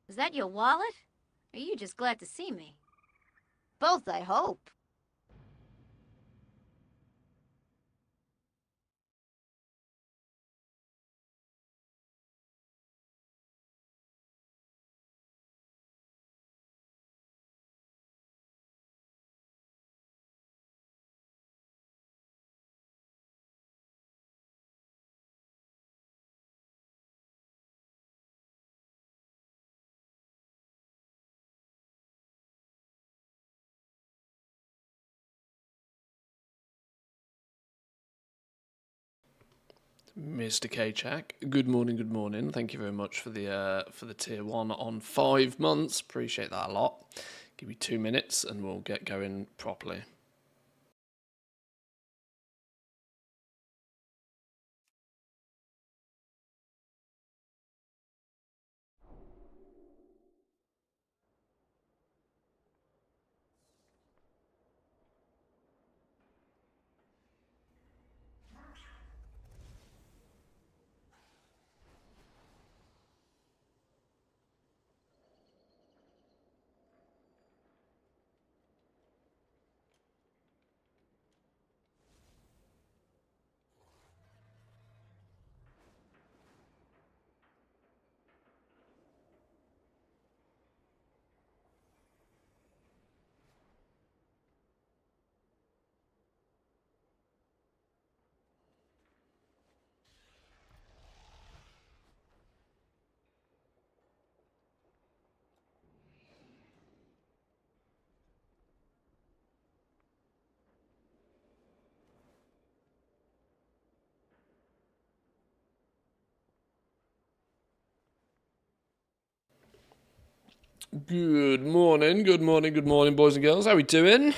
Is that your wallet? Or are you just glad to see me? Both, I hope. Mr. K-Chak, good morning, good morning. Thank you very much for the tier 1 on 5 months. Appreciate that a lot. Give me 2 minutes and we'll get going properly. Good morning, good morning, good morning, boys and girls. How are we doing?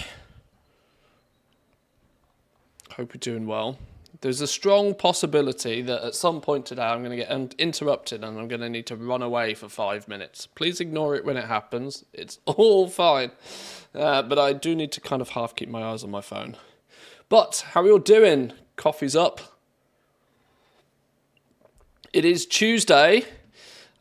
Hope you're doing well. There's a strong possibility that at some point today I'm going to get interrupted and I'm going to need to run away for 5 minutes. Please ignore it when it happens. It's all fine. But I do need to kind of half keep my eyes on my phone. But how are you all doing? Coffee's up. It is Tuesday.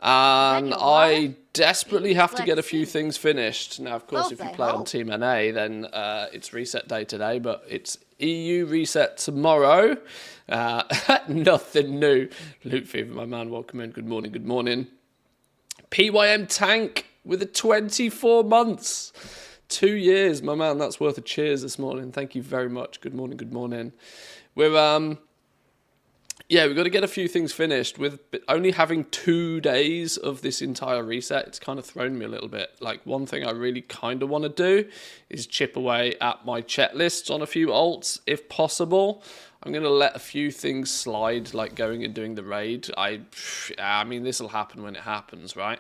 And I desperately have to get a few things finished. Now, of course, if you play on Team NA, then it's reset day today, but it's EU reset tomorrow. Nothing new. Loot Fever, my man, welcome in. Good morning, good morning. PYM Tank with a 24 months. 2 years, my man, that's worth a cheers this morning. Thank you very much. Good morning, good morning. We're, yeah, we've got to get a few things finished. With only having 2 days of this entire reset, it's kind of thrown me a little bit. Like, one thing I really kind of want to do is chip away at my checklists on a few alts, if possible. I'm going to let a few things slide, like going and doing the raid. I mean, this will happen when it happens, right?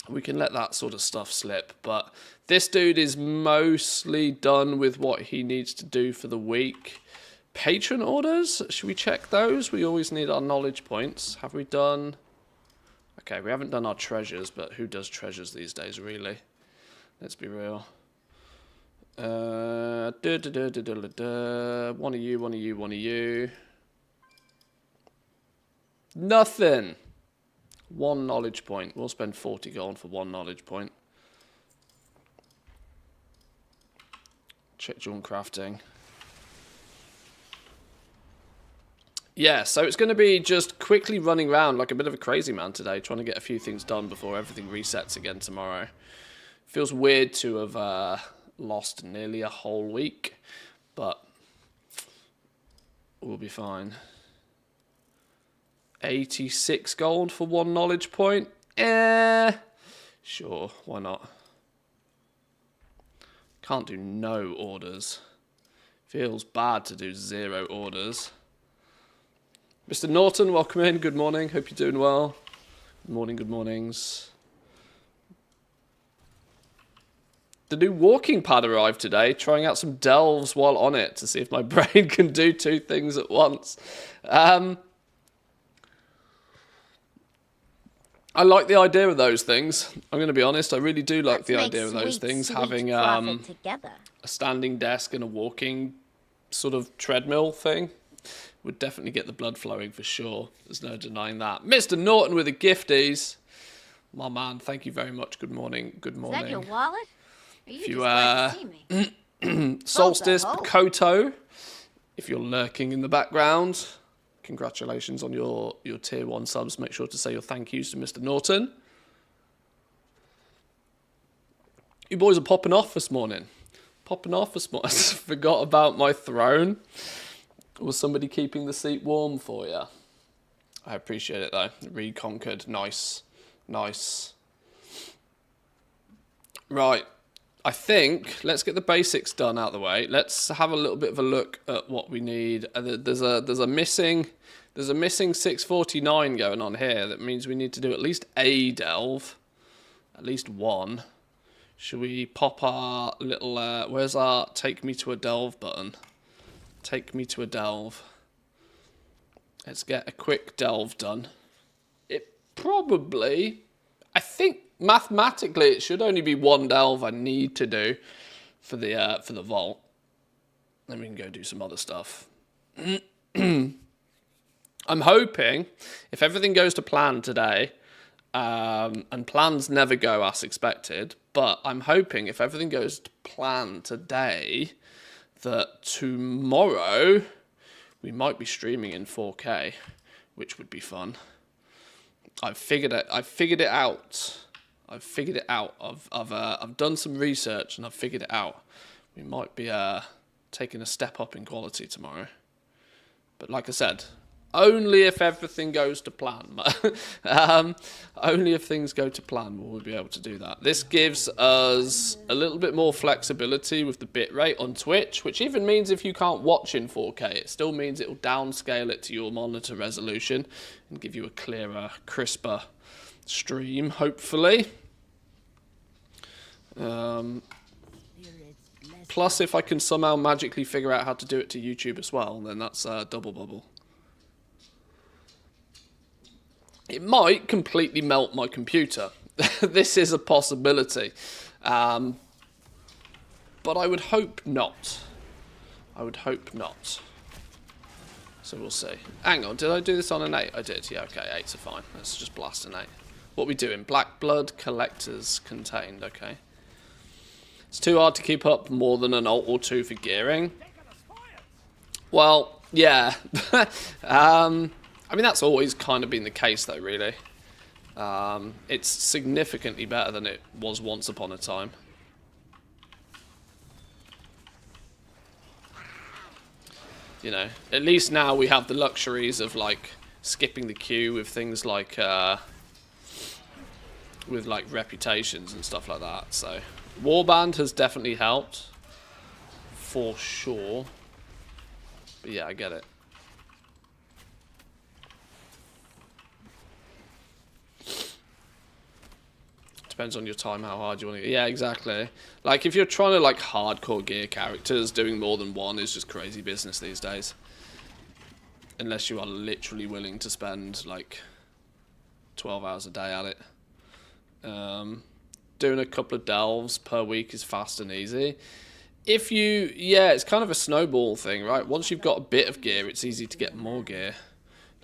We can let that sort of stuff slip. But this dude is mostly done with what he needs to do for the week. Patron orders, should we check those? We always need our knowledge points. Have we done? Okay, we haven't done our treasures, but who does treasures these days, really? Let's be real. One of you, one of you, one of you. Nothing. 1 knowledge point. We'll spend 40 gold for 1 knowledge point. Check John crafting. Yeah, so it's going to be just quickly running around like a bit of a crazy man today, trying to get a few things done before everything resets again tomorrow. Feels weird to have lost nearly a whole week, but we'll be fine. 86 gold for 1 knowledge point. Sure, why not? Can't do no orders. Feels bad to do 0 orders. Mr. Norton, welcome in. Good morning. Hope you're doing well. Good morning, good mornings. The new walking pad arrived today. Trying out some delves while on it to see if my brain can do 2 things at once. I like the idea of those things. I'm going to be honest. I really do like the idea of those things. Having a standing desk and a walking sort of treadmill thing would definitely get the blood flowing for sure. There's no denying that. Mr. Norton with the gifties. My man, thank you very much. Good morning. Good Is that your morning. wallet? Are you If just you glad to see me? Solstice Both, I hope. Koto, if you're lurking in the background, congratulations on your tier 1 subs. Make sure to say your thank yous to Mr. Norton. You boys are popping off this morning. Popping off this morning. I forgot about my throne. Was somebody keeping the seat warm for you? I appreciate it though. Reconquered. Nice. Nice. Right. I think let's get the basics done out of the way. Let's have a little bit of a look at what we need. There's a missing 649 going on here. That means we need to do at least a delve, at least one. Should we pop our little where's our take me to a delve button? Take me to a delve. Let's get a quick delve done. It probably, I think mathematically it should only be one delve I need to do for the vault. Then we can go do some other stuff. I'm hoping if everything goes to plan today, and plans never go as expected, but I'm hoping if everything goes to plan today, that tomorrow we might be streaming in 4K, which would be fun. I've figured it out. I've done some research and I've figured it out. We might be taking a step up in quality tomorrow. But like I said, only if everything goes to plan. Only if things go to plan will we be able to do that. This gives us a little bit more flexibility with the bitrate on Twitch, which even means if you can't watch in 4K, it still means it will downscale it to your monitor resolution and give you a clearer, crisper stream, hopefully. Plus, if I can somehow magically figure out how to do it to YouTube as well, then that's a double bubble. It might completely melt my computer. This is a possibility. But I would hope not. I would hope not. So we'll see. Hang on, did I do this on an 8? I did, yeah, okay, 8s are fine. Let's just blast an 8. What are we doing? Black blood collectors contained, okay. It's too hard to keep up more than an ult or 2 for gearing. Well, yeah. I mean, that's always kind of been the case, though, really. It's significantly better than it was once upon a time. You know, at least now we have the luxuries of, like, skipping the queue with things like, reputations and stuff like that. So, Warband has definitely helped. For sure. But yeah, I get it. Depends on your time, how hard you want to get. Yeah, exactly. Like, if you're trying to, like, hardcore gear characters, doing more than one is just crazy business these days. Unless you are literally willing to spend, like, 12 hours a day at it. Doing a couple of delves per week is fast and easy. If you... Yeah, it's kind of a snowball thing, right? Once you've got a bit of gear, it's easy to get more gear.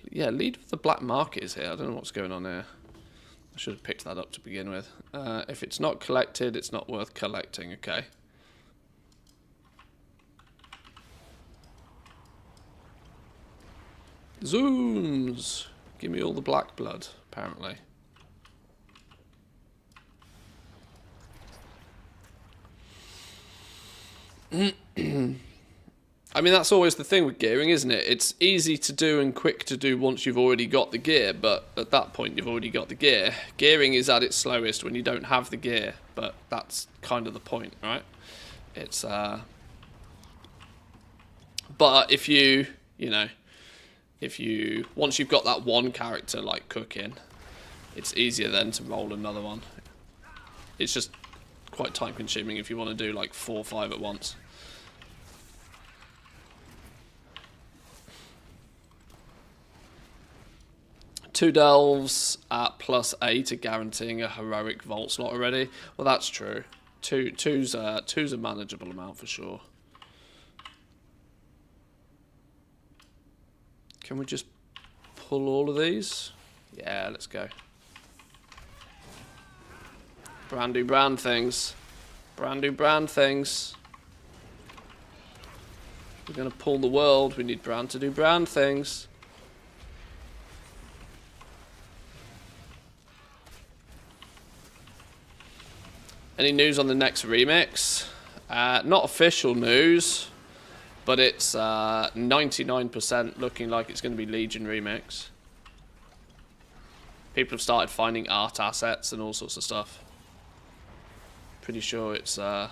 Yeah, lead with the black market is here. I don't know what's going on here. I should have picked that up to begin with. If it's not collected, it's not worth collecting, okay. Zooms! Give me all the black blood, apparently. I mean, that's always the thing with gearing, isn't it? It's easy to do and quick to do once you've already got the gear, but at that point you've already got the gear. Gearing is at its slowest when you don't have the gear, but that's kind of the point, right? It's, but if you know, once you've got that one character, like, cooking, it's easier then to roll another one. It's just quite time consuming if you want to do, like, 4 or 5 at once. Two delves at +8 are guaranteeing a heroic vault slot already. Well, that's true. Two's a manageable amount for sure. Can we just pull all of these? Yeah, let's go. Brand new brand things. Brand new brand things. We're going to pull the world. We need brand to do brand things. Any news on the next remix? Not official news, but it's 99% looking like it's going to be Legion remix. People have started finding art assets and all sorts of stuff. Pretty sure it's going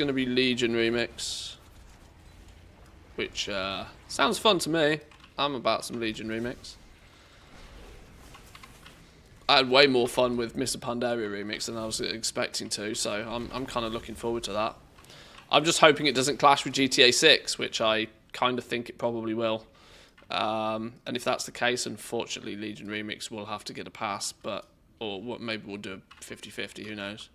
to be Legion remix, which sounds fun to me. I'm about some Legion remix. I had way more fun with Mr. Pandaria remix than I was expecting to, so I'm kind of looking forward to that. I'm just hoping it doesn't clash with GTA 6, which I kind of think it probably will. And if that's the case, unfortunately, Legion remix will have to get a pass, or maybe we'll do a 50-50, who knows.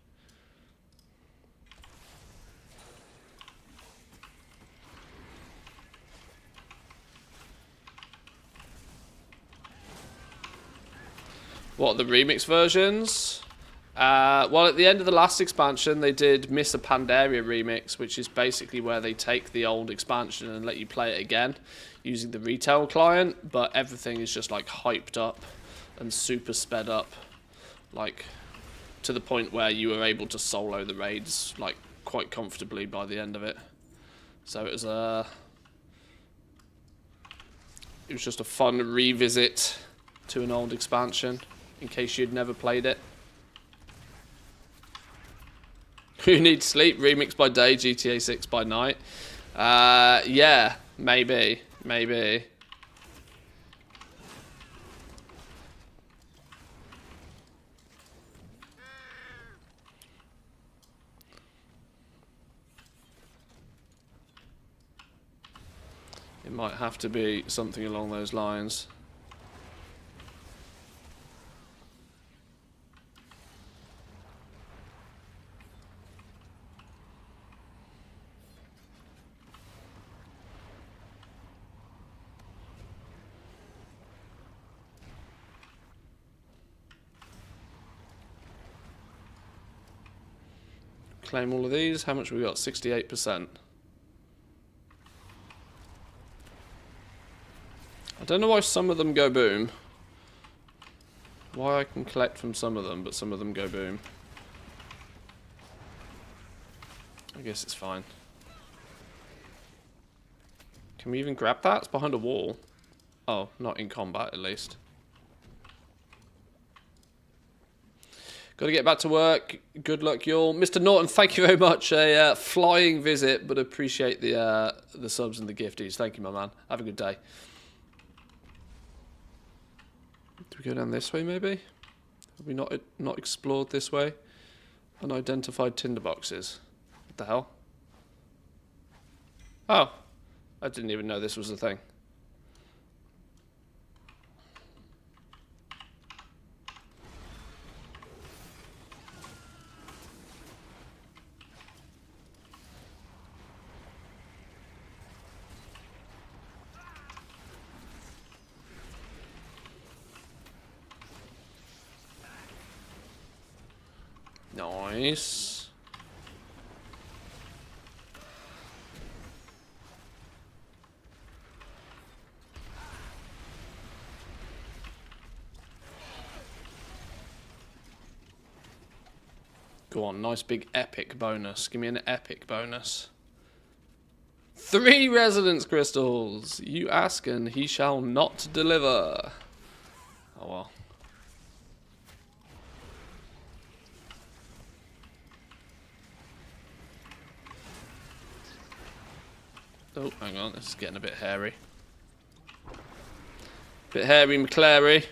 What, the remix versions? Well, at the end of the last expansion, they did Mr. Pandaria remix, which is basically where they take the old expansion and let you play it again using the retail client, but everything is just like hyped up and super sped up, like to the point where you were able to solo the raids like quite comfortably by the end of it. So it was just a fun revisit to an old expansion in case you'd never played it. Who needs sleep? Remix by day, GTA 6 by night. Yeah, maybe. It might have to be something along those lines. Claim all of these. How much have we got? 68%. I don't know why some of them go boom. Why I can collect from some of them, but some of them go boom. I guess it's fine. Can we even grab that? It's behind a wall. Oh, not in combat at least. Got to get back to work. Good luck, y'all. Mr. Norton, thank you very much. A flying visit, but appreciate the subs and the gifties. Thank you, my man. Have a good day. Do we go down this way, maybe? Have we not explored this way? Unidentified tinderboxes. What the hell? Oh, I didn't even know this was a thing. Nice. Go on, nice big epic bonus. Give me an epic bonus. 3 resonance crystals. You ask and he shall not deliver. Oh well. Oh, hang on, this is getting a bit hairy. Bit hairy McClary.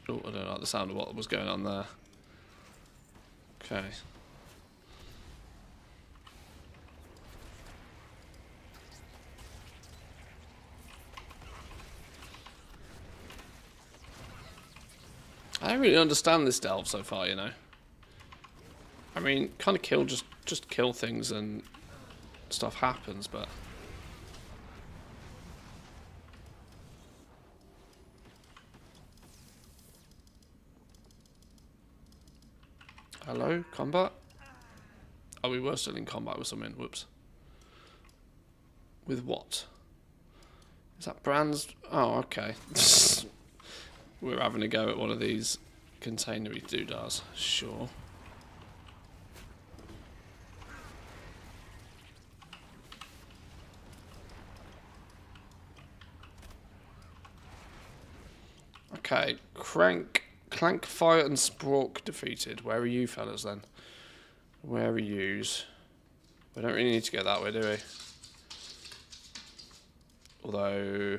Oh, I don't like the sound of what was going on there. Okay. I don't really understand this delve so far, you know. I mean, kind of kill, just kill things and stuff happens, but... Hello, combat? Oh, we were still in combat with something, whoops. With what? Is that Brand's? Oh, okay. We're having a go at one of these containery doodads, sure. Okay, Clank, Fire and Spork defeated. Where are you fellas then? Where are yous? We don't really need to go that way, do we? Although,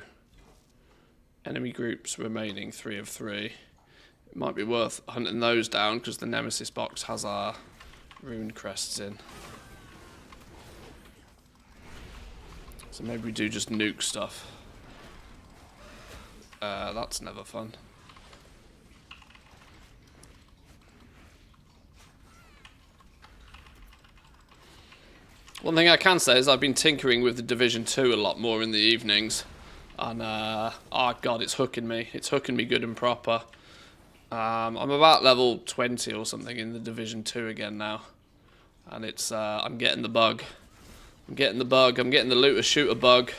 enemy groups remaining 3 of 3. It might be worth hunting those down because the Nemesis box has our rune crests in. So maybe we do just nuke stuff. That's never fun. One thing I can say is I've been tinkering with the Division 2 a lot more in the evenings. And, oh god, it's hooking me. It's hooking me good and proper. I'm about level 20 or something in the Division 2 again now. And it's, I'm getting the bug. I'm getting the looter shooter bug.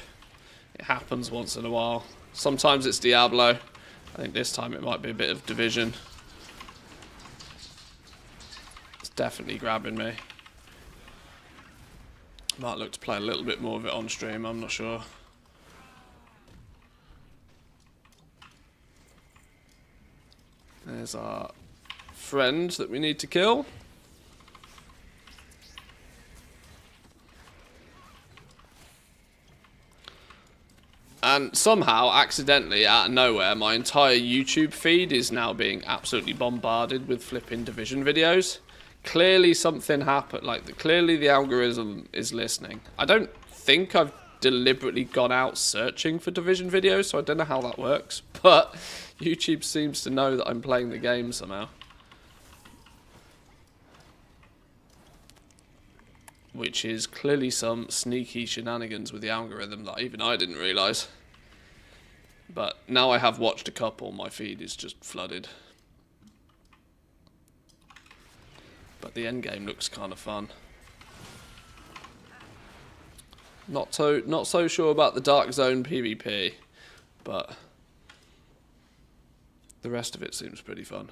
It happens once in a while. Sometimes it's Diablo. I think this time it might be a bit of Division. It's definitely grabbing me. Might look to play a little bit more of it on stream, I'm not sure. There's our friend that we need to kill. And somehow, accidentally, out of nowhere, my entire YouTube feed is now being absolutely bombarded with flipping Division videos. Clearly something happened, clearly the algorithm is listening. I don't think I've deliberately gone out searching for Division videos, so I don't know how that works. But YouTube seems to know that I'm playing the game somehow. Which is clearly some sneaky shenanigans with the algorithm that even I didn't realise. But now I have watched a couple, my feed is just flooded. But the end game looks kind of fun. Not so sure about the Dark Zone PvP, but the rest of it seems pretty fun.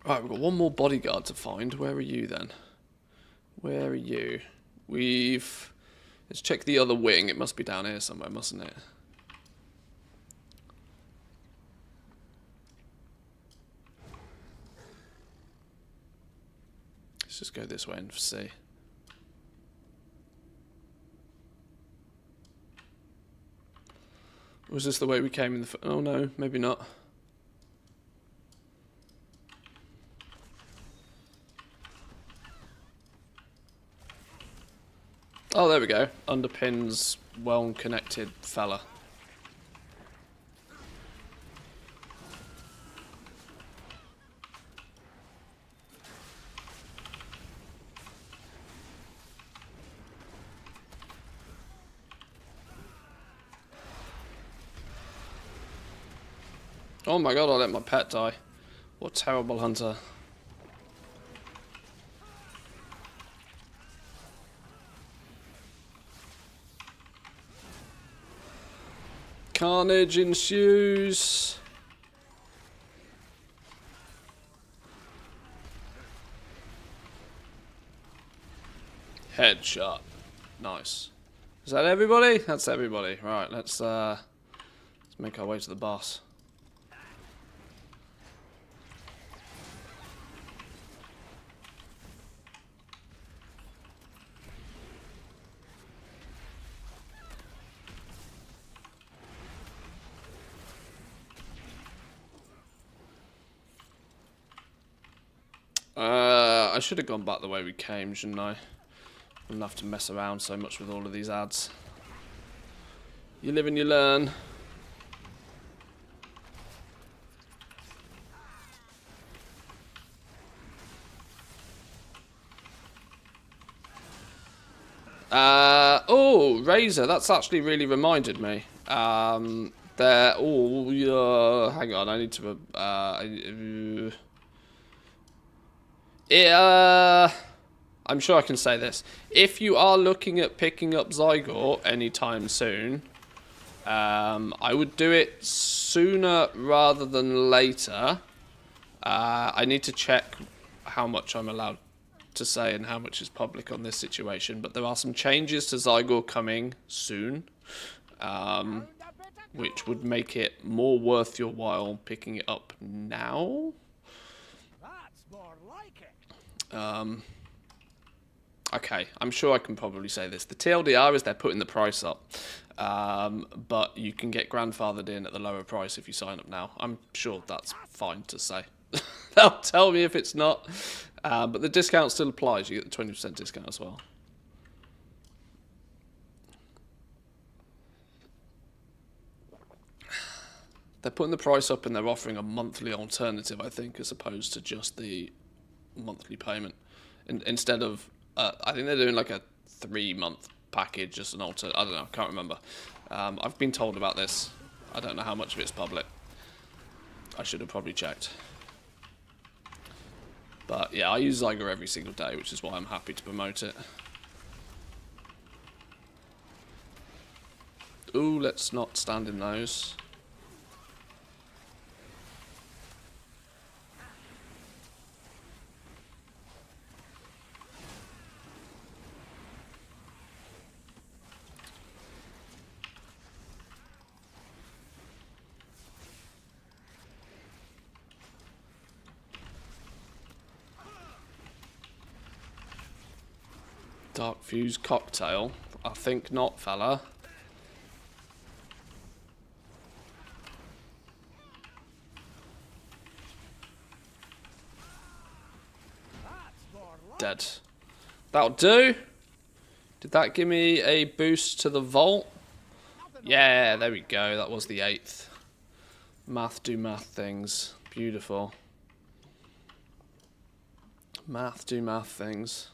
Right, we've got one more bodyguard to find. Where are you then? Where are you? Let's check the other wing. It must be down here somewhere, mustn't it? Let's just go this way and see. Was this the way we came in the... Oh no, maybe not. Oh, there we go. Underpins well-connected fella. Oh my god, I let my pet die. What a terrible hunter. Carnage ensues. Headshot. Nice. Is that everybody? That's everybody. Right, let's make our way to the boss. I should have gone back the way we came, shouldn't I? Wouldn't have to mess around so much with all of these ads. You live and you learn. Oh, Razor. That's actually really reminded me. There. Oh, yeah. Hang on. I need to. I'm sure I can say this. If you are looking at picking up Zygote anytime soon, I would do it sooner rather than later. I need to check how much I'm allowed to say and how much is public on this situation, but there are some changes to Zygote coming soon, which would make it more worth your while picking it up now. Okay, I'm sure I can probably say this. The TLDR is they're putting the price up, but you can get grandfathered in at the lower price if you sign up now. I'm sure that's fine to say. They'll tell me if it's not, but the discount still applies. You get the 20% discount as well. They're putting the price up and they're offering a monthly alternative, I think, as opposed to just the monthly payment. Instead of, I think they're doing like a 3-month package, just an alter. I don't know, can't remember. I've been told about this. I don't know how much of it's public. I should have probably checked. But yeah, I use Zygote every single day, which is why I'm happy to promote it. Ooh, let's not stand in those. Dark Fuse Cocktail? I think not, fella. Dead. That'll do. Did that give me a boost to the vault? Yeah, there we go. That was the 8th. Math do math things. Beautiful. Math do math things.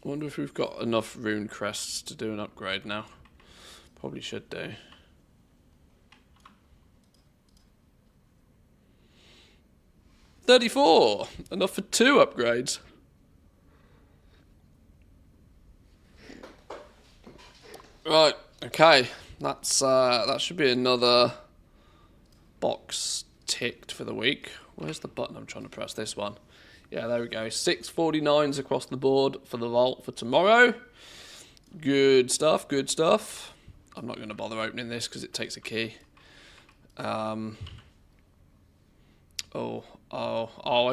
I wonder if we've got enough rune crests to do an upgrade now. Probably should do. $34! Enough for 2 upgrades. Right, okay. That should be another box ticked for the week. Where's the button I'm trying to press? This one. Yeah, there we go. 649s across the board for the vault for tomorrow. Good stuff, good stuff. I'm not going to bother opening this because it takes a key. I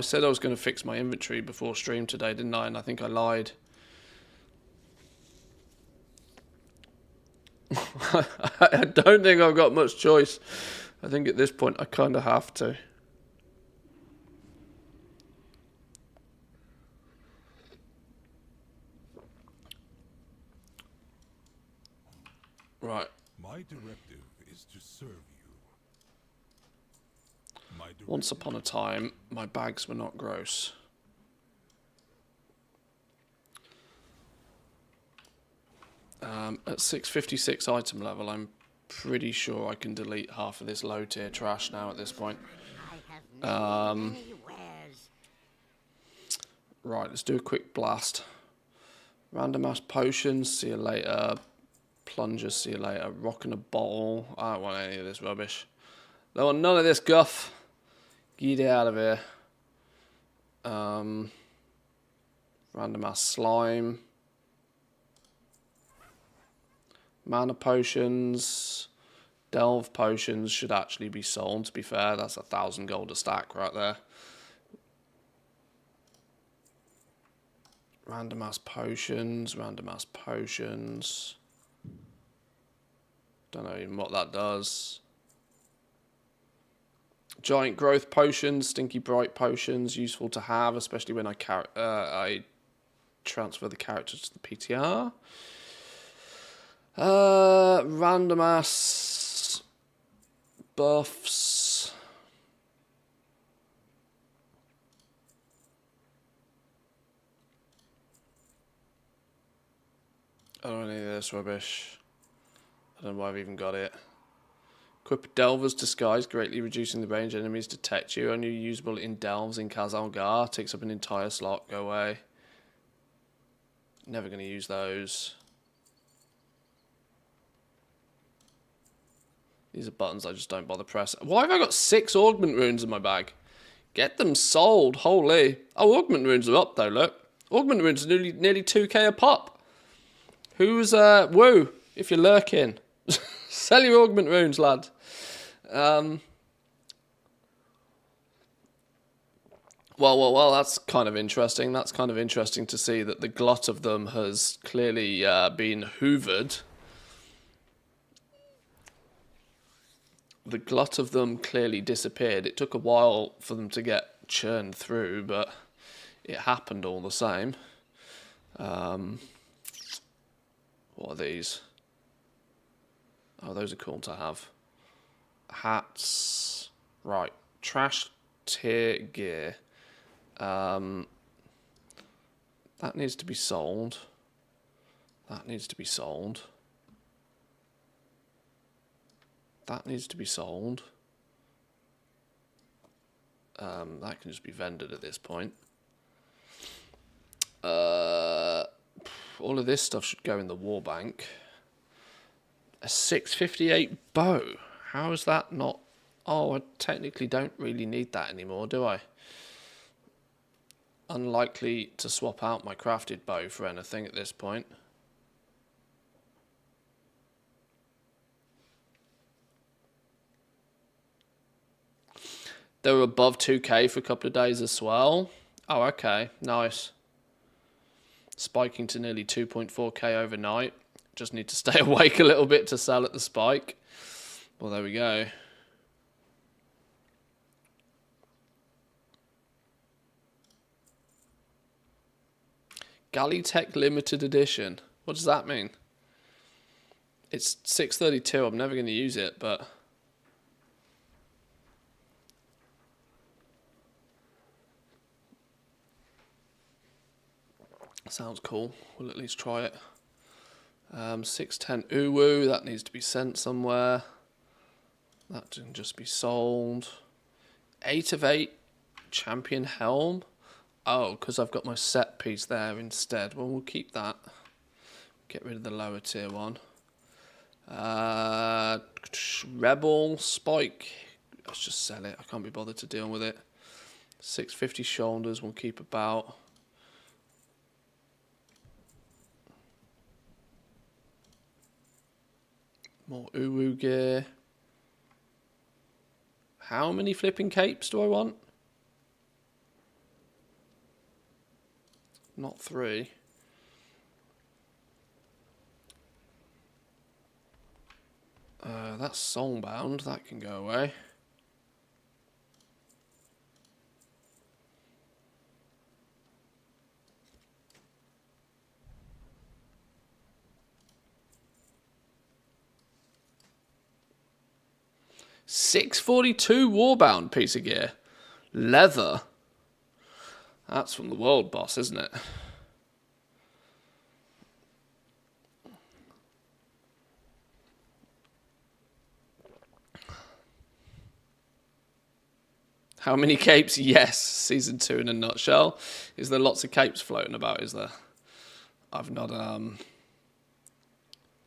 said I was going to fix my inventory before stream today, didn't I? And I think I lied. I don't think I've got much choice. I think at this point I kind of have to. Right. My directive is to serve you. Once upon a time, my bags were not gross. At 656 item level, I'm pretty sure I can delete half of this low tier trash now at this point. Right, let's do a quick blast. Random ass potions, see you later. Plunger, see you later. Rock in a bottle. I don't want any of this rubbish. Don't want none of this guff. Get out of here. Random ass slime. Mana potions. Delve potions should actually be sold, to be fair. That's 1,000 gold a stack right there. Random ass potions. Random ass potions. Don't know even what that does. Giant growth potions, stinky bright potions, useful to have, especially when I transfer the characters to the PTR. Random ass buffs. I don't need this rubbish. I don't know why I've even got it. Equip Delver's Disguise, greatly reducing the range enemies detect you. Only usable in Delves in Khazalgar. Takes up an entire slot. Go away. Never going to use those. These are buttons I just don't bother pressing. Why have I got 6 Augment Runes in my bag? Get them sold. Holy. Oh, Augment Runes are up though, look. Augment Runes are nearly 2k a pop. Who's, woo, if you're lurking. Sell your Augment Runes, lad. Well, that's kind of interesting. That's kind of interesting to see that the glut of them has clearly been hoovered. The glut of them clearly disappeared. It took a while for them to get churned through, but it happened all the same. What are these? Oh, those are cool to have. Hats. Right. Trash tier gear. That needs to be sold. That needs to be sold. That needs to be sold. That can just be vended at this point. All of this stuff should go in the war bank. A 658 bow. How is that not... Oh, I technically don't really need that anymore, do I? Unlikely to swap out my crafted bow for anything at this point. They were above 2k for a couple of days as well. Oh, okay. Nice. Spiking to nearly 2.4k overnight. Just need to stay awake a little bit to sell at the spike. Well, there we go. Galley Tech Limited Edition. What does that mean? It's 632. I'm never going to use it, but... Sounds cool. We'll at least try it. 610 Uwu. That needs to be sent somewhere. That can just be sold. 8 of 8 Champion Helm. Oh, because I've got my set piece there instead. Well, we'll keep that. Get rid of the lower tier one. Rebel Spike. Let's just sell it. I can't be bothered to deal with it. 650 shoulders. We'll keep about. More Uwu gear. How many flipping capes do I want? Not 3. That's soulbound. That can go away. $642 Warbound piece of gear. Leather. That's from the World Boss, isn't it? How many capes? Yes. Season 2 in a nutshell. Is there lots of capes floating about? Is there? I've not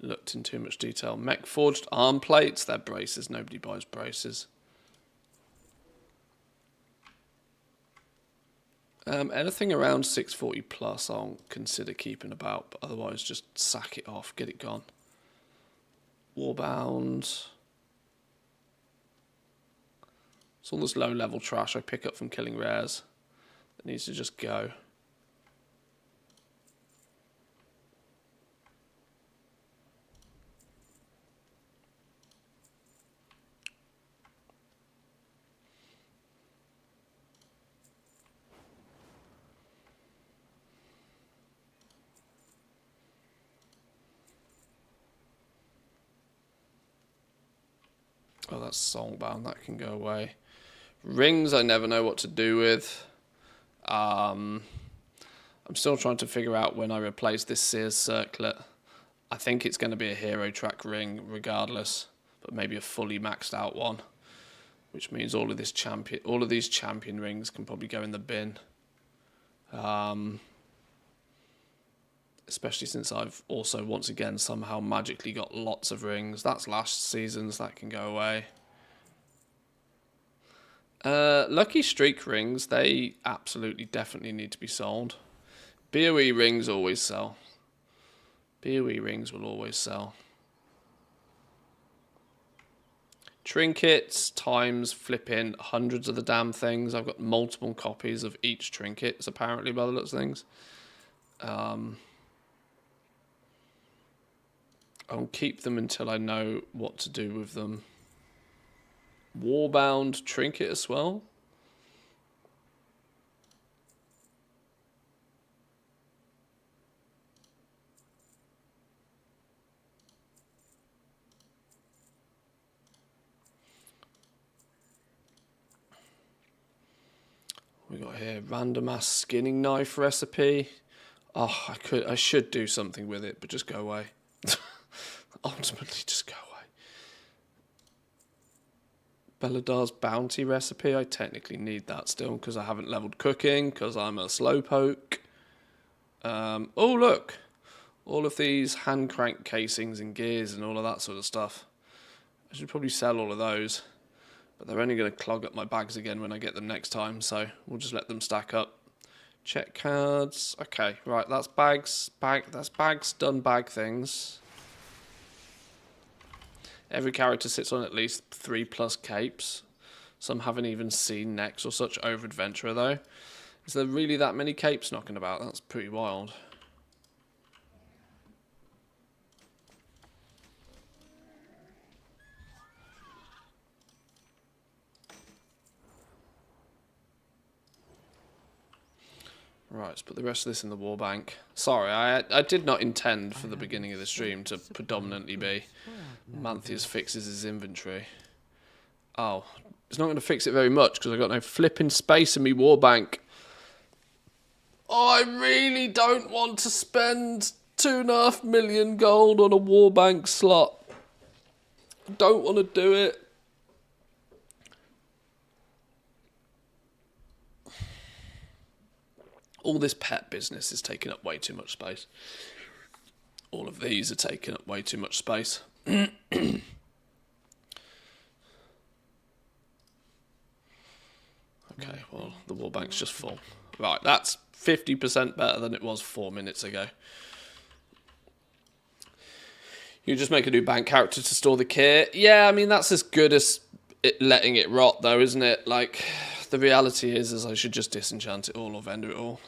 looked in too much detail. Mech forged arm plates. They're braces. Nobody buys braces. Anything around 640 plus I'll consider keeping about, but otherwise just sack it off, get it gone. Warbound. It's all this low level trash I pick up from killing rares that needs to just go. Oh, that's soulbound. That can go away. Rings, I never know what to do with. I'm still trying to figure out when I replace this Sears circlet. I think it's going to be a hero track ring regardless, but maybe a fully maxed out one, which means all of these champion rings can probably go in the bin. Especially since I've also once again somehow magically got lots of rings. That's last season's, that can go away. Lucky streak rings, they absolutely definitely need to be sold. BOE rings always sell. BOE rings will always sell. Trinkets times flipping hundreds of the damn things. I've got multiple copies of each trinkets apparently by the looks of things. I'll keep them until I know what to do with them. Warbound trinket as well. We got here random ass skinning knife recipe. Oh, I should do something with it, but just go away. Ultimately, just go away. Belladar's bounty recipe. I technically need that still because I haven't leveled cooking because I'm a slowpoke. Oh look, all of these hand crank casings and gears and all of that sort of stuff. I should probably sell all of those. But they're only going to clog up my bags again when I get them next time, so we'll just let them stack up. Check cards. Okay, right, that's bags. That's bags, done bag things. Every character sits on at least 3+ capes. Some haven't even seen necks or such over Adventurer, though. Is there really that many capes knocking about? That's pretty wild. Right, let's put the rest of this in the war bank. Sorry, I did not intend for the beginning of the stream to predominantly be Manthias fixes his inventory. Oh, it's not going to fix it very much because I've got no flipping space in me war bank. Oh, I really don't want to spend 2.5 million gold on a war bank slot. I don't want to do it. All this pet business is taking up way too much space. All of these are taking up way too much space. Okay, well, the war bank's just full. Right, that's 50% better than it was 4 minutes ago. You just make a new bank character to store the kit. Yeah, I mean, that's as good as letting it rot, though, isn't it? Like, the reality is I should just disenchant it all or vendor it all.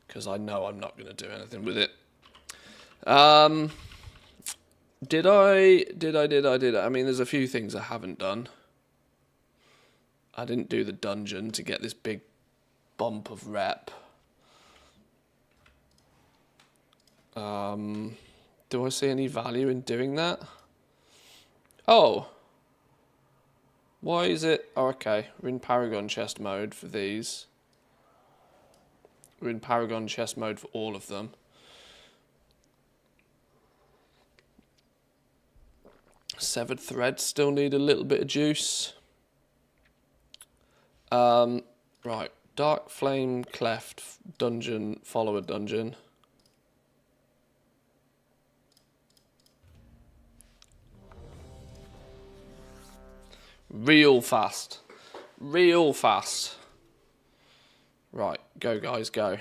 Because I know I'm not going to do anything with it. Did I? I mean, there's a few things I haven't done. I didn't do the dungeon to get this big bump of rep. Do I see any value in doing that? Oh. Why is it? Oh, okay. We're in Paragon chest mode for these. We're in Paragon chest mode for all of them. Severed threads still need a little bit of juice. Right. Dark Flame Cleft dungeon, follower dungeon. Real fast. Real fast. Right, go guys, go.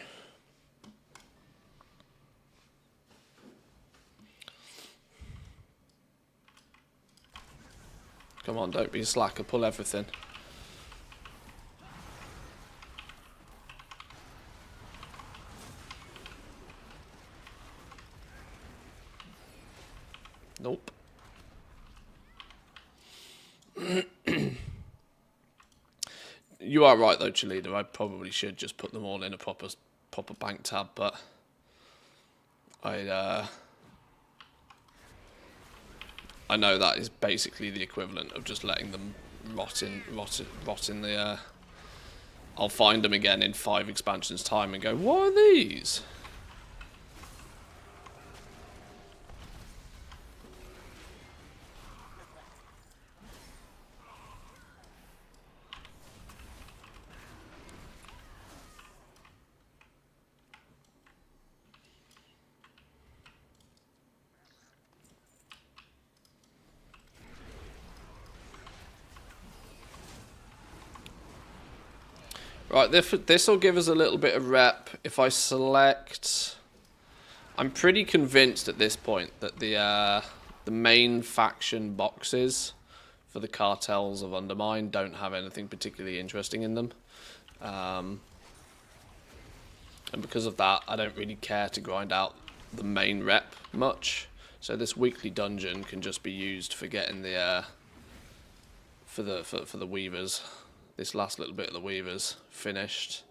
Come on, don't be a slacker, pull everything. Nope. You are right though, Chalida. I probably should just put them all in a proper bank tab, but I know that is basically the equivalent of just letting them rot in the... I'll find them again in 5 expansions time and go, what are these? Right, this will give us a little bit of rep. If I select... I'm pretty convinced at this point that the main faction boxes for the cartels of Undermine don't have anything particularly interesting in them. And because of that, I don't really care to grind out the main rep much. So this weekly dungeon can just be used for getting the... for the Weavers. This last little bit of the Weavers finished,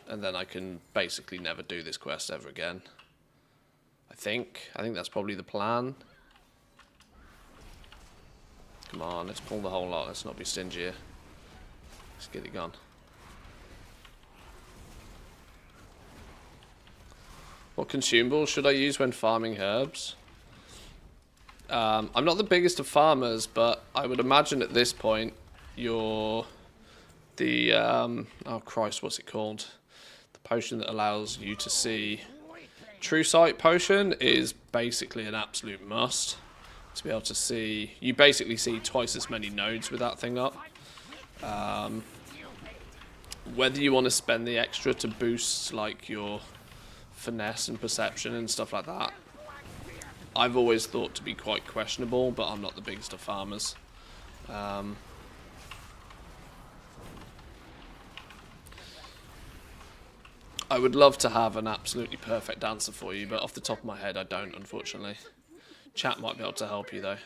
and then I can basically never do this quest ever again. I think that's probably the plan. Come on, let's pull the whole lot. Let's not be stingy here. Let's get it gone. What consumables should I use when farming herbs? I'm not the biggest of farmers, but I would imagine at this point you're the oh Christ, what's it called? The potion that allows you to see. True Sight potion is basically an absolute must to be able to see. You basically see twice as many nodes with that thing up. Whether you want to spend the extra to boost like your finesse and perception and stuff like that, I've always thought to be quite questionable, but I'm not the biggest of farmers. I would love to have an absolutely perfect answer for you, but off the top of my head, I don't, unfortunately. Chat might be able to help you, though.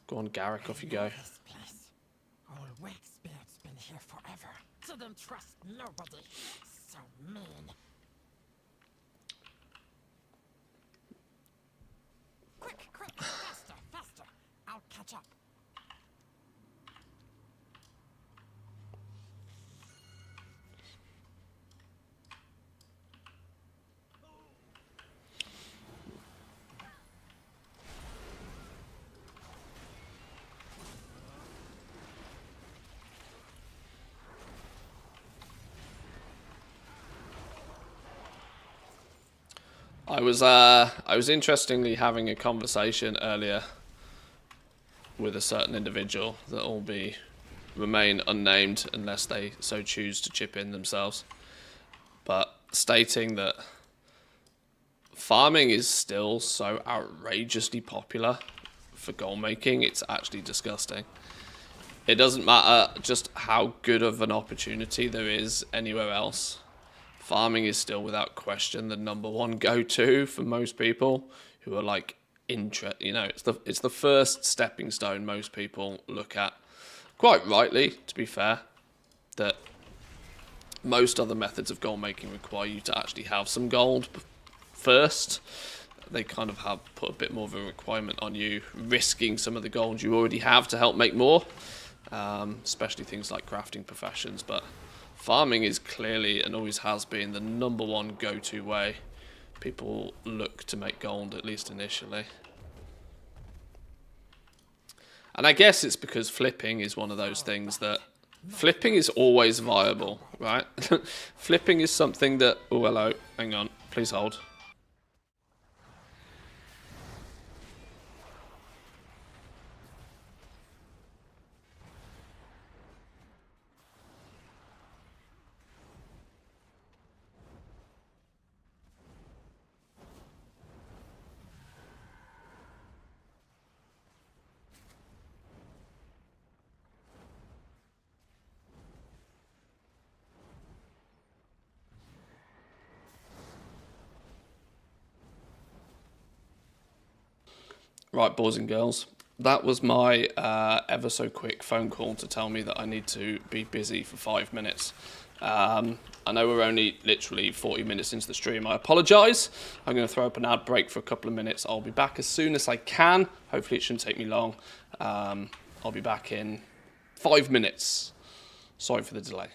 Go on, Garrick, off you go. This place. Old Wakebeard's been here forever. Didn't trust nobody. So mean. Quick, faster, faster. I'll catch up. I was interestingly having a conversation earlier with a certain individual that will remain unnamed unless they so choose to chip in themselves, but stating that farming is still so outrageously popular for gold making, it's actually disgusting. It doesn't matter just how good of an opportunity there is anywhere else. Farming is still, without question, the #1 go-to for most people who are like it's the first stepping stone most people look at. Quite rightly, to be fair, that most other methods of gold making require you to actually have some gold first. They kind of have put a bit more of a requirement on you risking some of the gold you already have to help make more, especially things like crafting professions, but farming is clearly and always has been the #1 go-to way people look to make gold, at least initially. And I guess it's because flipping is one of those things that flipping is always viable, right? Flipping is something that... Oh, hello. Hang on. Please hold. Right, boys and girls, that was my ever so quick phone call to tell me that I need to be busy for 5 minutes. I know we're only literally 40 minutes into the stream. I apologise. I'm going to throw up an ad break for a couple of minutes. I'll be back as soon as I can. Hopefully it shouldn't take me long. I'll be back in 5 minutes. Sorry for the delay.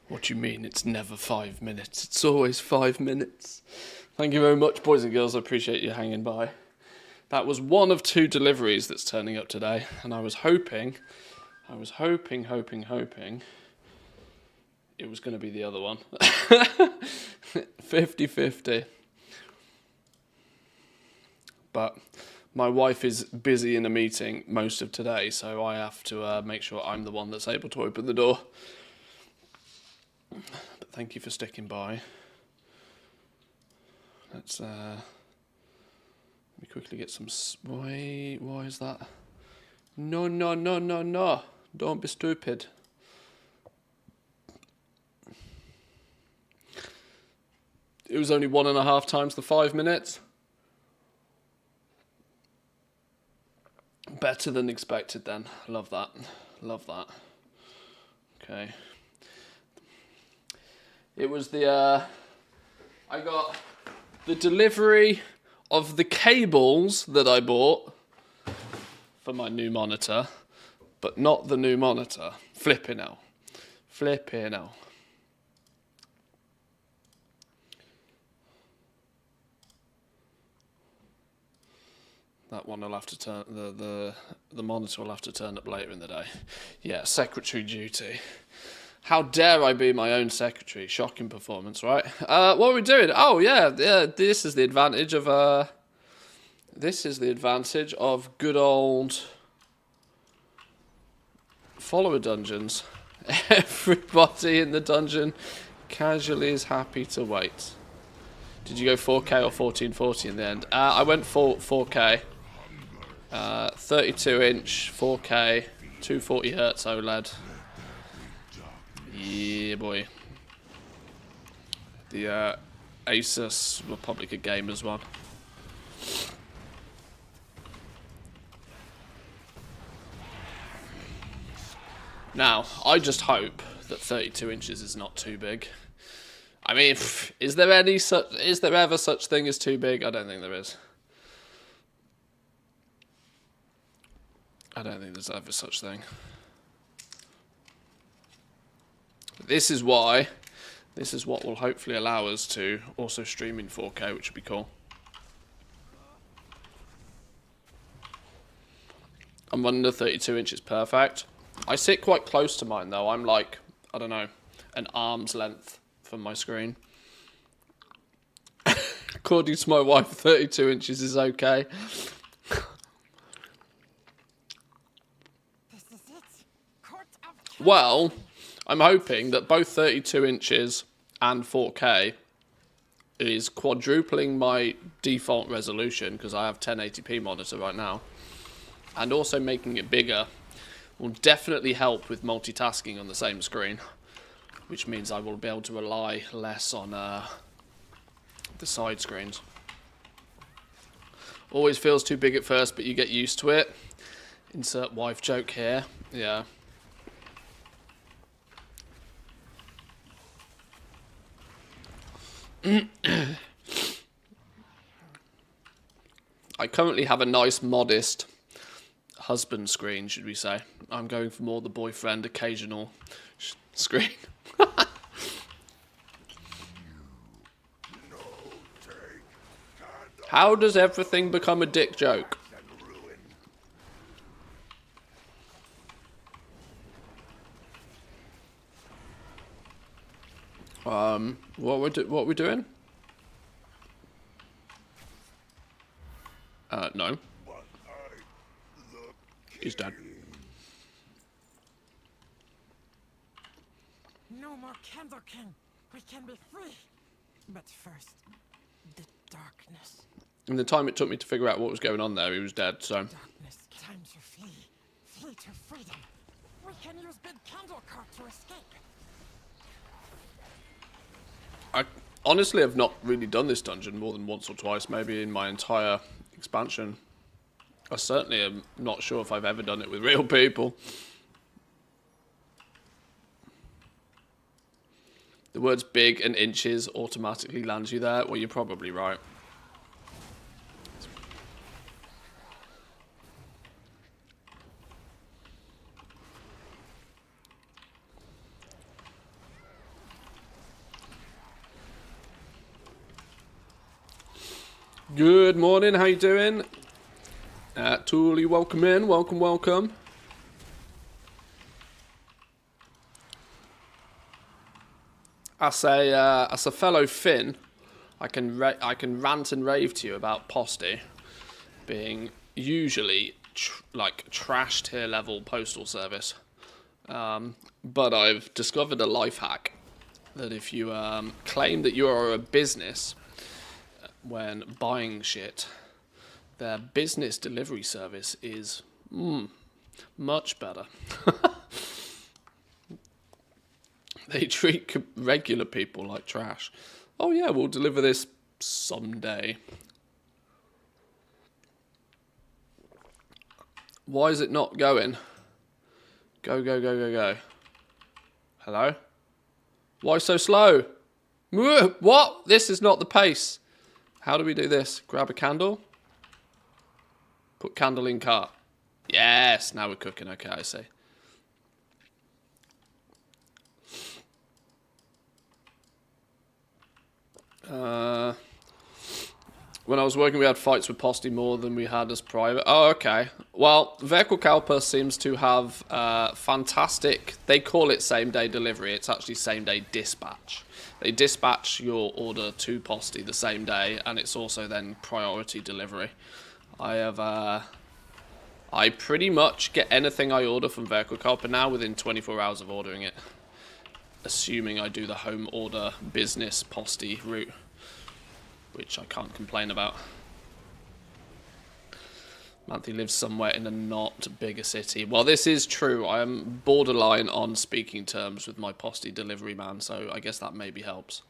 What do you mean it's never 5 minutes? It's always 5 minutes. Thank you very much, boys and girls. I appreciate you hanging by. That was one of 2 deliveries that's turning up today, and I was hoping it was going to be the other one. 50-50. But my wife is busy in a meeting most of today, so I have to make sure I'm the one that's able to open the door. But thank you for sticking by. Let's let me quickly get some. Why is that? No! Don't be stupid. It was only 1.5 times the 5 minutes. Better than expected then. Love that. Love that. Okay. It was the, I got the delivery of the cables that I bought for my new monitor, but not the new monitor. Flipping hell. That one will have to turn, the monitor will have to turn up later in the day. Yeah, secretary duty. How dare I be my own secretary? Shocking performance, right? What are we doing? Oh yeah, this is the advantage of good old follower dungeons. Everybody in the dungeon casually is happy to wait. Did you go 4K or 1440 in the end? I went 4K. 32-inch 4K, 240 Hz OLED. Yeah, boy. The Asus Republic of Gamers one. Now, I just hope that 32 inches is not too big. I mean, is there ever such thing as too big? I don't think there is. I don't think there's ever such thing. This is what will hopefully allow us to also stream in 4K, which would be cool. I'm running the 32 inches perfect. I sit quite close to mine though. I'm like, I don't know, an arm's length from my screen. According to my wife, 32 inches is okay. Well, I'm hoping that both 32 inches and 4K is quadrupling my default resolution, because I have 1080p monitor right now, and also making it bigger will definitely help with multitasking on the same screen, which means I will be able to rely less on the side screens. Always feels too big at first, but you get used to it. Insert wife joke here. Yeah. I currently have a nice, modest husband screen, should we say. I'm going for more the boyfriend occasional screen. How does everything become a dick joke? What we doing? No. He's dead. No more Candle King. We can be free. But first, the darkness. In the time it took me to figure out what was going on there, he was dead, so... Darkness, time to flee. Flee to freedom. We can use Big Candle Cart to escape. I honestly have not really done this dungeon more than once or twice, maybe in my entire expansion. I certainly am not sure if I've ever done it with real people. The words big and inches automatically lands you there. Well, you're probably right. Good morning, how you doing? Toolie, welcome in, welcome. As a fellow Finn, I can rant and rave to you about Posty being usually trash tier level postal service. But I've discovered a life hack that if you claim that you are a business when buying shit, their business delivery service is much better. They treat regular people like trash. Oh yeah, we'll deliver this someday. Why is it not going? Go. Hello? Why so slow? What? This is not the pace. How do we do this? Grab a candle. Put candle in cart. Yes, now we're cooking. Okay, I see. When I was working, we had fights with Posty more than we had as private. Oh, okay. Well, Vehicle Calper seems to have fantastic... They call it same-day delivery. It's actually same-day dispatch. They dispatch your order to Posty the same day, and it's also then priority delivery. I pretty much get anything I order from Vehicle Calper now within 24 hours of ordering it. Assuming I do the home order business Posty route, which I can't complain about. Manthe lives somewhere in a not bigger city. Well, this is true. I am borderline on speaking terms with my Posty delivery man, so I guess that maybe helps.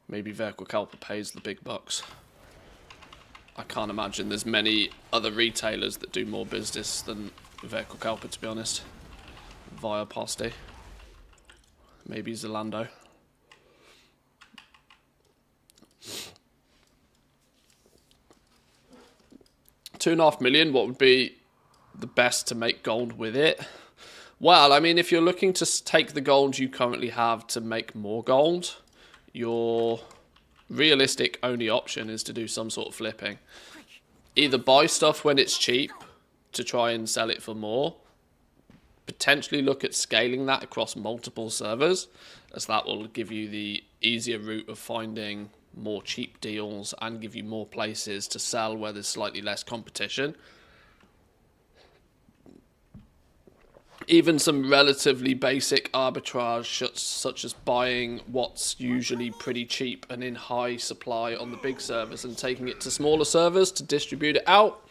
Maybe Vehicle Calper pays the big bucks. I can't imagine there's many other retailers that do more business than Vehicle Calper, to be honest. Via Posty. Maybe Zalando. $2.5 million, what would be the best to make gold with it? Well, I mean, if you're looking to take the gold you currently have to make more gold, your realistic only option is to do some sort of flipping. Either buy stuff when it's cheap to try and sell it for more. Potentially look at scaling that across multiple servers, as that will give you the easier route of finding more cheap deals and give you more places to sell where there's slightly less competition. Even some relatively basic arbitrage, such as buying what's usually pretty cheap and in high supply on the big servers and taking it to smaller servers to distribute it out,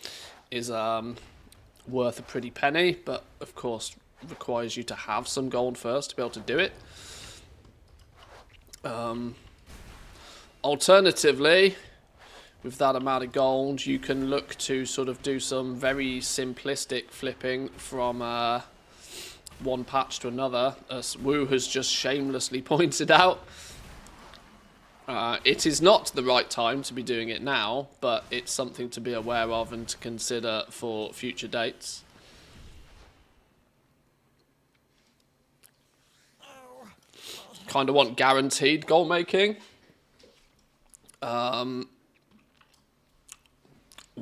is worth a pretty penny, but of course requires you to have some gold first to be able to do it. Alternatively, with that amount of gold, you can look to sort of do some very simplistic flipping from one patch to another, as Wu has just shamelessly pointed out. It is not the right time to be doing it now, but it's something to be aware of and to consider for future dates. Kind of want guaranteed gold making. Well,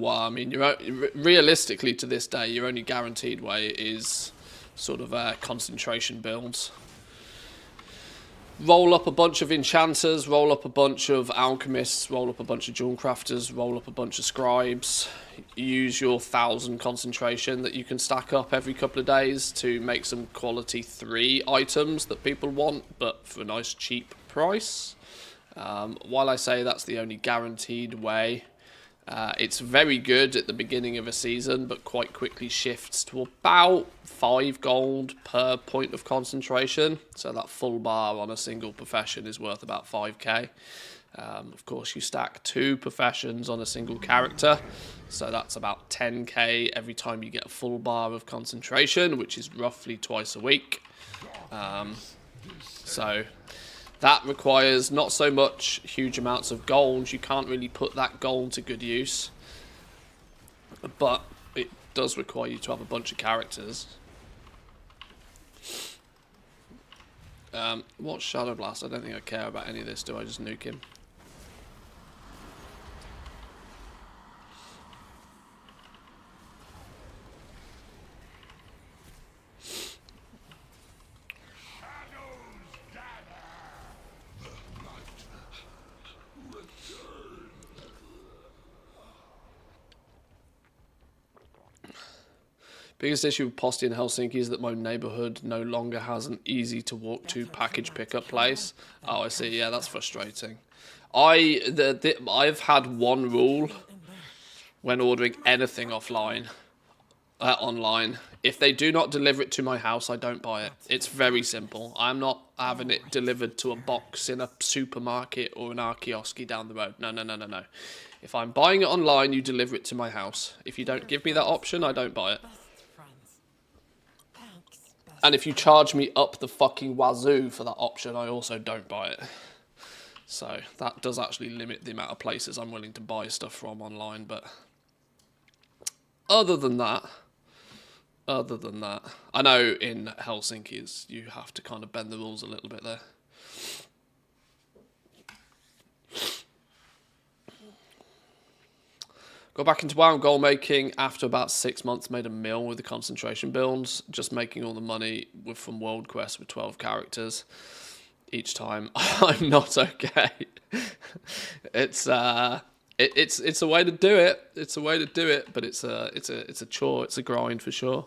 I mean, realistically to this day, your only guaranteed way is sort of concentration builds. Roll up a bunch of enchanters, roll up a bunch of alchemists, roll up a bunch of jewel crafters, roll up a bunch of scribes. Use your 1,000 concentration that you can stack up every couple of days to make some quality 3 items that people want, but for a nice cheap price. While I say that's the only guaranteed way, it's very good at the beginning of a season, but quite quickly shifts to about 5 gold per point of concentration. So that full bar on a single profession is worth about 5k. Of course, you stack 2 professions on a single character, so that's about 10k every time you get a full bar of concentration, which is roughly twice a week. So that requires not so much huge amounts of gold. You can't really put that gold to good use, but it does require you to have a bunch of characters. What's Shadow Blast? I don't think I care about any of this, do I? Just nuke him. Biggest issue with Posty in Helsinki is that my neighbourhood no longer has an easy to walk to package pickup place. Oh, I see. Yeah, that's frustrating. I've had one rule when ordering anything online. If they do not deliver it to my house, I don't buy it. It's very simple. I'm not having it delivered to a box in a supermarket or an kiosk down the road. No. If I'm buying it online, you deliver it to my house. If you don't give me that option, I don't buy it. And if you charge me up the fucking wazoo for that option, I also don't buy it. So that does actually limit the amount of places I'm willing to buy stuff from online. But other than that, I know in Helsinki you have to kind of bend the rules a little bit there. Got back into WoW goal making after about 6 months. Made a mill with the concentration builds, just making all the money from World Quest with 12 characters each time. I'm not okay. It's a way to do it. It's a way to do it, but it's a chore. It's a grind for sure.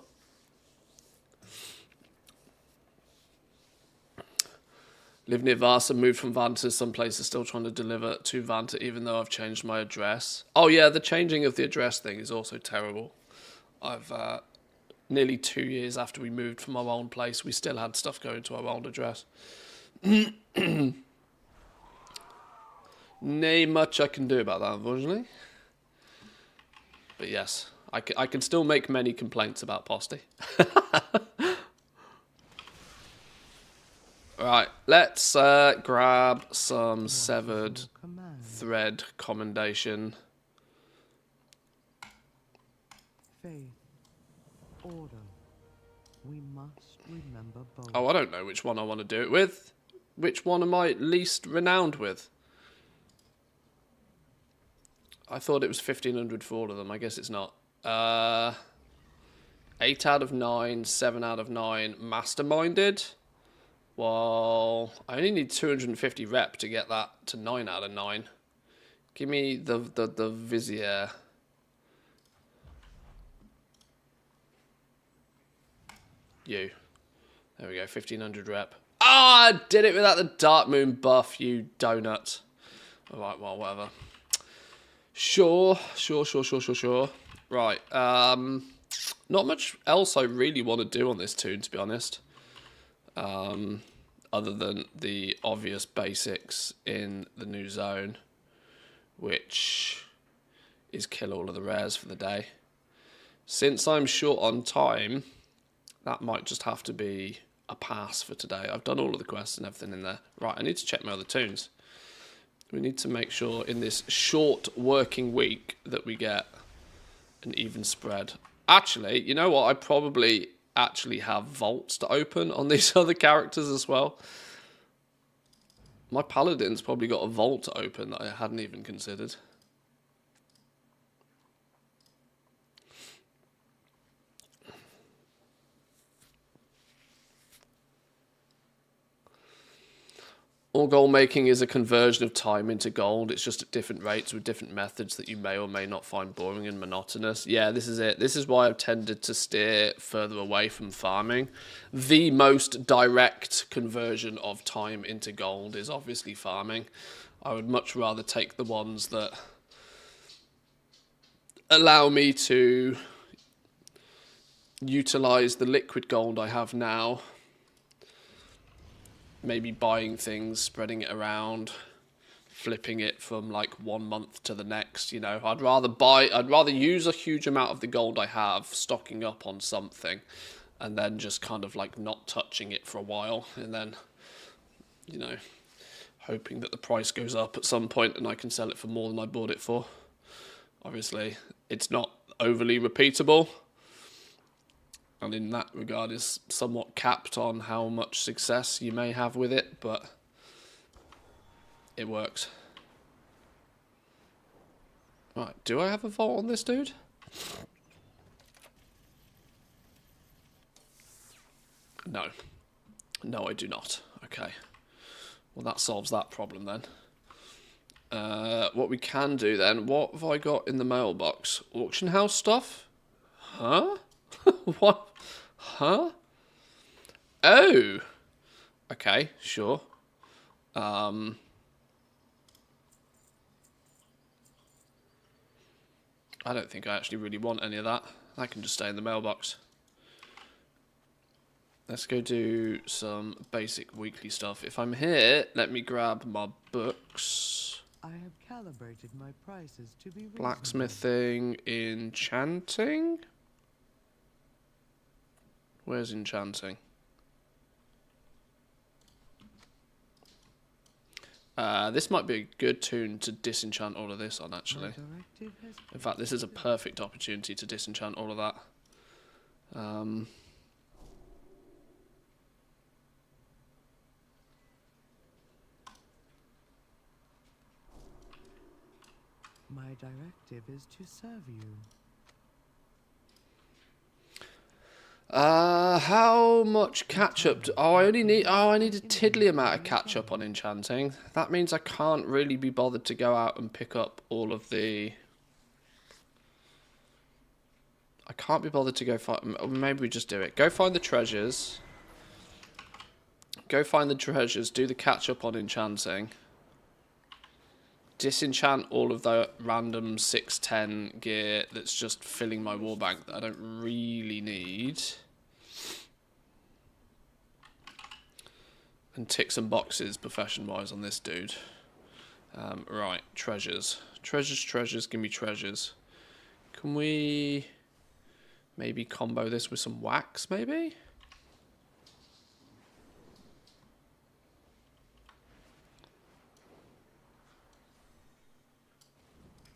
Live near Vasa, moved from Vanta. Some places still trying to deliver to Vanta, even though I've changed my address. Oh yeah, the changing of the address thing is also terrible. I've nearly 2 years after we moved from our old place, we still had stuff going to our old address. Nay much I can do about that, unfortunately. But yes, I can still make many complaints about Posty. Right, let's grab some severed thread commendation. Faith, order. We must remember both. Oh, I don't know which one I want to do it with. Which one am I least renowned with? I thought it was 1500 for all of them. I guess it's not. 8 out of 9, 7 out of 9 masterminded. Well, I only need 250 rep to get that to 9 out of 9. Give me the Vizier. You. There we go, 1500 rep. Ah, I did it without the Dark Moon buff, you donut. Alright, well, whatever. Sure. Right, not much else I really want to do on this toon, to be honest. Other than the obvious basics in the new zone, which is kill all of the rares for the day. Since I'm short on time, that might just have to be a pass for today. I've done all of the quests and everything in there. Right, I need to check my other toons. We need to make sure in this short working week that we get an even spread. Actually, you know what? I probably actually have vaults to open on these other characters as well. My Paladin's probably got a vault to open that I hadn't even considered. All gold making is a conversion of time into gold. It's just at different rates with different methods that you may or may not find boring and monotonous. Yeah, this is it. This is why I've tended to steer further away from farming. The most direct conversion of time into gold is obviously farming. I would much rather take the ones that allow me to utilize the liquid gold I have now. Maybe buying things, spreading it around, flipping it from like 1 month to the next, you know. I'd rather use a huge amount of the gold I have, stocking up on something, and then just kind of like not touching it for a while, and then, you know, hoping that the price goes up at some point and I can sell it for more than I bought it for. Obviously, it's not overly repeatable, and in that regard is somewhat capped on how much success you may have with it, but it works. Right, do I have a vault on this dude? No. No, I do not. Okay. Well, that solves that problem then. What we can do then, what have I got in the mailbox? Auction house stuff? Huh? What? Huh? Oh! Okay, sure. I don't think I actually really want any of that. That can just stay in the mailbox. Let's go do some basic weekly stuff. If I'm here, let me grab my books. I have calibrated my prices to be reasonable. Blacksmithing, enchanting? Where's enchanting? This might be a good tune to disenchant all of this on, actually. In fact, this is a perfect opportunity to disenchant all of that. My directive is to serve you. How much catch-up? I need a tiddly amount of catch-up on enchanting. That means I can't really be bothered to go out and pick up all of the... I can't be bothered to go find... Maybe we just do it. Go find the treasures. Go find the treasures. Do the catch-up on enchanting. Disenchant all of the random 610 gear that's just filling my war bank that I don't really need. And tick some boxes profession-wise on this dude. Right, treasures. Treasures, give me treasures. Can we maybe combo this with some wax, maybe?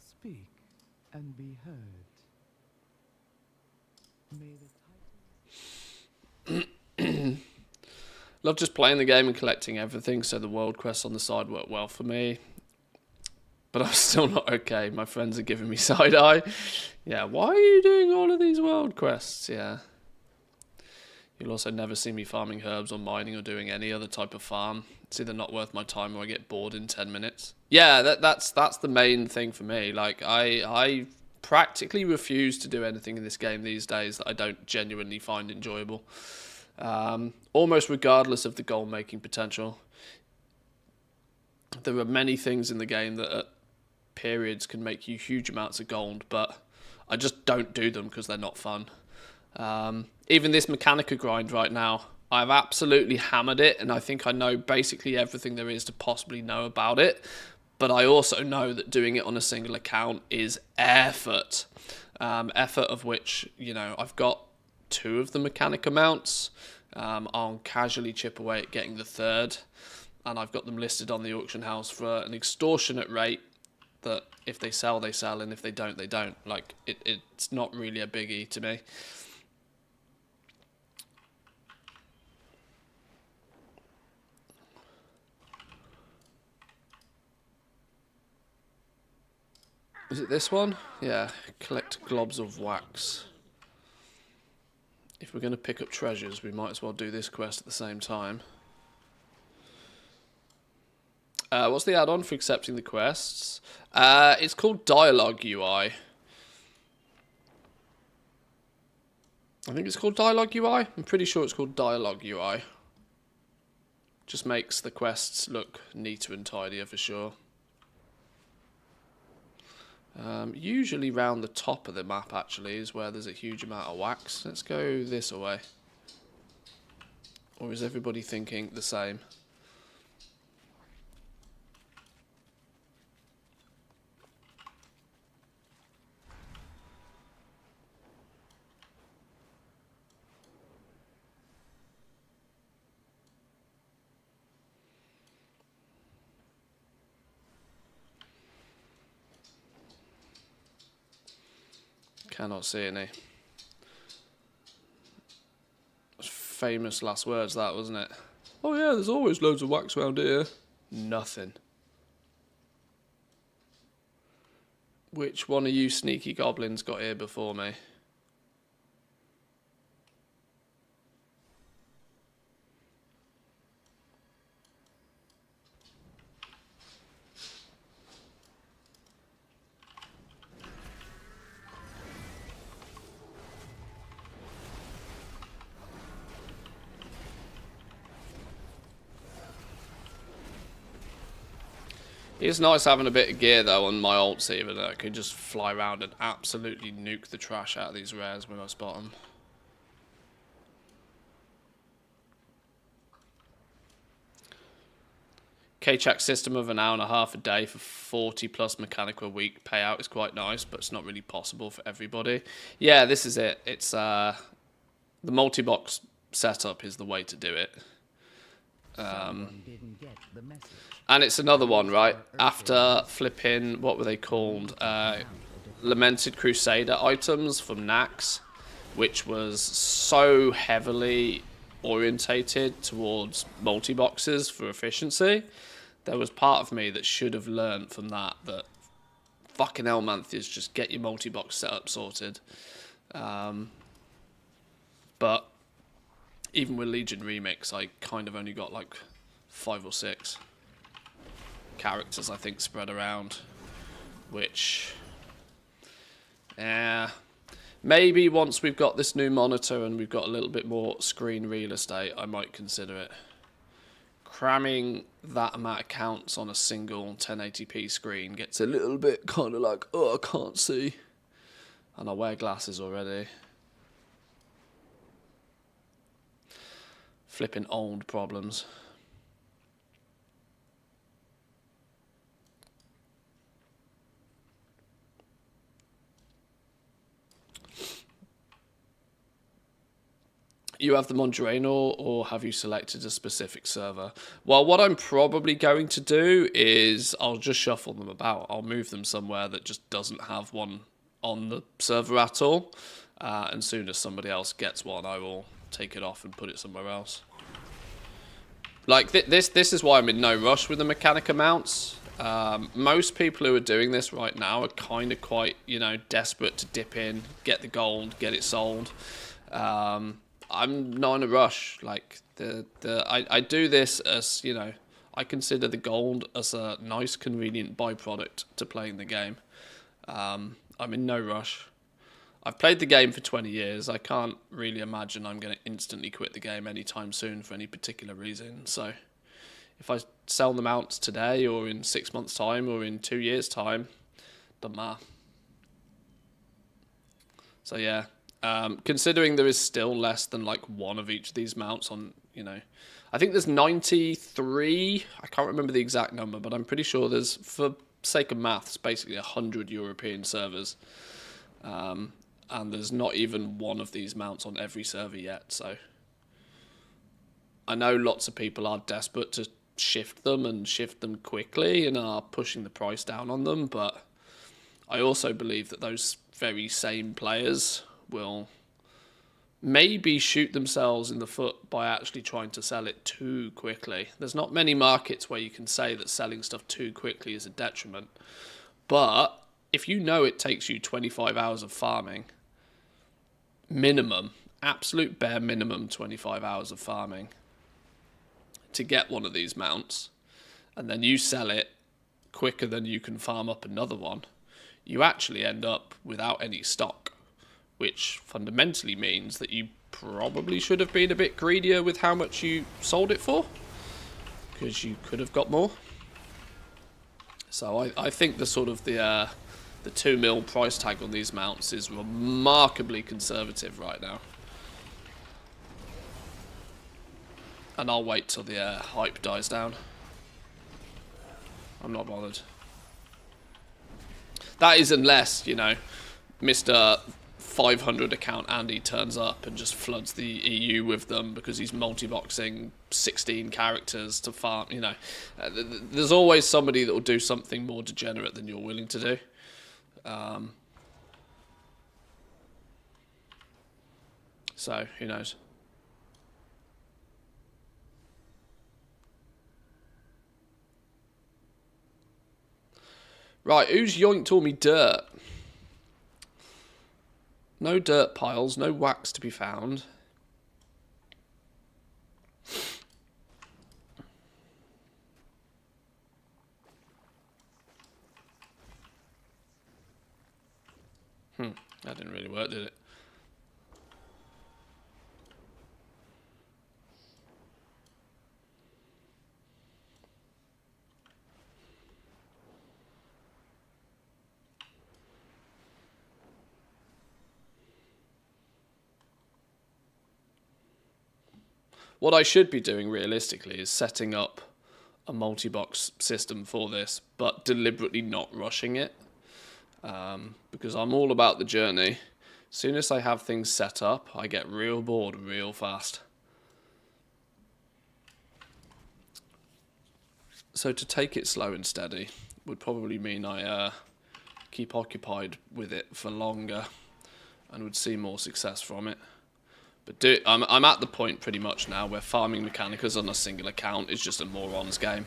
Speak and be heard. May the title... Love just playing the game and collecting everything, so the world quests on the side work well for me. But I'm still not okay. My friends are giving me side eye. Yeah, why are you doing all of these world quests? Yeah. You'll also never see me farming herbs or mining or doing any other type of farm. It's either not worth my time or I get bored in 10 minutes. Yeah, that's the main thing for me. Like, I practically refuse to do anything in this game these days that I don't genuinely find enjoyable. Almost regardless of the gold-making potential. There are many things in the game that at periods can make you huge amounts of gold, but I just don't do them because they're not fun. Even this Mechanica grind right now, I've absolutely hammered it, and I think I know basically everything there is to possibly know about it, but I also know that doing it on a single account is effort. Effort of which, you know, I've got 2 of the Mechanica mounts. I'll casually chip away at getting the 3rd, and I've got them listed on the auction house for an extortionate rate that if they sell, they sell, and if they don't, they don't. Like, it's not really a biggie to me. Is it this one? Yeah, collect globs of wax. If we're going to pick up treasures, we might as well do this quest at the same time. What's the add-on for accepting the quests? It's called Dialogue UI. I think it's called Dialogue UI. I'm pretty sure it's called Dialogue UI. Just makes the quests look neater and tidier for sure. Usually round the top of the map actually is where there's a huge amount of wax. Let's go this way. Or is everybody thinking the same? Cannot see any. famous last words, that, wasn't it? Oh yeah, there's always loads of wax around here. Nothing. Which one of you sneaky goblins got here before me? It's nice having a bit of gear though on my ults even, that I can just fly around and absolutely nuke the trash out of these rares when I spot them. K-Check system of an hour and a half a day for 40 plus mechanical a week payout is quite nice, but it's not really possible for everybody. Yeah, this is it. It's the multi-box setup is the way to do it. And it's another one, right? After flipping, what were they called? Lamented Crusader items from Nax, which was so heavily orientated towards multi-boxes for efficiency. There was part of me that should have learned from that fucking hell, Mantheus, just get your multi-box setup sorted. But even with Legion Remix, I kind of only got like 5 or 6 characters, I think, spread around, which, maybe once we've got this new monitor and we've got a little bit more screen real estate, I might consider it. Cramming that amount of counts on a single 1080p screen gets a little bit kind of like, oh, I can't see. And I wear glasses already. Flipping old problems. You have them on Draenor, or have you selected a specific server? Well, what I'm probably going to do is I'll just shuffle them about. I'll move them somewhere that just doesn't have one on the server at all. And soon as somebody else gets one, I will take it off and put it somewhere else. Like, this is why I'm in no rush with the Mechanica mounts. Most people who are doing this right now are kind of quite, you know, desperate to dip in, get the gold, get it sold. I'm not in a rush. Like, I do this as, you know, I consider the gold as a nice, convenient byproduct to playing the game. I'm in no rush. I've played the game for 20 years. I can't really imagine I'm going to instantly quit the game anytime soon for any particular reason. So if I sell them out today or in 6 months' time or in 2 years' time, doesn't matter. So yeah. Considering there is still less than like one of each of these mounts on, you know, I think there's 93, I can't remember the exact number, but I'm pretty sure there's, for sake of maths, basically 100 European servers. And there's not even one of these mounts on every server yet, so I know lots of people are desperate to shift them and shift them quickly and are pushing the price down on them, but I also believe that those very same players will maybe shoot themselves in the foot by actually trying to sell it too quickly. There's not many markets where you can say that selling stuff too quickly is a detriment. But if you know it takes you 25 hours of farming, minimum, absolute bare minimum 25 hours of farming to get one of these mounts, and then you sell it quicker than you can farm up another one, you actually end up without any stock, which fundamentally means that you probably should have been a bit greedier with how much you sold it for, because you could have got more. So I think the sort of the 2 mil price tag on these mounts is remarkably conservative right now. And I'll wait till the hype dies down. I'm not bothered. That is unless, you know, Mr. 500 account Andy turns up and just floods the EU with them because he's multi-boxing 16 characters to farm, you know. There's always somebody that will do something more degenerate than you're willing to do. So, who knows? Right, who's yoinked all me dirt? No dirt piles, no wax to be found. That didn't really work, did it? What I should be doing realistically is setting up a multi-box system for this, but deliberately not rushing it. Because I'm all about the journey. As soon as I have things set up, I get real bored real fast. So to take it slow and steady would probably mean I keep occupied with it for longer and would see more success from it. But I'm at the point pretty much now where farming Mechanicas on a single account is just a moron's game.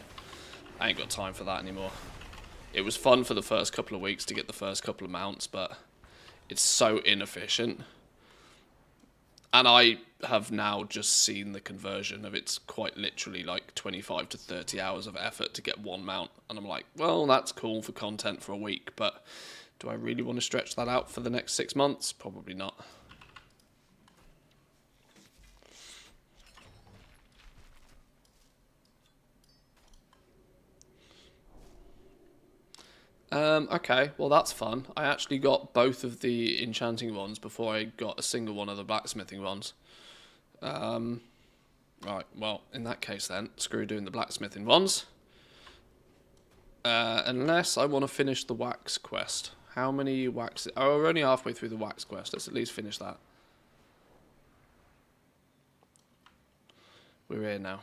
I ain't got time for that anymore. It was fun for the first couple of weeks to get the first couple of mounts, but it's so inefficient. And I have now just seen the conversion of it's quite literally like 25 to 30 hours of effort to get one mount. And I'm like, well, that's cool for content for a week, but do I really want to stretch that out for the next 6 months? Probably not. Okay, well that's fun. I actually got both of the enchanting ones before I got a single one of the blacksmithing ones. Right, well, in that case then, screw doing the blacksmithing ones. Unless I want to finish the wax quest. How many wax... Oh, we're only halfway through the wax quest. Let's at least finish that. We're here now.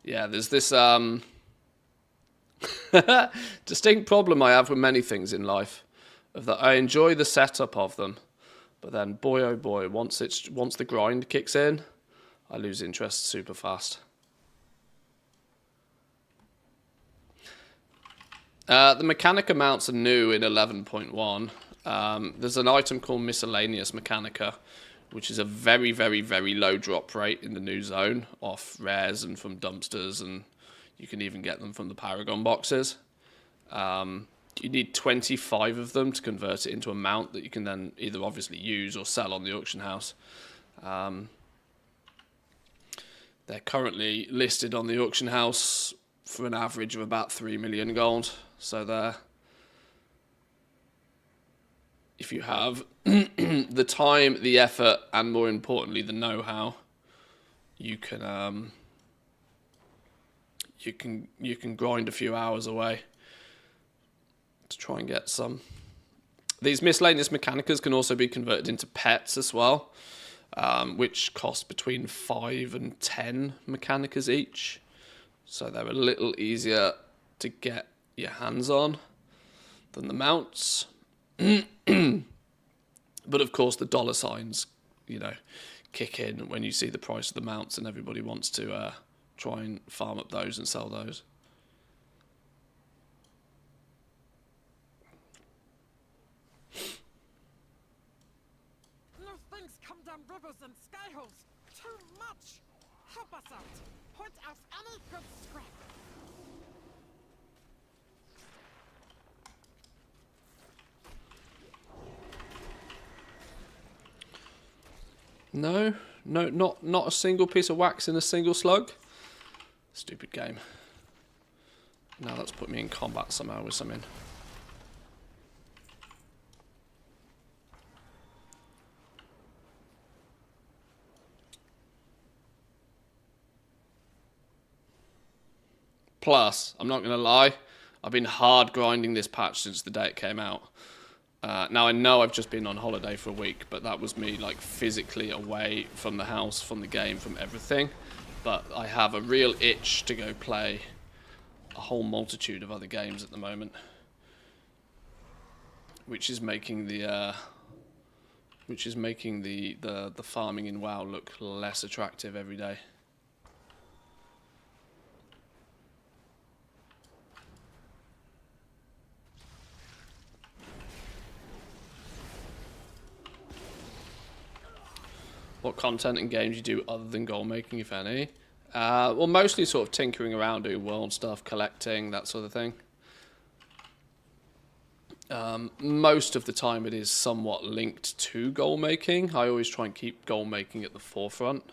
Yeah, there's this distinct problem I have with many things in life, of that I enjoy the setup of them, but then boy oh boy, once the grind kicks in, I lose interest super fast. The Mechanica mounts are new in 11.1. There's an item called Miscellaneous Mechanica, which is a very, very, very low drop rate in the new zone, off rares and from dumpsters, and you can even get them from the Paragon boxes. You need 25 of them to convert it into a mount that you can then either obviously use or sell on the auction house. They're currently listed on the auction house for an average of about 3 million gold. So there, if you have the time, the effort, and more importantly, the know-how, you can grind a few hours away to try and get some. These miscellaneous mechanicas can also be converted into pets as well, which cost between 5 and 10 mechanicas each. So they're a little easier to get your hands on than the mounts. But of course the dollar signs, kick in when you see the price of the mounts and everybody wants to try and farm up those and sell those. New things come down rivers and sky holes. Too much. Help us out. Point out any good scrap. No, not a single piece of wax in a single slug. Stupid game. Now that's put me in combat somehow with something. Plus, I'm not going to lie, I've been hard grinding this patch since the day it came out. Now I know I've just been on holiday for a week, but that was me like physically away from the house, from the game, from everything. But I have a real itch to go play a whole multitude of other games at the moment, which is making the which is making the farming in WoW look less attractive every day. What content and games you do other than goal making, if any? Well, mostly sort of tinkering around, doing world stuff, collecting, that sort of thing. Most of the time it is somewhat linked to goal making. I always try and keep goal making at the forefront.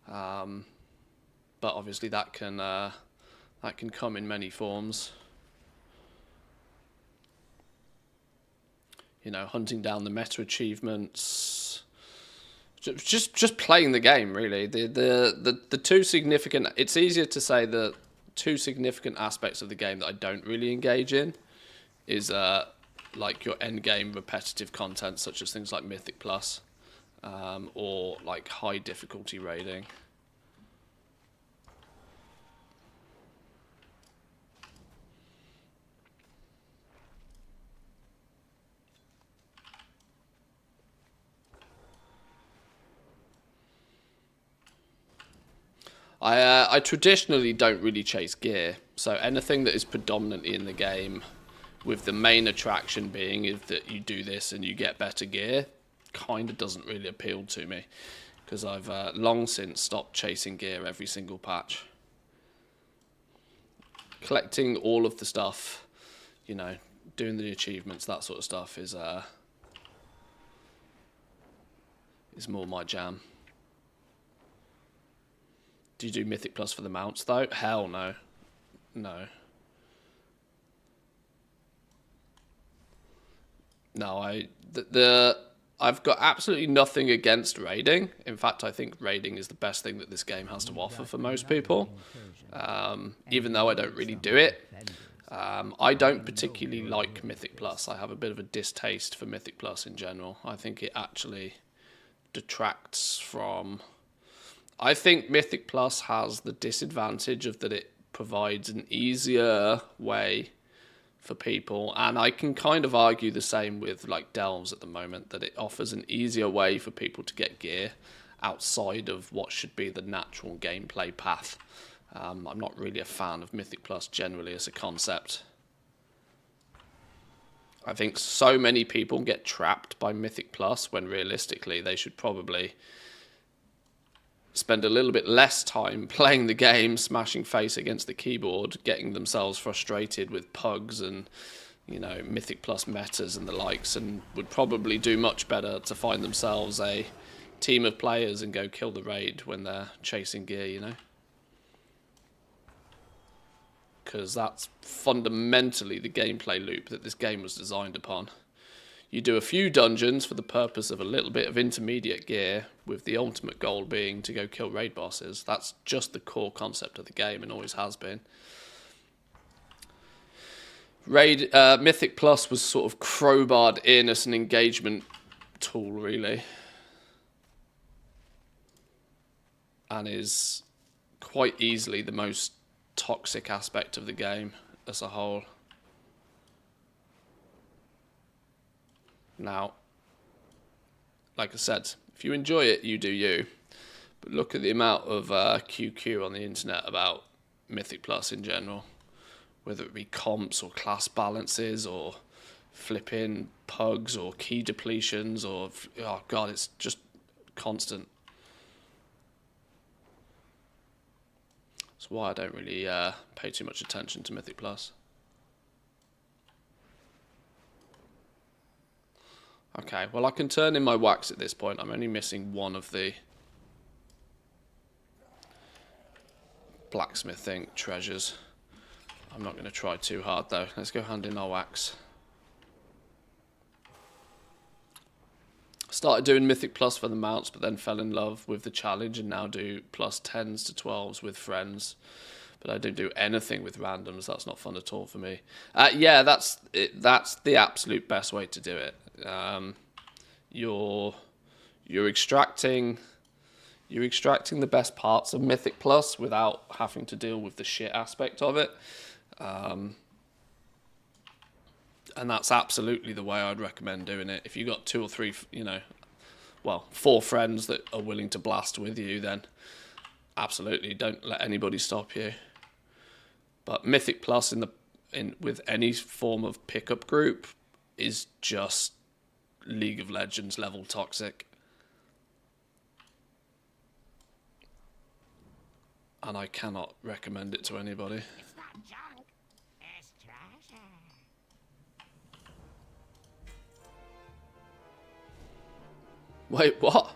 But obviously that can come in many forms. You know, hunting down the meta achievements. Just playing the game, really. The two significant... It's easier to say the two significant aspects of the game that I don't really engage in is like your end game repetitive content, such as things like Mythic Plus, or like high difficulty raiding. I traditionally don't really chase gear, so anything that is predominantly in the game, with the main attraction being is that you do this and you get better gear, kind of doesn't really appeal to me, because I've long since stopped chasing gear every single patch. Collecting all of the stuff, you know, doing the achievements, that sort of stuff is more my jam. Do you do Mythic Plus for the mounts, though? Hell no. No. No, I've got absolutely nothing against raiding. In fact, I think raiding is the best thing that this game has to offer for most people. Even though I don't really do it. I don't particularly like Mythic Plus. I have a bit of a distaste for Mythic Plus in general. I think it actually detracts from... I think Mythic Plus has the disadvantage of that it provides an easier way for people, and I can kind of argue the same with like Delves at the moment, that it offers an easier way for people to get gear outside of what should be the natural gameplay path. I'm not really a fan of Mythic Plus generally as a concept. I think so many people get trapped by Mythic Plus when realistically they should probably spend a little bit less time playing the game, smashing face against the keyboard, getting themselves frustrated with pugs and, you know, Mythic Plus metas and the likes, and would probably do much better to find themselves a team of players and go kill the raid when they're chasing gear, you know? Because that's fundamentally the gameplay loop that this game was designed upon. You do a few dungeons for the purpose of a little bit of intermediate gear, with the ultimate goal being to go kill raid bosses. That's just the core concept of the game and always has been. Mythic Plus was sort of crowbarred in as an engagement tool, really. And is quite easily the most toxic aspect of the game as a whole. Now, like I said, if you enjoy it, you do you. But look at the amount of QQ on the internet about Mythic Plus in general. Whether it be comps or class balances or flipping pugs or key depletions or... Oh god, it's just constant. That's why I don't really pay too much attention to Mythic Plus. Okay, well I can turn in my wax at this point. I'm only missing one of the blacksmithing treasures. I'm not going to try too hard though. Let's go hand in our wax. Started doing Mythic Plus for the mounts, but then fell in love with the challenge and now do plus 10s to 12s with friends. But I don't do anything with randoms. That's not fun at all for me. Yeah, that's it. That's the absolute best way to do it. You're extracting the best parts of Mythic Plus without having to deal with the shit aspect of it. And that's absolutely the way I'd recommend doing it. If you got 2 or 3, you know, well, 4 friends that are willing to blast with you, then absolutely don't let anybody stop you. But Mythic Plus with any form of pickup group is just League of Legends level toxic. And I cannot recommend it to anybody. It's not junk, it's treasure. Wait, what?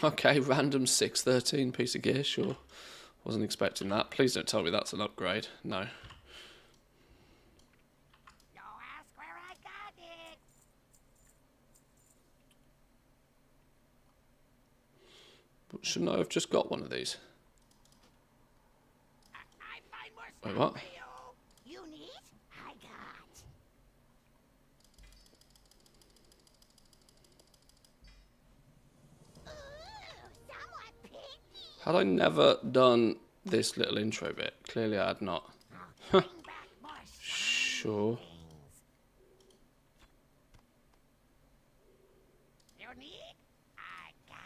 Okay, random 613 piece of gear, sure. Wasn't expecting that. Please don't tell me that's an upgrade. No. Don't ask where I got it. But shouldn't I have just got one of these? I find more Wait, stuff what? for you. You need? I got. Ooh, somewhat picky. Had I never done this little intro bit? Clearly I had not. Bring back more stuff. Sure. You need? I got.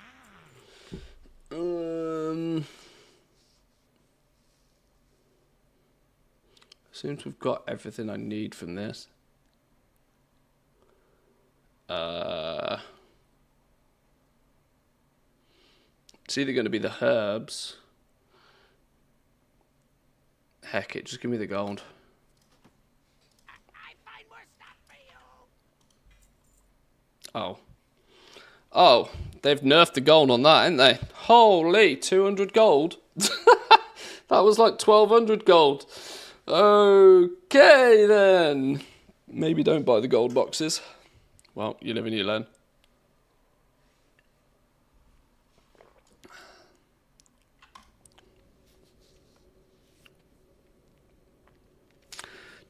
Seems we've got everything I need from this. It's either going to be the herbs. Heck it, just give me the gold. I find more stuff for you. Oh. Oh, they've nerfed the gold on that, ain't they? Holy, 200 gold. That was like 1200 gold. Okay, then. Maybe don't buy the gold boxes. Well, you live and you learn.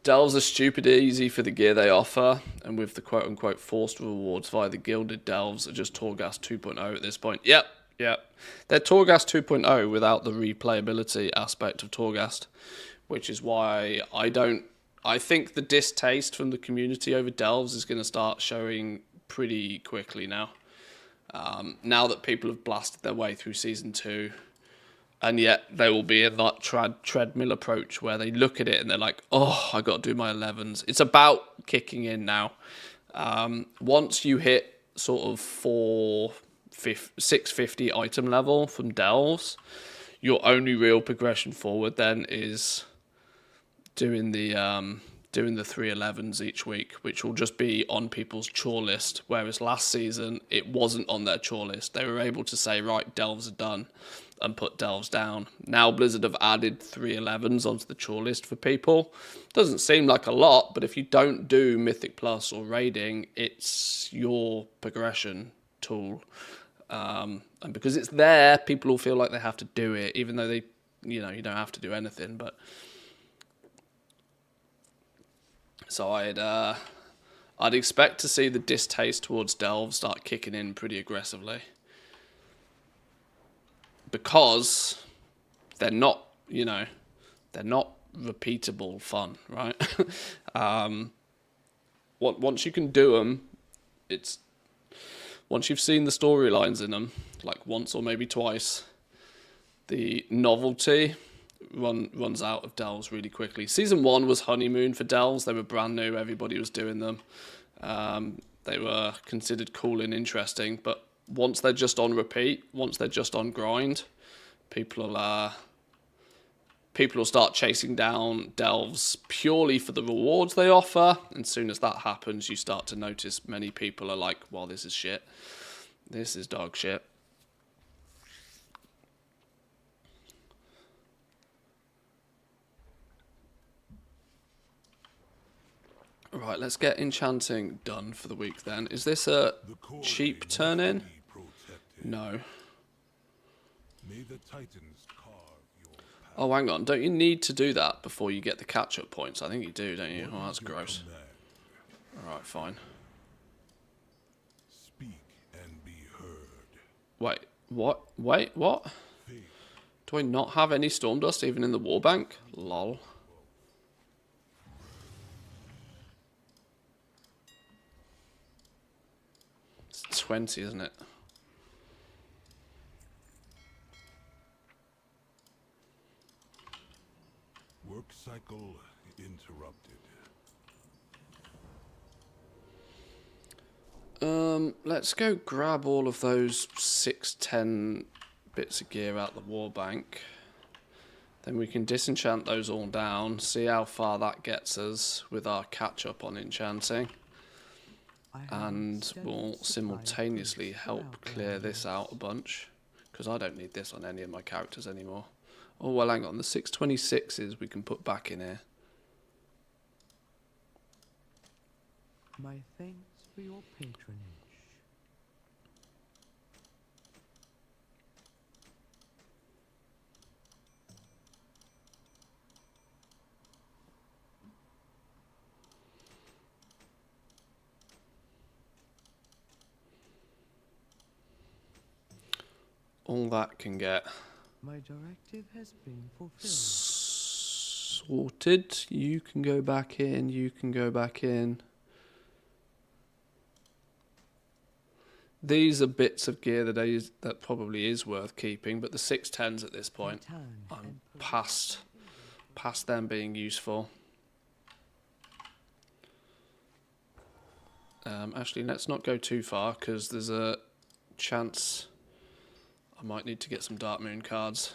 Delves are stupid easy for the gear they offer, and with the quote-unquote forced rewards via the gilded delves are just Torghast 2.0 at this point. Yep. They're Torghast 2.0 without the replayability aspect of Torghast, which is why I think the distaste from the community over delves is going to start showing pretty quickly now. Now that people have blasted their way through Season 2, and yet they will be in that treadmill approach where they look at it and they're like, oh, I got to do my 11s. It's about kicking in now. Once you hit sort of 650 item level from delves, your only real progression forward then is doing the 311s each week, which will just be on people's chore list, whereas last season it wasn't on their chore list. They were able to say, right, delves are done, and put delves down. Now Blizzard have added 311s onto the chore list for people. Doesn't seem like a lot, but if you don't do Mythic Plus or raiding, it's your progression tool. And because it's there, people will feel like they have to do it, even though you don't have to do anything. But so I'd expect to see the distaste towards delves start kicking in pretty aggressively, because they're not repeatable fun, right? Once you can do them, once you've seen the storylines in them, like once or maybe twice, the novelty runs out of delves really quickly. Season 1 was honeymoon for delves. They were brand new. Everybody was doing them. They were considered cool and interesting, but once they're just on repeat, once they're just on grind, people will start chasing down delves purely for the rewards they offer. And as soon as that happens, you start to notice many people are like, well, this is shit. This is dog shit. Right, let's get enchanting done for the week then. Is this a cheap turn-in? No. May the Titans carve your path. Oh, hang on. Don't you need to do that before you get the catch-up points? I think you do, don't you? Oh, that's What is your gross. command? Alright, fine. Speak and be heard. Wait, what? Wait, what? Faith, Do I not have any storm dust even in the warbank? Lol. It's 20, isn't it? cycle interrupted. Let's go grab all of those 610 bits of gear out the war bank. Then we can disenchant those all down, see how far that gets us with our catch-up on enchanting. And we'll simultaneously help clear this out a bunch, because I don't need this on any of my characters anymore. Oh, well, hang on, the 626s we can put back in here. My thanks for your patronage. All that can get My directive has been fulfilled. sorted. You can go back in, you can go back in. These are bits of gear that probably is worth keeping, but the 610s at this point, I'm past them being useful. Actually, let's not go too far, because there's a chance I might need to get some Dark Moon cards.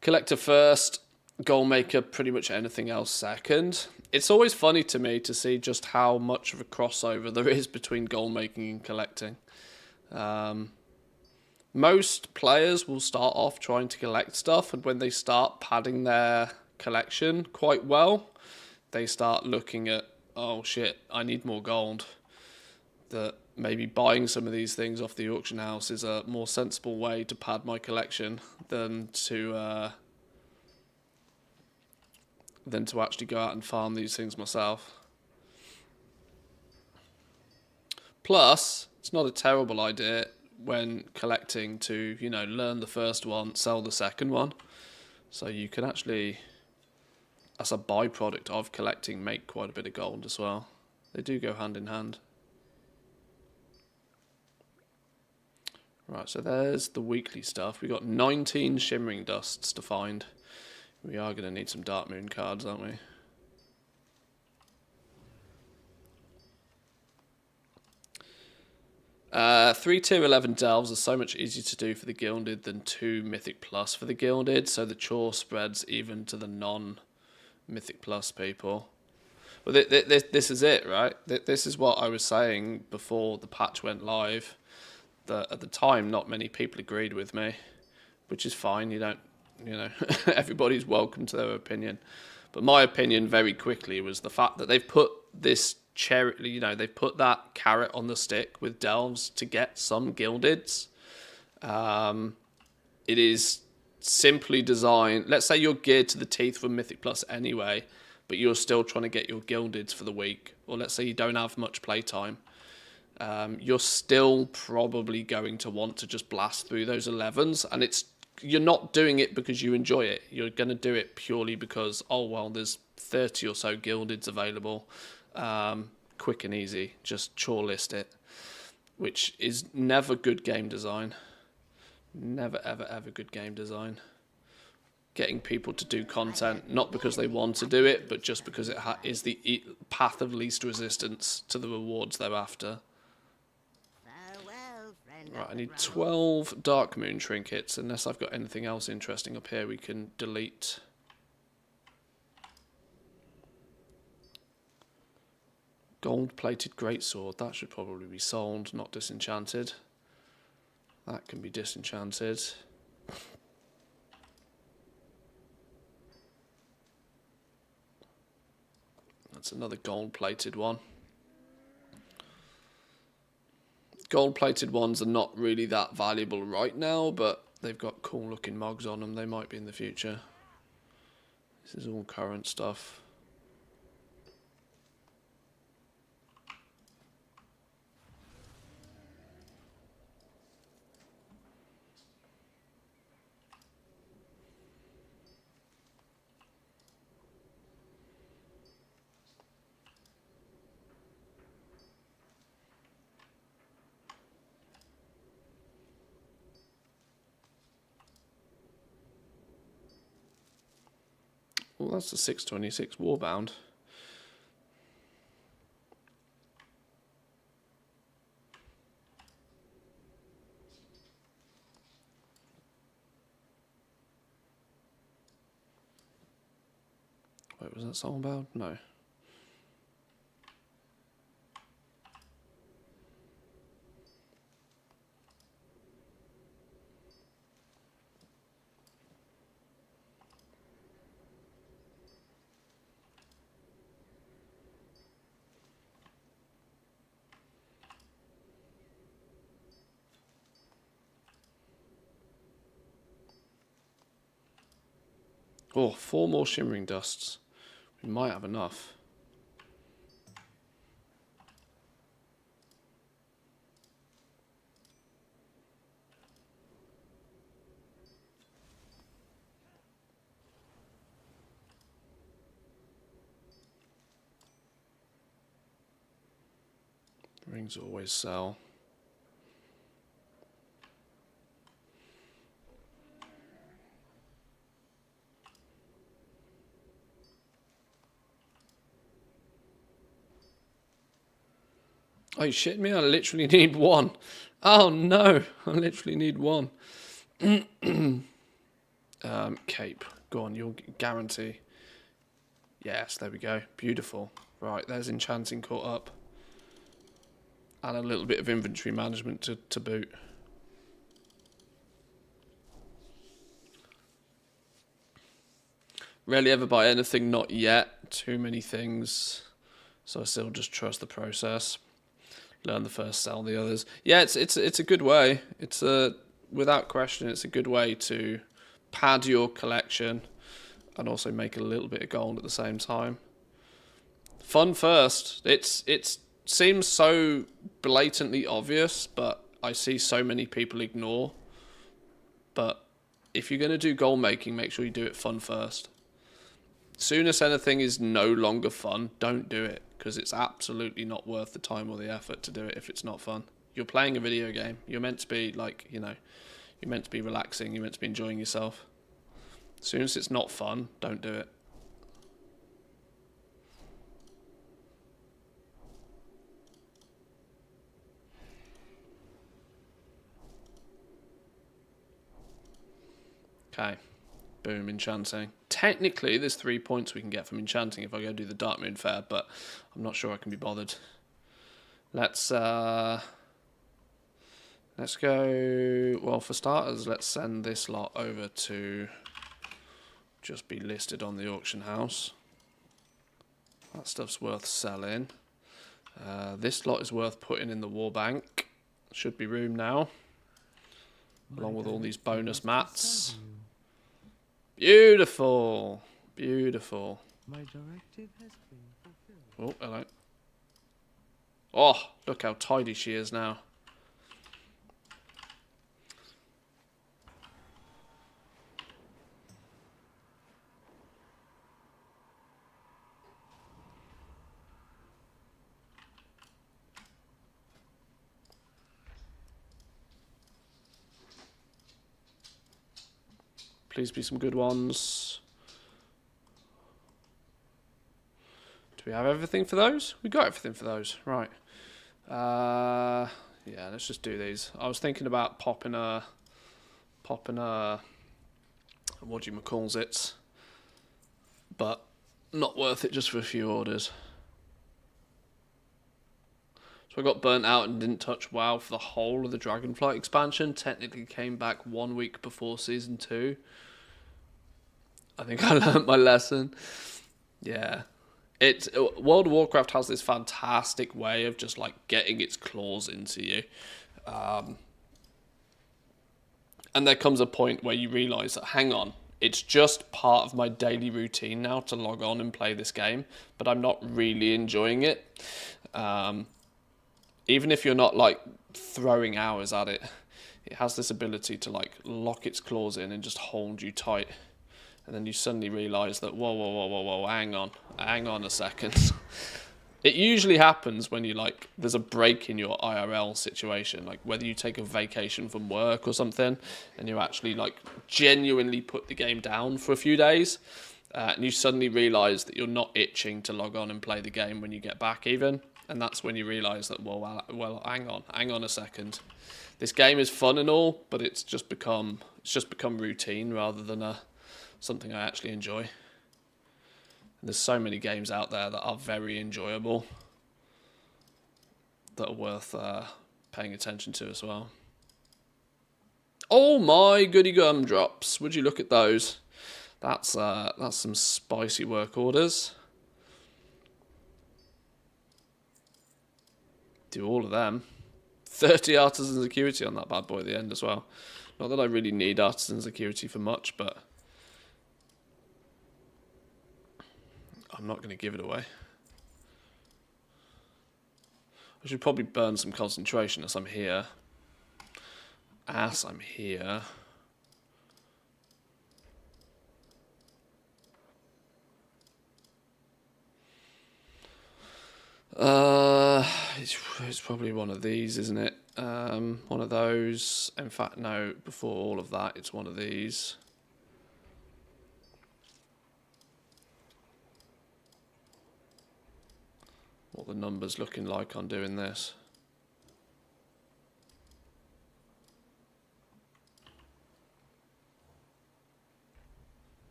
Collector first, Goldmaker, pretty much anything else second. It's always funny to me to see just how much of a crossover there is between Goldmaking and collecting. Most players will start off trying to collect stuff, and when they start padding their collection quite well, they start looking at, oh shit, I need more gold. That maybe buying some of these things off the auction house is a more sensible way to pad my collection than to actually go out and farm these things myself. Plus, it's not a terrible idea when collecting to, you know, learn the first one, sell the second one. So you can actually, as a byproduct of collecting, make quite a bit of gold as well. They do go hand in hand. Right, so there's the weekly stuff. We've got 19 shimmering dusts to find. We are going to need some Dark Moon cards, aren't we? 3 tier 11 delves are so much easier to do for the Gilded than 2 Mythic Plus for the Gilded, so the chore spreads even to the non-Mythic Plus people. Well, this is it, right? This is what I was saying before the patch went live. That at the time, not many people agreed with me, which is fine. You don't, you know, everybody's welcome to their opinion. But my opinion very quickly was the fact that they've put this cherry, you know, they've put that carrot on the stick with delves to get some Gildeds. It is simply designed, let's say you're geared to the teeth for Mythic Plus anyway, but you're still trying to get your Gildeds for the week, or let's say you don't have much playtime. You're still probably going to want to just blast through those 11s, and you're not doing it because you enjoy it. You're going to do it purely because, oh well, there's 30 or so Gildeds available. Quick and easy, just chore list it, which is never good game design. Never, ever, ever good game design. Getting people to do content, not because they want to do it, but just because it is the path of least resistance to the rewards they're after. Right, I need 12 Dark Moon trinkets, unless I've got anything else interesting up here we can delete. Gold-plated greatsword, that should probably be sold, not disenchanted. That can be disenchanted. That's another gold-plated one. Gold-plated ones are not really that valuable right now, but they've got cool-looking mugs on them. They might be in the future. This is all current stuff. Well, that's the 626 Warbound. Wait, was that song about? No. Oh, 4 more shimmering dusts. We might have enough. Rings always sell. Oh, you shitting me? I literally need 1. Oh no, I literally need 1. Cape. Go on, you'll guarantee. Yes, there we go. Beautiful. Right, there's enchanting caught up. And a little bit of inventory management to boot. Rarely ever buy anything, not yet. Too many things. So I still just trust the process. Learn the first, sell the others. Yeah, it's a good way. It's without question, it's a good way to pad your collection and also make a little bit of gold at the same time. Fun first. It seems so blatantly obvious, but I see so many people ignore. But if you're going to do gold making, make sure you do it fun first. Soon as anything is no longer fun, don't do it, because it's absolutely not worth the time or the effort to do it if it's not fun. You're playing a video game. You're meant to be like, you know, you're meant to be relaxing. You're meant to be enjoying yourself. As soon as it's not fun, don't do it. Okay. Boom, enchanting. Technically, there's 3 points we can get from enchanting if I go do the Dark Moon Fair, but I'm not sure I can be bothered. Let's go... Well, for starters, let's send this lot over to just be listed on the auction house. That stuff's worth selling. This lot is worth putting in the war bank. Should be room now. Along with all these bonus mats. Beautiful. Beautiful. My directive has been fulfilled. Oh, hello. Oh, look how tidy she is now. Please be some good ones. Do we have everything for those? We got everything for those. Right. Yeah, let's just do these. I was thinking about popping a what do you calls it? But not worth it just for a few orders. So I got burnt out and didn't touch WoW for the whole of the Dragonflight expansion. Technically came back 1 week before Season 2. I think I learnt my lesson. Yeah. World of Warcraft has this fantastic way of just like getting its claws into you. And there comes a point where you realise that, hang on, it's just part of my daily routine now to log on and play this game, but I'm not really enjoying it. Even if you're not like throwing hours at it, it has this ability to like lock its claws in and just hold you tight. And then you suddenly realise that, whoa, hang on a second. It usually happens when you like, there's a break in your IRL situation, like whether you take a vacation from work or something, and you actually like genuinely put the game down for a few days. And you suddenly realise that you're not itching to log on and play the game when you get back even. And that's when you realise that, well, hang on a second. This game is fun and all, but it's just become routine rather than something I actually enjoy. And there's so many games out there that are very enjoyable, that are worth paying attention to as well. Oh my goody gumdrops! Would you look at those? That's some spicy work orders. Do all of them. 30 artisan security on that bad boy at the end as well. Not that I really need artisan security for much, but I'm not going to give it away. I should probably burn some concentration as I'm here. It's probably one of these, isn't it? One of those. In fact, no, before all of that, it's one of these. What the numbers looking like on doing this?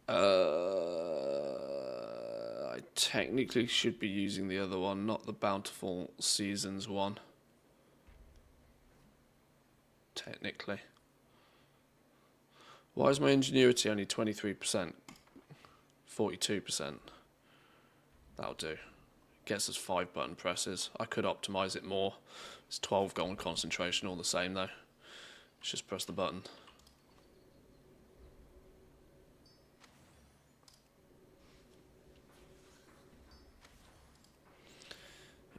I technically should be using the other one, not the Bountiful Seasons one. Technically. Why is my ingenuity only 23%? 42%. That'll do. Gets us 5 button presses. I could optimize it more. It's 12 gold concentration all the same though. Let's just press the button.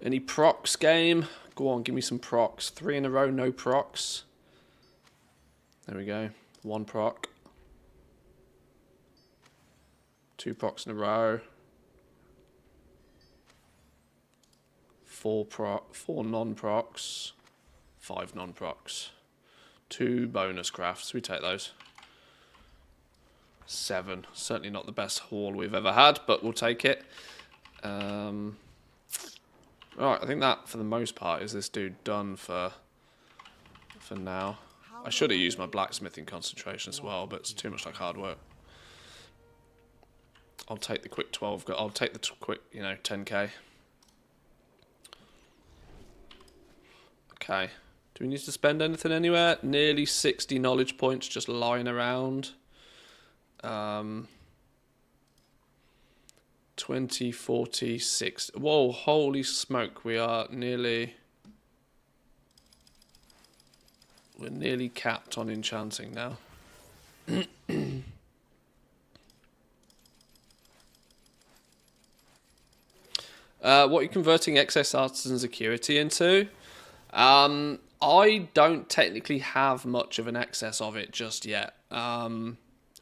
Any procs game? Go on, give me some procs. 3 in a row, no procs. There we go. 1 proc. 2 procs in a row. 4 non-procs. 5 non-procs. 2 bonus crafts. We take those. 7. Certainly not the best haul we've ever had, but we'll take it. Right, I think that, for the most part, is this dude done for now. I should have used my blacksmithing concentration as well, but it's too much like hard work. I'll take the quick 12. I'll take the quick, 10k. Okay. Do we need to spend anything anywhere? Nearly 60 knowledge points just lying around. 20, 40, 60. Whoa, holy smoke. We're nearly capped on enchanting now. What are you converting excess artisan security into? I don't technically have much of an excess of it just yet.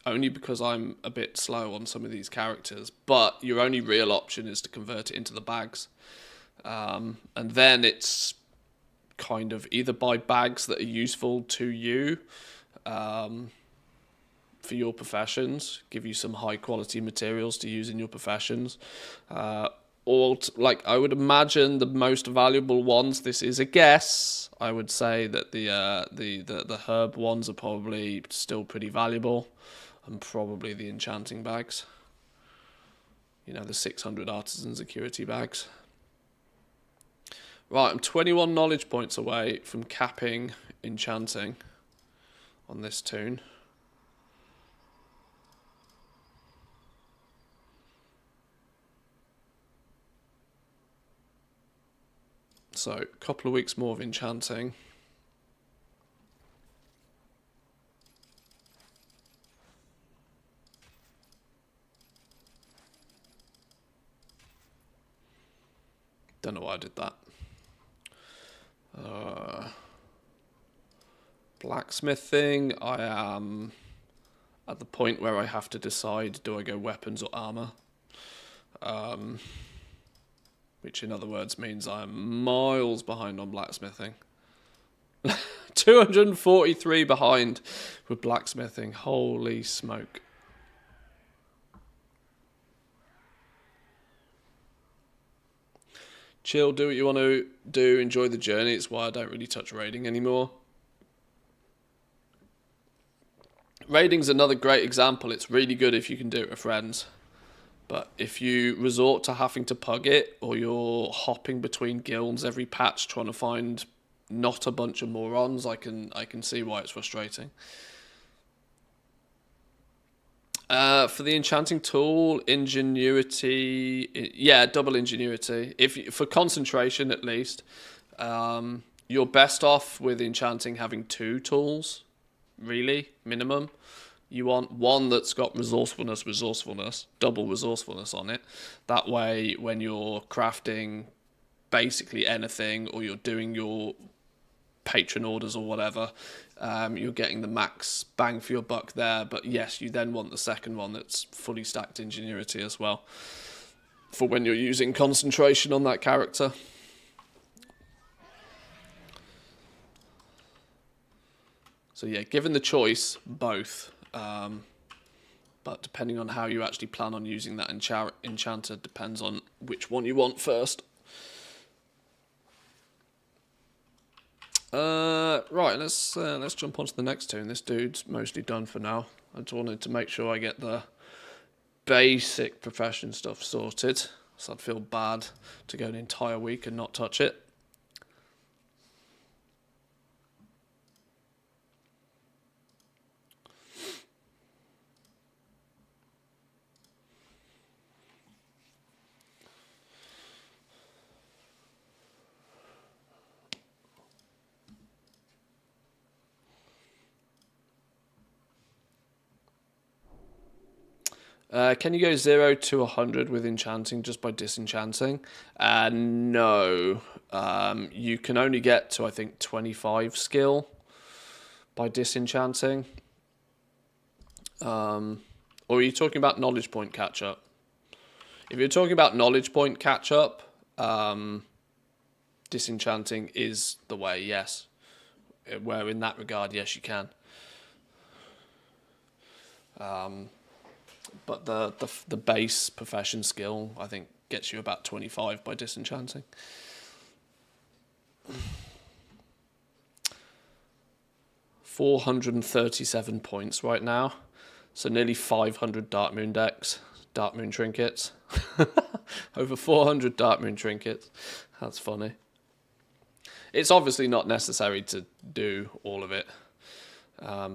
Only because I'm a bit slow on some of these characters. But your only real option is to convert it into the bags. And then it's kind of either buy bags that are useful to you for your professions, give you some high quality materials to use in your professions. Or, I would imagine the most valuable ones, this is a guess, I would say that the herb ones are probably still pretty valuable. And probably the enchanting bags. The 600 artisan security bags. Right, I'm 21 knowledge points away from capping enchanting on this toon. So, a couple of weeks more of enchanting. Don't know why I did that. Blacksmithing, I am at the point where I have to decide, do I go weapons or armor? Which in other words means I'm miles behind on blacksmithing. 243 behind with blacksmithing. Holy smoke. Chill, do what you want to do, enjoy the journey. It's why I don't really touch raiding anymore. Raiding's another great example. It's really good if you can do it with friends. But if you resort to having to pug it, or you're hopping between guilds every patch trying to find not a bunch of morons, I can see why it's frustrating. For the enchanting tool, ingenuity, yeah, double ingenuity. For concentration at least, you're best off with enchanting having 2 tools, really, minimum. You want one that's got resourcefulness, double resourcefulness on it. That way, when you're crafting basically anything, or you're doing your patron orders or whatever, you're getting the max bang for your buck there. But yes, you then want the second one that's fully stacked ingenuity as well, for when you're using concentration on that character. So yeah, given the choice, both. But depending on how you actually plan on using that enchanter depends on which one you want first. Right, let's jump on to the next tune. This dude's mostly done for now. I just wanted to make sure I get the basic profession stuff sorted, so I'd feel bad to go an entire week and not touch it. Can you go 0 to 100 with enchanting just by disenchanting? No. You can only get to, I think, 25 skill by disenchanting. Or are you talking about knowledge point catch-up? If you're talking about knowledge point catch-up, disenchanting is the way, yes. Where in that regard, yes, you can. But the base profession skill, I think, gets you about 25 by disenchanting. $437 points right now, so nearly 500 Dark Moon decks, Dark Moon trinkets. Over 400 Dark Moon trinkets. That's funny. It's obviously not necessary to do all of it,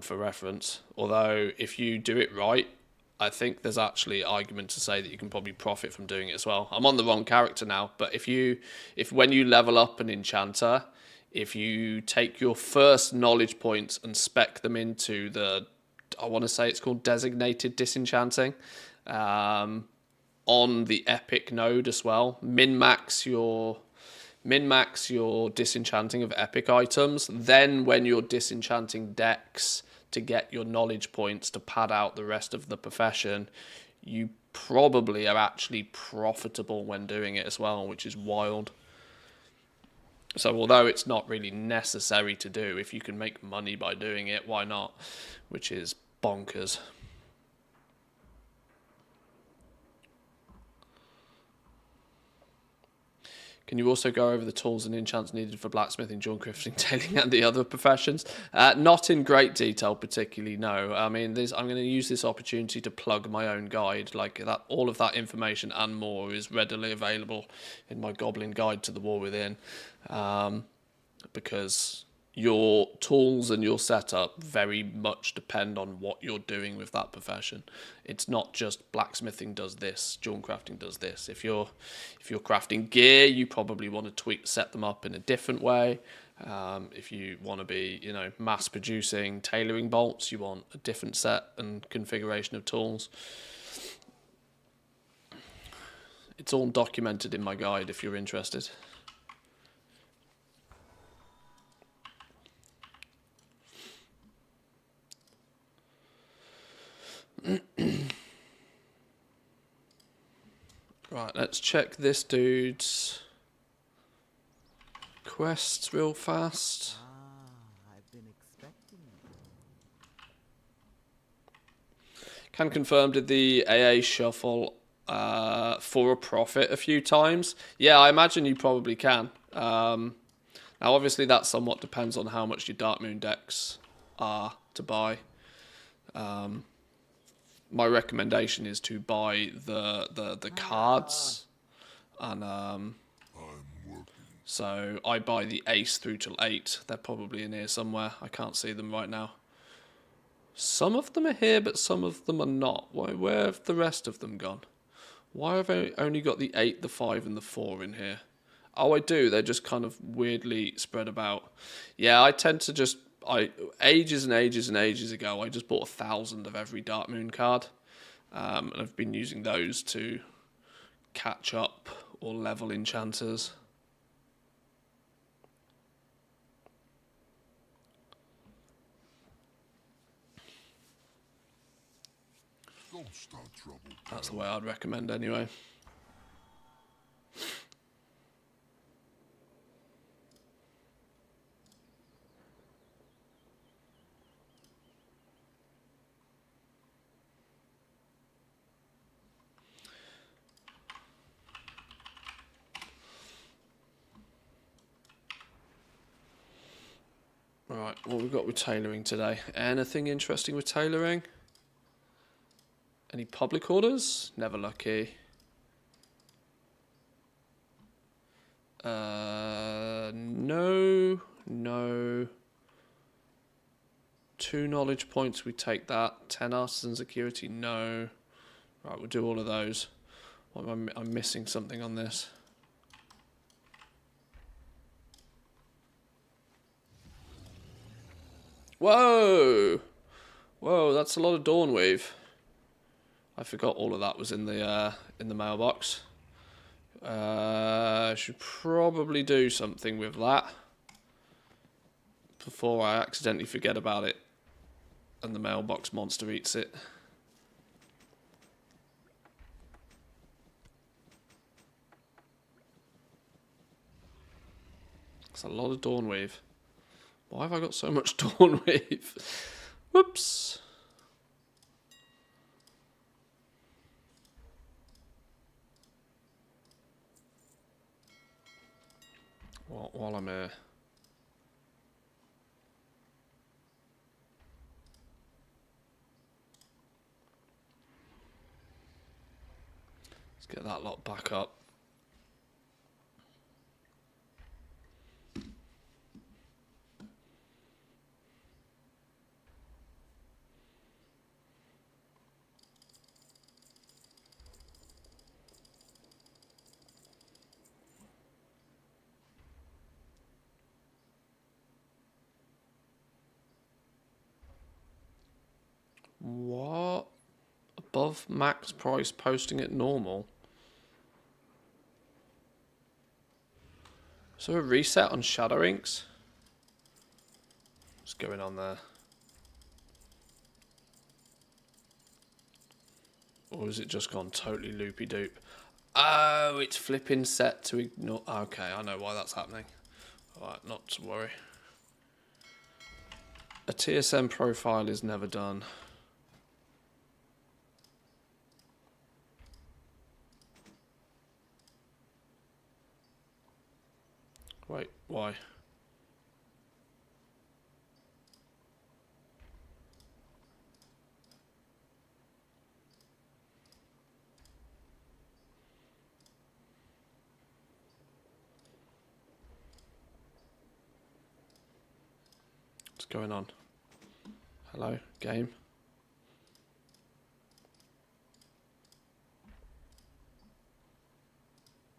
for reference. Although, if you do it right, I think there's actually argument to say that you can probably profit from doing it as well. I'm on the wrong character now, but if when you level up an enchanter, if you take your first knowledge points and spec them into the, I want to say it's called designated disenchanting, on the epic node as well, min-max your disenchanting of epic items, then when you're disenchanting decks to get your knowledge points to pad out the rest of the profession, you probably are actually profitable when doing it as well, which is wild. So although it's not really necessary to do, if you can make money by doing it, why not? Which is bonkers. Can you also go over the tools and enchants needed for blacksmithing, jewel crafting, tailoring, and the other professions? Not in great detail, particularly, no. I mean, I'm going to use this opportunity to plug my own guide. Like that, all of that information and more is readily available in my Goblin Guide to the War Within, because your tools and your setup very much depend on what you're doing with that profession. It's not just blacksmithing does this, jewel crafting does this. If you're crafting gear, you probably want to set them up in a different way. If you want to be, mass producing tailoring bolts, you want a different set and configuration of tools. It's all documented in my guide if you're interested. Right, let's check this dude's quests real fast. I've been expecting you. Can confirm, did the AA shuffle for a profit a few times. Yeah, I imagine you probably can. Now, obviously, that somewhat depends on how much your Dark Moon decks are to buy. My recommendation is to buy the cards, and so I buy the Ace through till 8. They're probably in here somewhere. I can't see them right now. Some of them are here, but some of them are not. Where have the rest of them gone? Why have I only got the 8, the 5, and the 4 in here? Oh, I do. They're just kind of weirdly spread about. Yeah, I tend to just... ages and ages and ages ago, I just bought 1,000 of every Dark Moon card. And I've been using those to catch up or level enchanters. Don't start trouble. That's the way I'd recommend anyway. Right, what we've got with tailoring today. Anything interesting with tailoring? Any public orders? Never lucky. No. 2 knowledge points, we take that. 10 artisan security, no. Right, we'll do all of those. I'm missing something on this. Whoa! Whoa, that's a lot of Dawnweave. I forgot all of that was in the mailbox. I should probably do something with that before I accidentally forget about it and the mailbox monster eats it. That's a lot of Dawnweave. Why have I got so much Dawnweave? Whoops. While I'm here. Let's get that lot back up. What? Above max price posting at normal? Is there a reset on Shadow Inks? What's going on there? Or has it just gone totally loopy-doop? Oh, it's flipping set to ignore. Okay, I know why that's happening. Alright, not to worry. A TSM profile is never done. Wait, why? What's going on? Hello, game?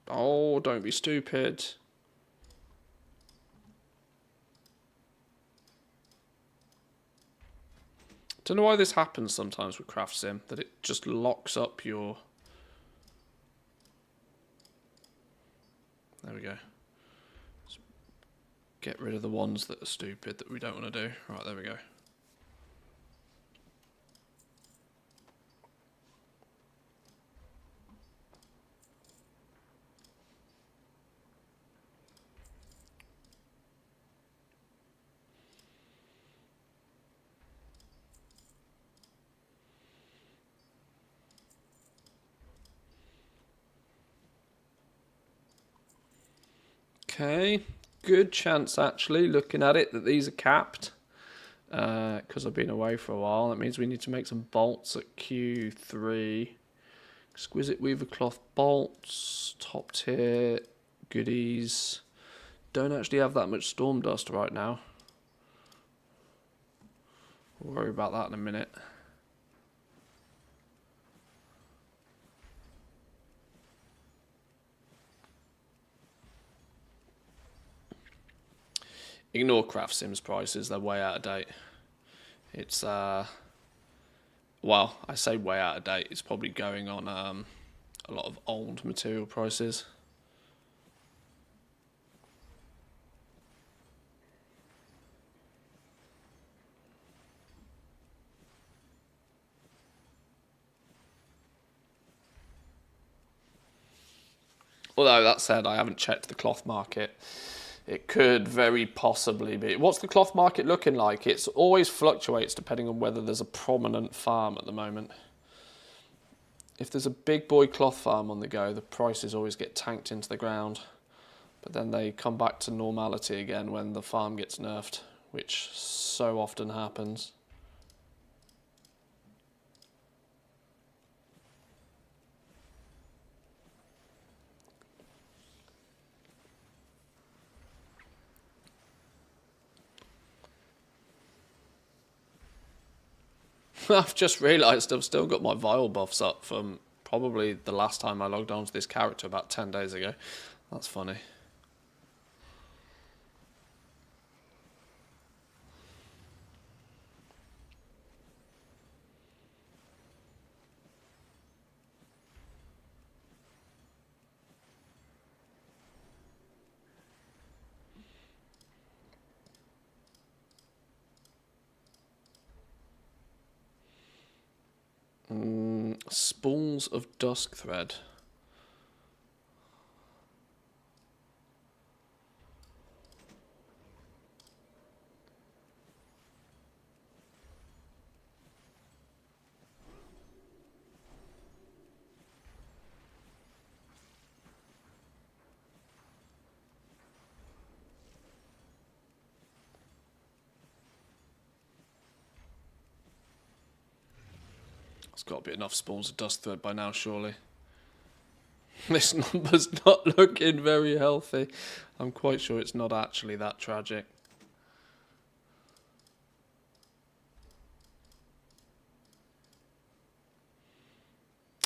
Oh, don't be stupid. Don't know why this happens sometimes with Craft Sim, that it just locks up your... There we go. Let's get rid of the ones that are stupid that we don't want to do. Right, there we go. Okay, good chance actually, looking at it, that these are capped. Because I've been away for a while. That means we need to make some bolts at Q3. Exquisite weaver cloth bolts, top tier, goodies. Don't actually have that much storm dust right now. We'll worry about that in a minute. Ignore Craft Sims prices, they're way out of date. It's, well, I say way out of date, it's probably going on a lot of old material prices. Although, that said, I haven't checked the cloth market. It could very possibly be. What's the cloth market looking like? It always fluctuates depending on whether there's a prominent farm at the moment. If there's a big boy cloth farm on the go, the prices always get tanked into the ground. But then they come back to normality again when the farm gets nerfed, which so often happens. I've just realised I've still got my vial buffs up from probably the last time I logged on to this character about 10 days ago. That's funny. Spools of dusk thread. There's got to be enough spools of dust thread by now, surely. This number's not looking very healthy. I'm quite sure it's not actually that tragic.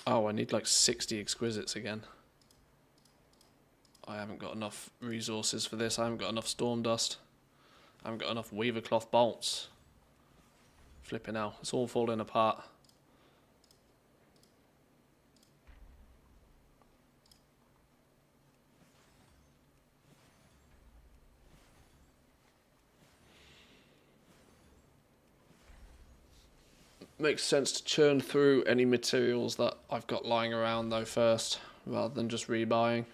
Oh, I need like 60 exquisites again. I haven't got enough resources for this. I haven't got enough storm dust. I haven't got enough weaver cloth bolts. Flipping out. It's all falling apart. Makes sense to churn through any materials that I've got lying around though first, rather than just rebuying.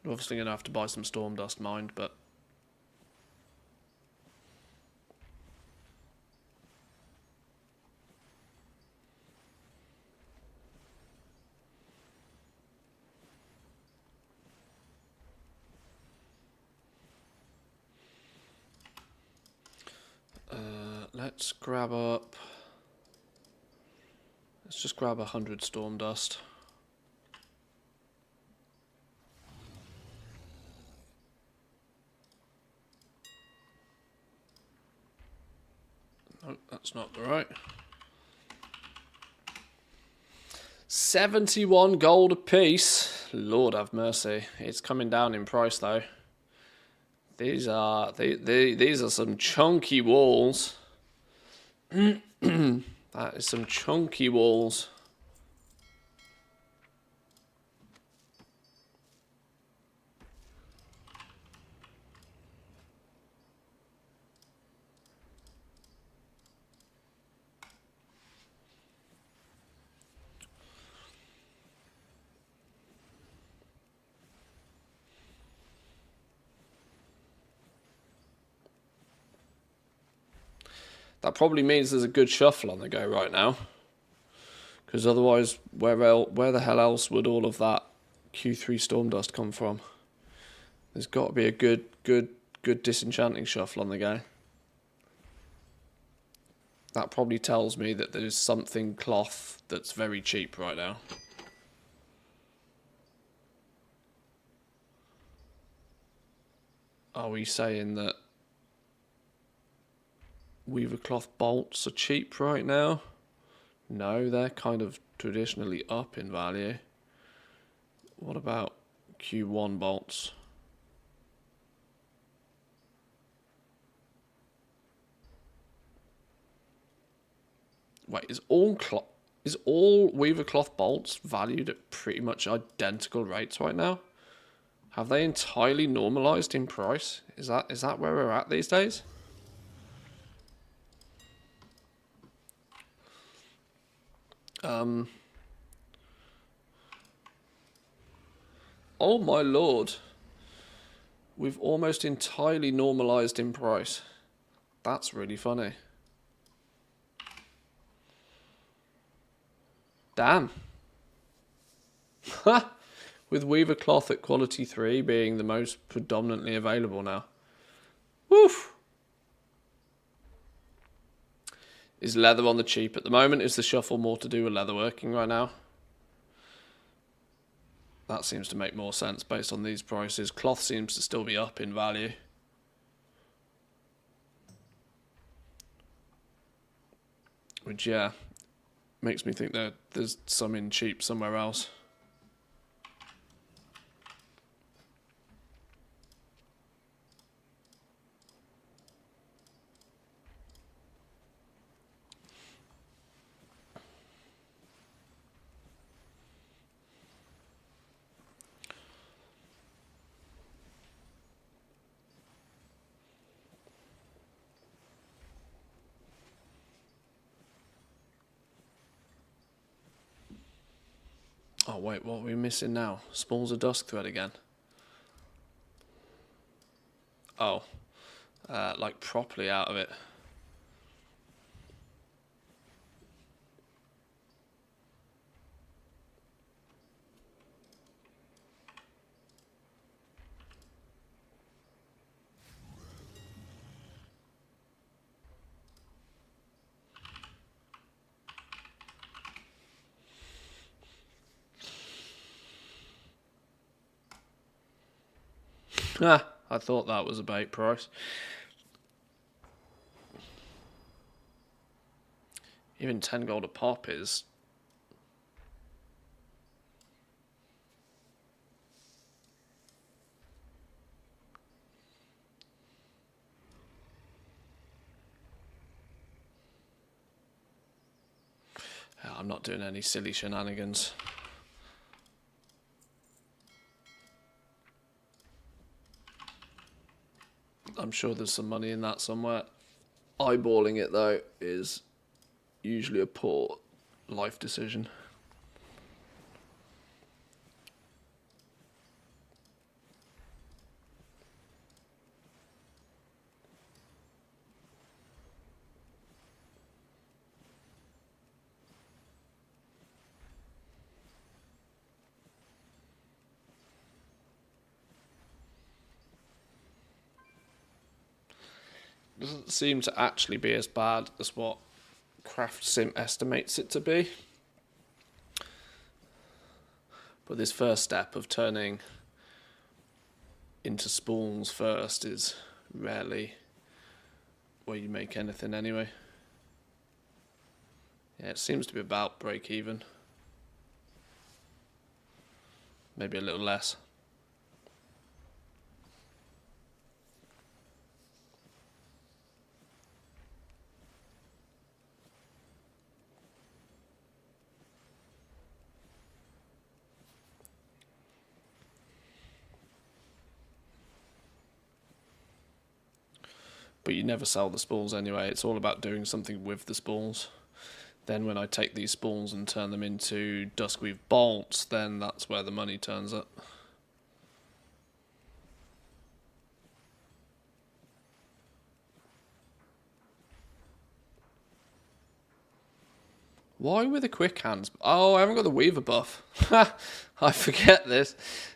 I'm obviously going to have to buy some storm dust mined, but let's grab up. Let's just grab 100 storm dust. No, that's not right. 71 gold apiece. Lord have mercy. It's coming down in price though. These are some chunky walls. That is some chunky walls. That probably means there's a good shuffle on the go right now. Because otherwise, where the hell else would all of that Q3 storm dust come from? There's got to be a good disenchanting shuffle on the go. That probably tells me that there's something cloth that's very cheap right now. Are we saying that Weaver cloth bolts are cheap right now? No, they're kind of traditionally up in value. What about Q1 bolts? Wait, is all Weaver cloth bolts valued at pretty much identical rates right now? Have they entirely normalized in price? Is that where we're at these days? Oh my lord. We've almost entirely normalized in price. That's really funny. Damn. With Weaver cloth at quality 3 being the most predominantly available now. Woof. Is leather on the cheap at the moment? Is the shuffle more to do with leather working right now? That seems to make more sense based on these prices. Cloth seems to still be up in value. Which, yeah, makes me think that there's some in cheap somewhere else. Oh wait, what are we missing now? Spawns of Dusk Thread again. Oh, like properly out of it. Ah, I thought that was a bait price. Even 10 gold a pop is... Yeah, I'm not doing any silly shenanigans. I'm sure there's some money in that somewhere. Eyeballing it, though, is usually a poor life decision. Doesn't seem to actually be as bad as what Craft Sim estimates it to be. But this first step of turning into spawns first is rarely where you make anything anyway. Yeah, it seems to be about break even. Maybe a little less. But you never sell the spawns anyway. It's all about doing something with the spawns. Then when I take these spawns and turn them into Duskweave bolts, then that's where the money turns up. Why with the quick hands? Oh, I haven't got the Weaver buff. I forget this.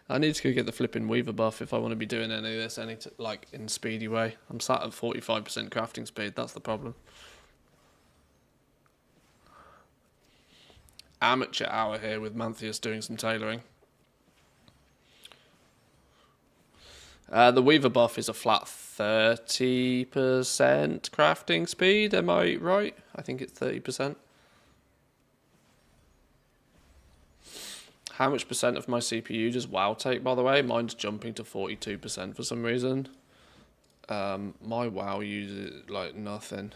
I need to go get the flipping Weaver buff if I want to be doing any of this like in speedy way. I'm sat at 45% crafting speed. That's the problem. Amateur hour here with Manthius doing some tailoring. The Weaver buff is a flat 30% crafting speed. Am I right? I think it's 30%. How much percent of my CPU does WoW take, by the way? Mine's jumping to 42% for some reason. My WoW uses like nothing.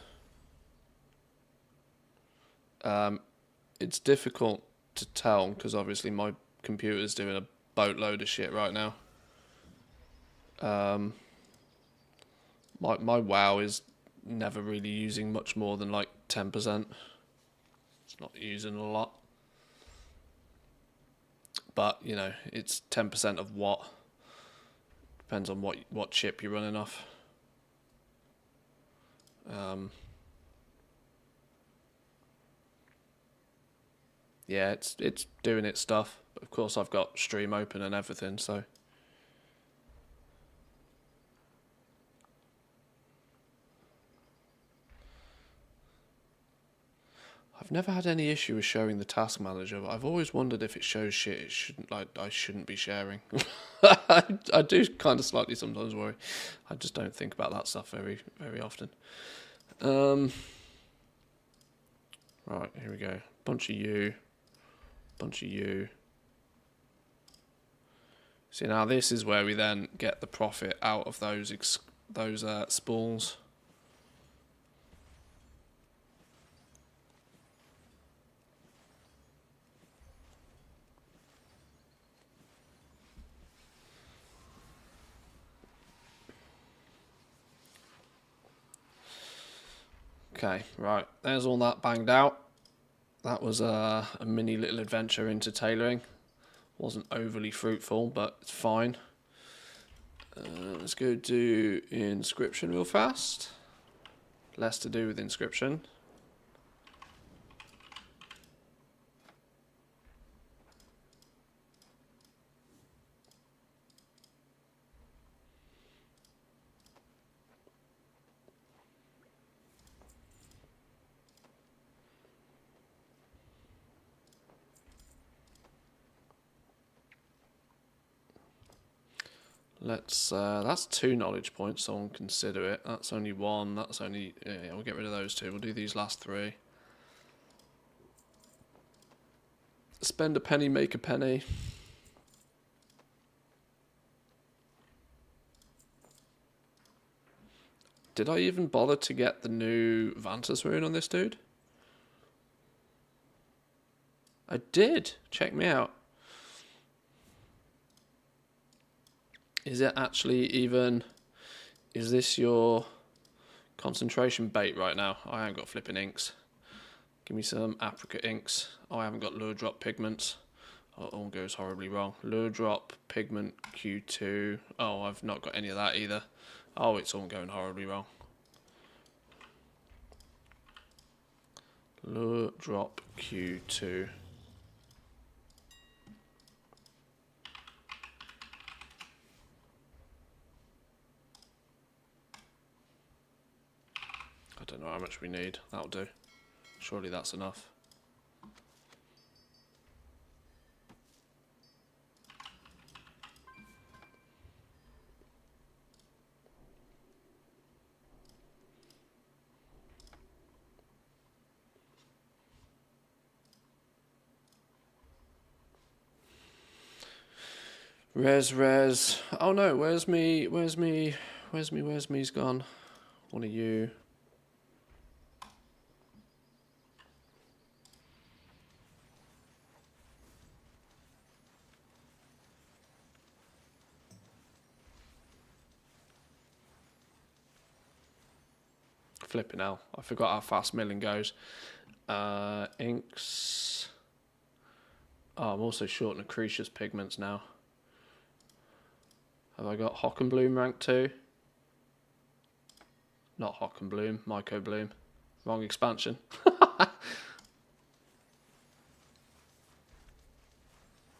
It's difficult to tell because obviously my computer's doing a boatload of shit right now. My WoW is never really using much more than like 10%. It's not using a lot. But, you know, it's 10% of what? Depends on what chip you're running off. Yeah, it's doing its stuff. But of course, I've got stream open and everything, so. I've never had any issue with showing the task manager, but I've always wondered if it shows shit I shouldn't be sharing. I do kind of slightly sometimes worry. I just don't think about that stuff very often. Right, here we go. Bunch of you. See, now this is where we then get the profit out of those spools. Okay, right, there's all that banged out. That was a mini little adventure into tailoring. Wasn't overly fruitful, but it's fine. Let's go do inscription real fast. Less to do with inscription. That's 2 knowledge points, so I'll consider it. That's only 1, that's only, yeah, we'll get rid of those 2. We'll do these last 3. Spend a penny, make a penny. Did I even bother to get the new Vantus rune on this dude? I did. Check me out. Is it actually even... Is this your concentration bait right now? I haven't got flipping inks. Give me some apricot inks. Oh, I haven't got lure drop pigments. Oh, it all goes horribly wrong. Lure drop pigment Q2. Oh, I've not got any of that either. Oh, it's all going horribly wrong. Lure drop Q2. I don't know how much we need. That'll do. Surely that's enough. Res. Oh no, where's me's gone? One of you. Flipping hell. I forgot how fast milling goes. Inks. Oh, I'm also short on Accretious pigments now. Have I got Hockenbloom rank 2? Not Hockenbloom, Myco Bloom. Wrong expansion.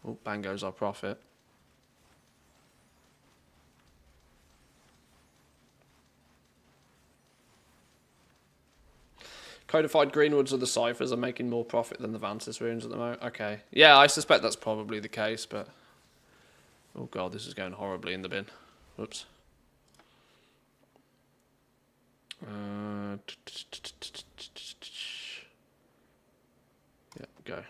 Oh, bang goes our profit. Codified Greenwoods or the Ciphers are making more profit than the Vantis runes at the moment. Okay. Yeah, I suspect that's probably the case, but... Oh god, this is going horribly in the bin. Whoops. Yeah, go.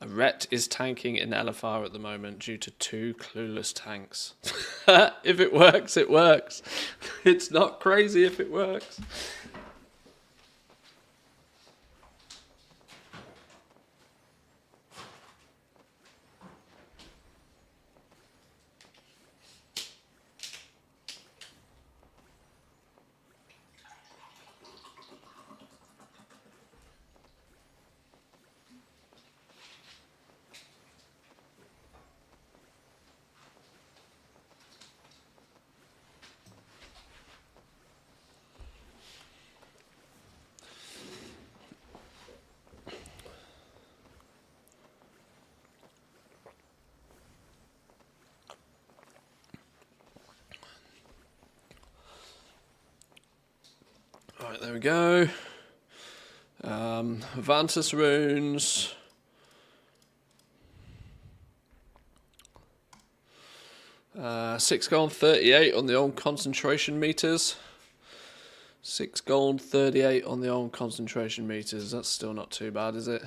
A Ret is tanking in LFR at the moment due to 2 clueless tanks. If it works, it works. It's not crazy if it works. Right, there we go. Vantis runes. 6 gold, 38 on the old concentration meters. 6 gold, 38 on the old concentration meters. That's still not too bad, is it?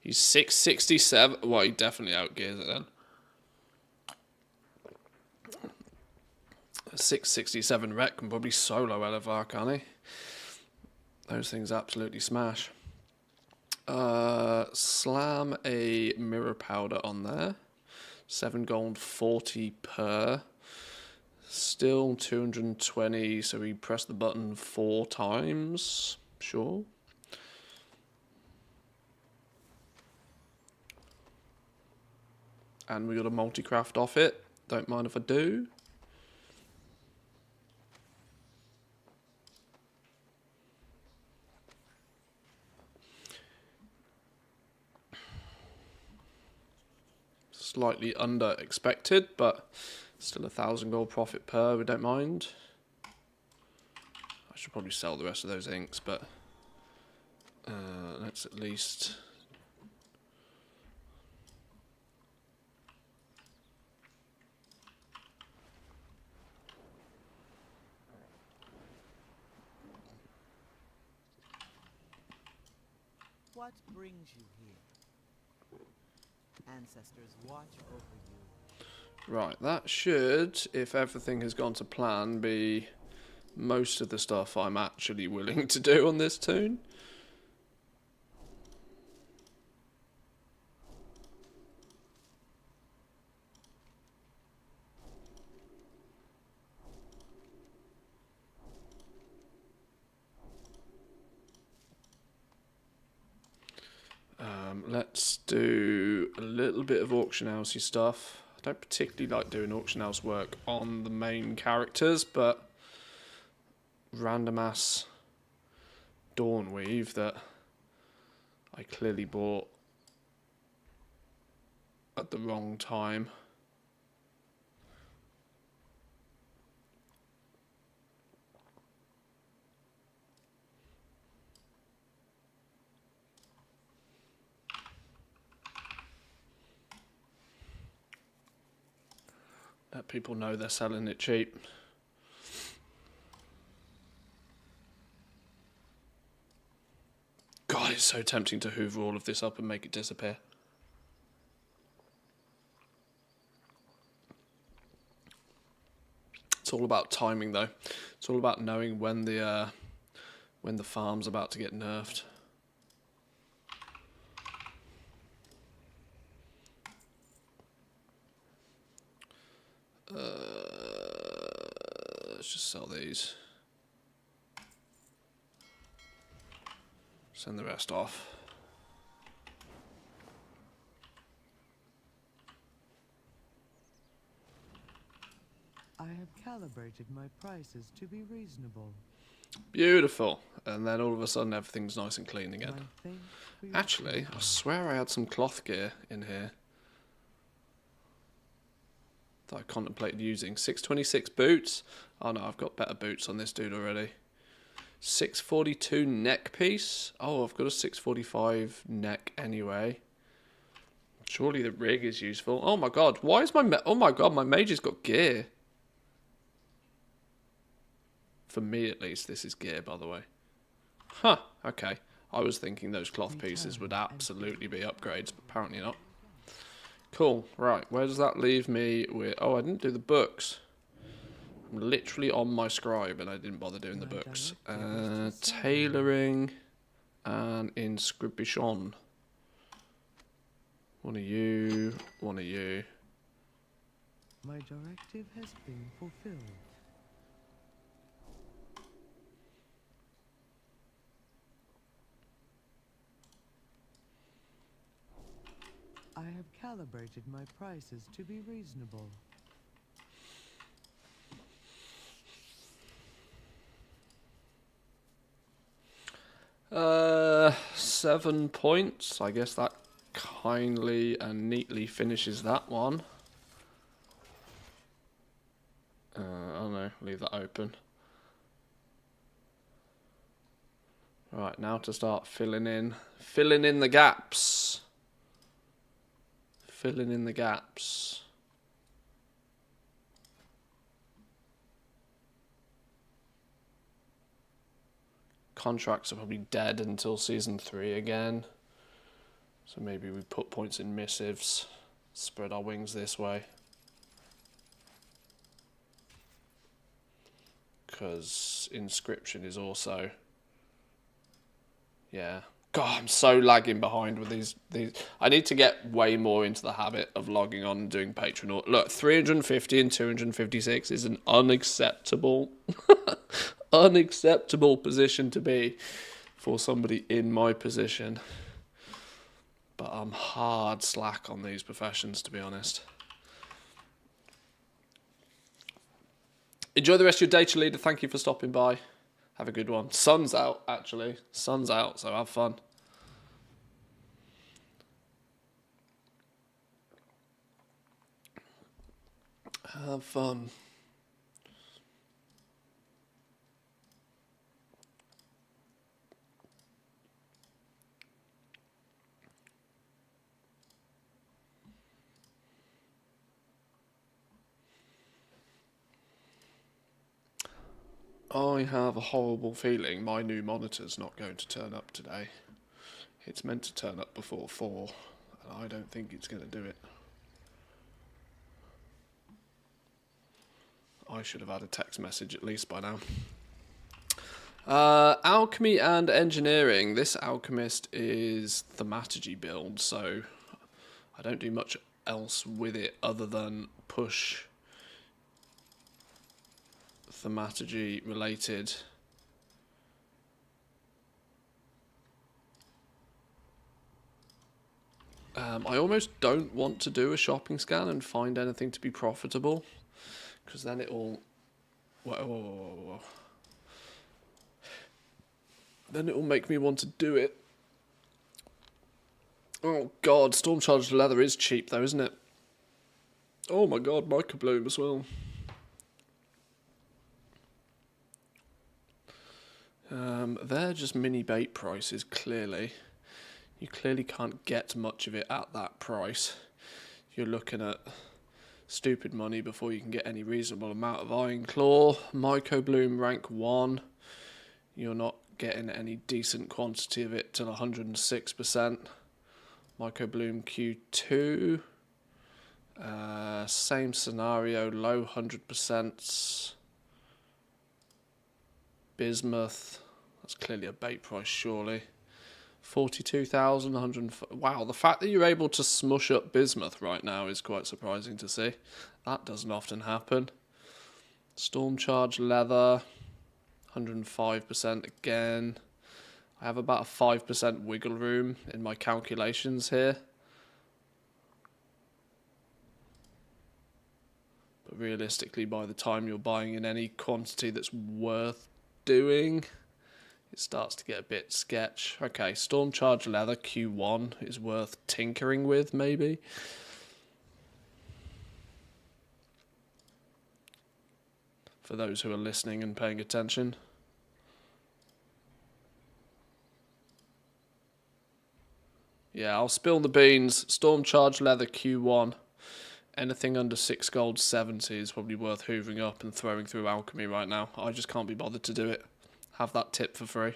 He's 667. Well, he definitely outgears it then. 667 Rec can probably solo LFR, can't he? Those things absolutely smash. Slam a mirror powder on there. 7 gold, 40 per. Still 220, so we press the button 4 times. Sure. And we got a multi-craft off it. Don't mind if I do. Slightly under expected, but still 1,000 gold profit per, we don't mind. I should probably sell the rest of those inks, but let's at least... What brings you here? Ancestors watch over you. Right, that should, if everything has gone to plan, be most of the stuff I'm actually willing to do on this toon. Let's do a little bit of auction housey stuff. I don't particularly like doing auction house work on the main characters, but random ass Dawnweave that I clearly bought at the wrong time. Let people know they're selling it cheap. God, it's so tempting to hoover all of this up and make it disappear. It's all about timing, though. It's all about knowing when the farm's about to get nerfed. Let's just sell these. Send the rest off. calibrated my prices to be reasonable. Beautiful. And then all of a sudden everything's nice and clean again. My thanks for your Actually, I swear I had some cloth gear in here that I contemplated using. 626 boots. Oh no, I've got better boots on this dude already. 642 neck piece. Oh, I've got a 645 neck anyway. Surely the rig is useful. Oh my god, why is my... oh my god, my mage has got gear. For me, at least, this is gear, by the way. Huh, okay. I was thinking those cloth pieces would absolutely be upgrades, but apparently not. Cool, right. Where does that leave me with... oh, I didn't do the books. I'm literally on my scribe, and I didn't bother doing the books. Tailoring and inscription. One of you, one of you. My directive has been fulfilled. I have calibrated my prices to be reasonable. 7 points. I guess that kindly and neatly finishes that one. I don't know, leave that open. Right, now to start filling in the gaps. Filling in the gaps. Contracts are probably dead until season 3 again. So maybe we put points in missives. Spread our wings this way. Because inscription is also... yeah. God, I'm so lagging behind with these. I need to get way more into the habit of logging on and doing Patreon. Look, 350 and 256 is an unacceptable, unacceptable position to be for somebody in my position. But I'm hard slack on these professions, to be honest. Enjoy the rest of your day, Chalida. Thank you for stopping by. Have a good one. Sun's out, actually. Sun's out, so have fun. Have fun. I have a horrible feeling my new monitor's not going to turn up today. It's meant to turn up before 4, and I don't think it's going to do it. I should have had a text message at least by now. Alchemy and engineering. This alchemist is thaumaturgy build, so I don't do much else with it other than push thaumaturgy related I almost don't want to do a shopping scan and find anything to be profitable, because then it'll then it'll make me want to do it. Oh god, storm-charged leather is cheap though, isn't it? Oh my god, microbloom as well. They're just mini bait prices, clearly. You clearly can't get much of it at that price. You're looking at stupid money before you can get any reasonable amount of Iron Claw. Microbloom rank 1. You're not getting any decent quantity of it till 106%. Microbloom Q2. Same scenario, low 100%. Bismuth. That's clearly a bait price, surely. 42,000, wow, the fact that you're able to smush up bismuth right now is quite surprising to see. That doesn't often happen. Storm charge leather, 105% again. I have about a 5% wiggle room in my calculations here. But realistically, by the time you're buying in any quantity that's worth doing, it starts to get a bit sketch. Okay, Storm Charge Leather Q1 is worth tinkering with, maybe. For those who are listening and paying attention. Yeah, I'll spill the beans. Storm Charge Leather Q1. Anything under 6 gold 70 is probably worth hoovering up and throwing through alchemy right now. I just can't be bothered to do it. Have that tip for free.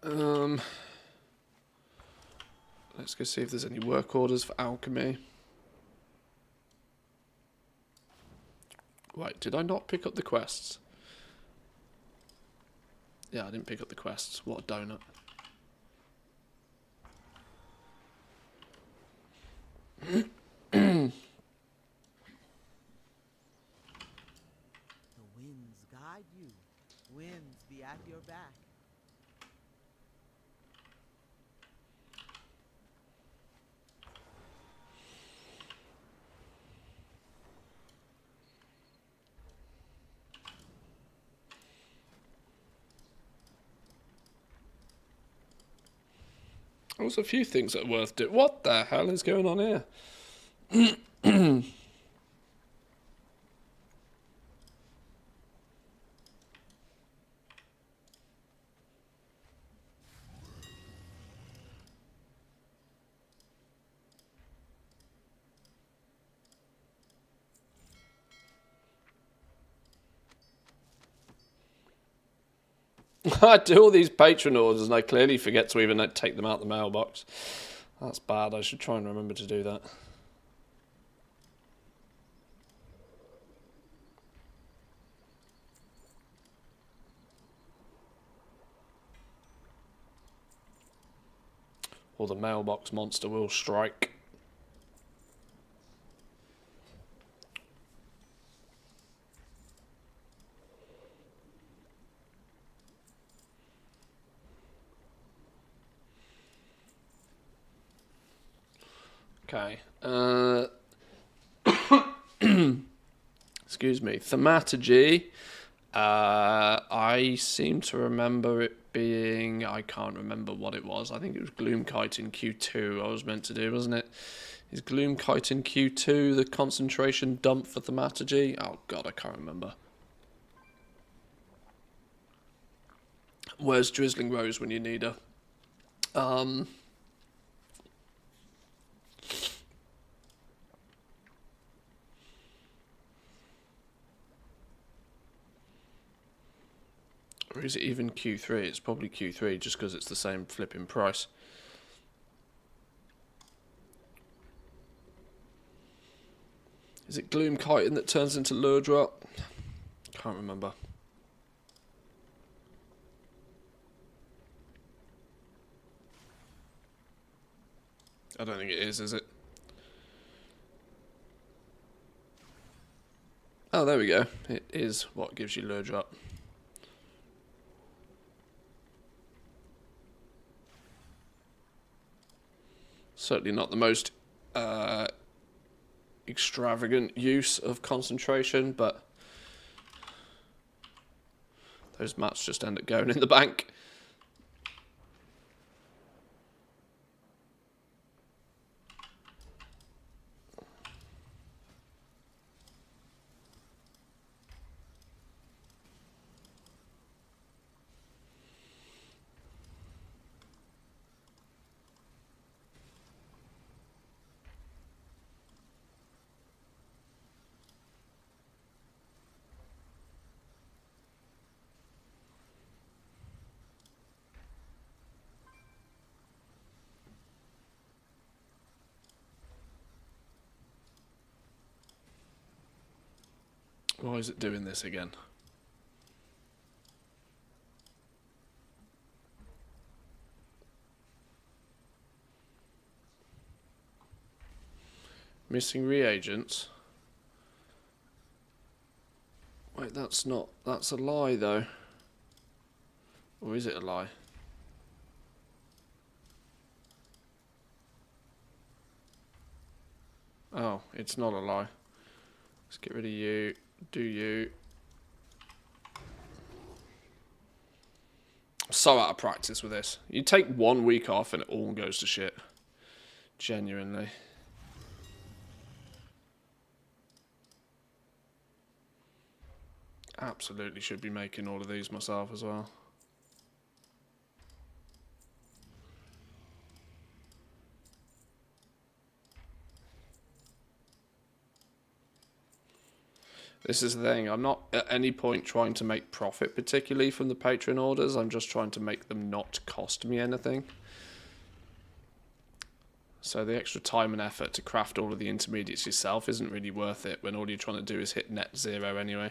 Let's go see if there's any work orders for alchemy. Wait, did I not pick up the quests? Yeah, I didn't pick up the quests. What a donut. The winds guide you. Winds be at your back. There's a few things that are worth doing. What the hell is going on here? I do all these patron orders and I clearly forget to even take them out the mailbox. That's bad. I should try and remember to do that. Or the mailbox monster will strike. Okay. Excuse me. Thaumaturgy. I seem to remember it being... I can't remember what it was. I think it was Gloomkite in Q2 I was meant to do, wasn't it? Is Gloomkite in Q2 the concentration dump for Thaumaturgy? Oh god, I can't remember. Where's Drizzling Rose when you need her? Or is it even Q3? It's probably Q3 just because it's the same flipping price. Is it Gloomkite that turns into Lure Drop? Can't remember. I don't think it is it? Oh, there we go. It is what gives you Lure Drop. Certainly not the most extravagant use of concentration, but those mats just end up going in the bank. Why is it doing this again? Missing reagents. Wait, that's not... That's a lie, though. Or is it a lie? Oh, it's not a lie. Let's get rid of you. Do you. I'm so out of practice with this. You take 1 week off and it all goes to shit. Genuinely. Absolutely should be making all of these myself as well. This is the thing, I'm not at any point trying to make profit particularly from the patron orders, I'm just trying to make them not cost me anything. So the extra time and effort to craft all of the intermediates yourself isn't really worth it when all you're trying to do is hit net zero anyway.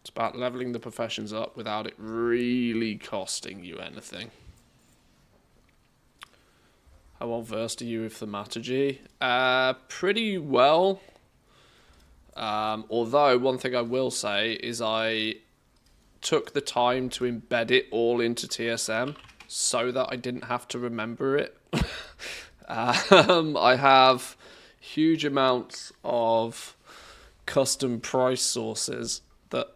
It's about leveling the professions up without it really costing you anything. How well versed are you with thaumaturgy? Pretty well. Although, one thing I will say is I took the time to embed it all into TSM so that I didn't have to remember it. I have huge amounts of custom price sources that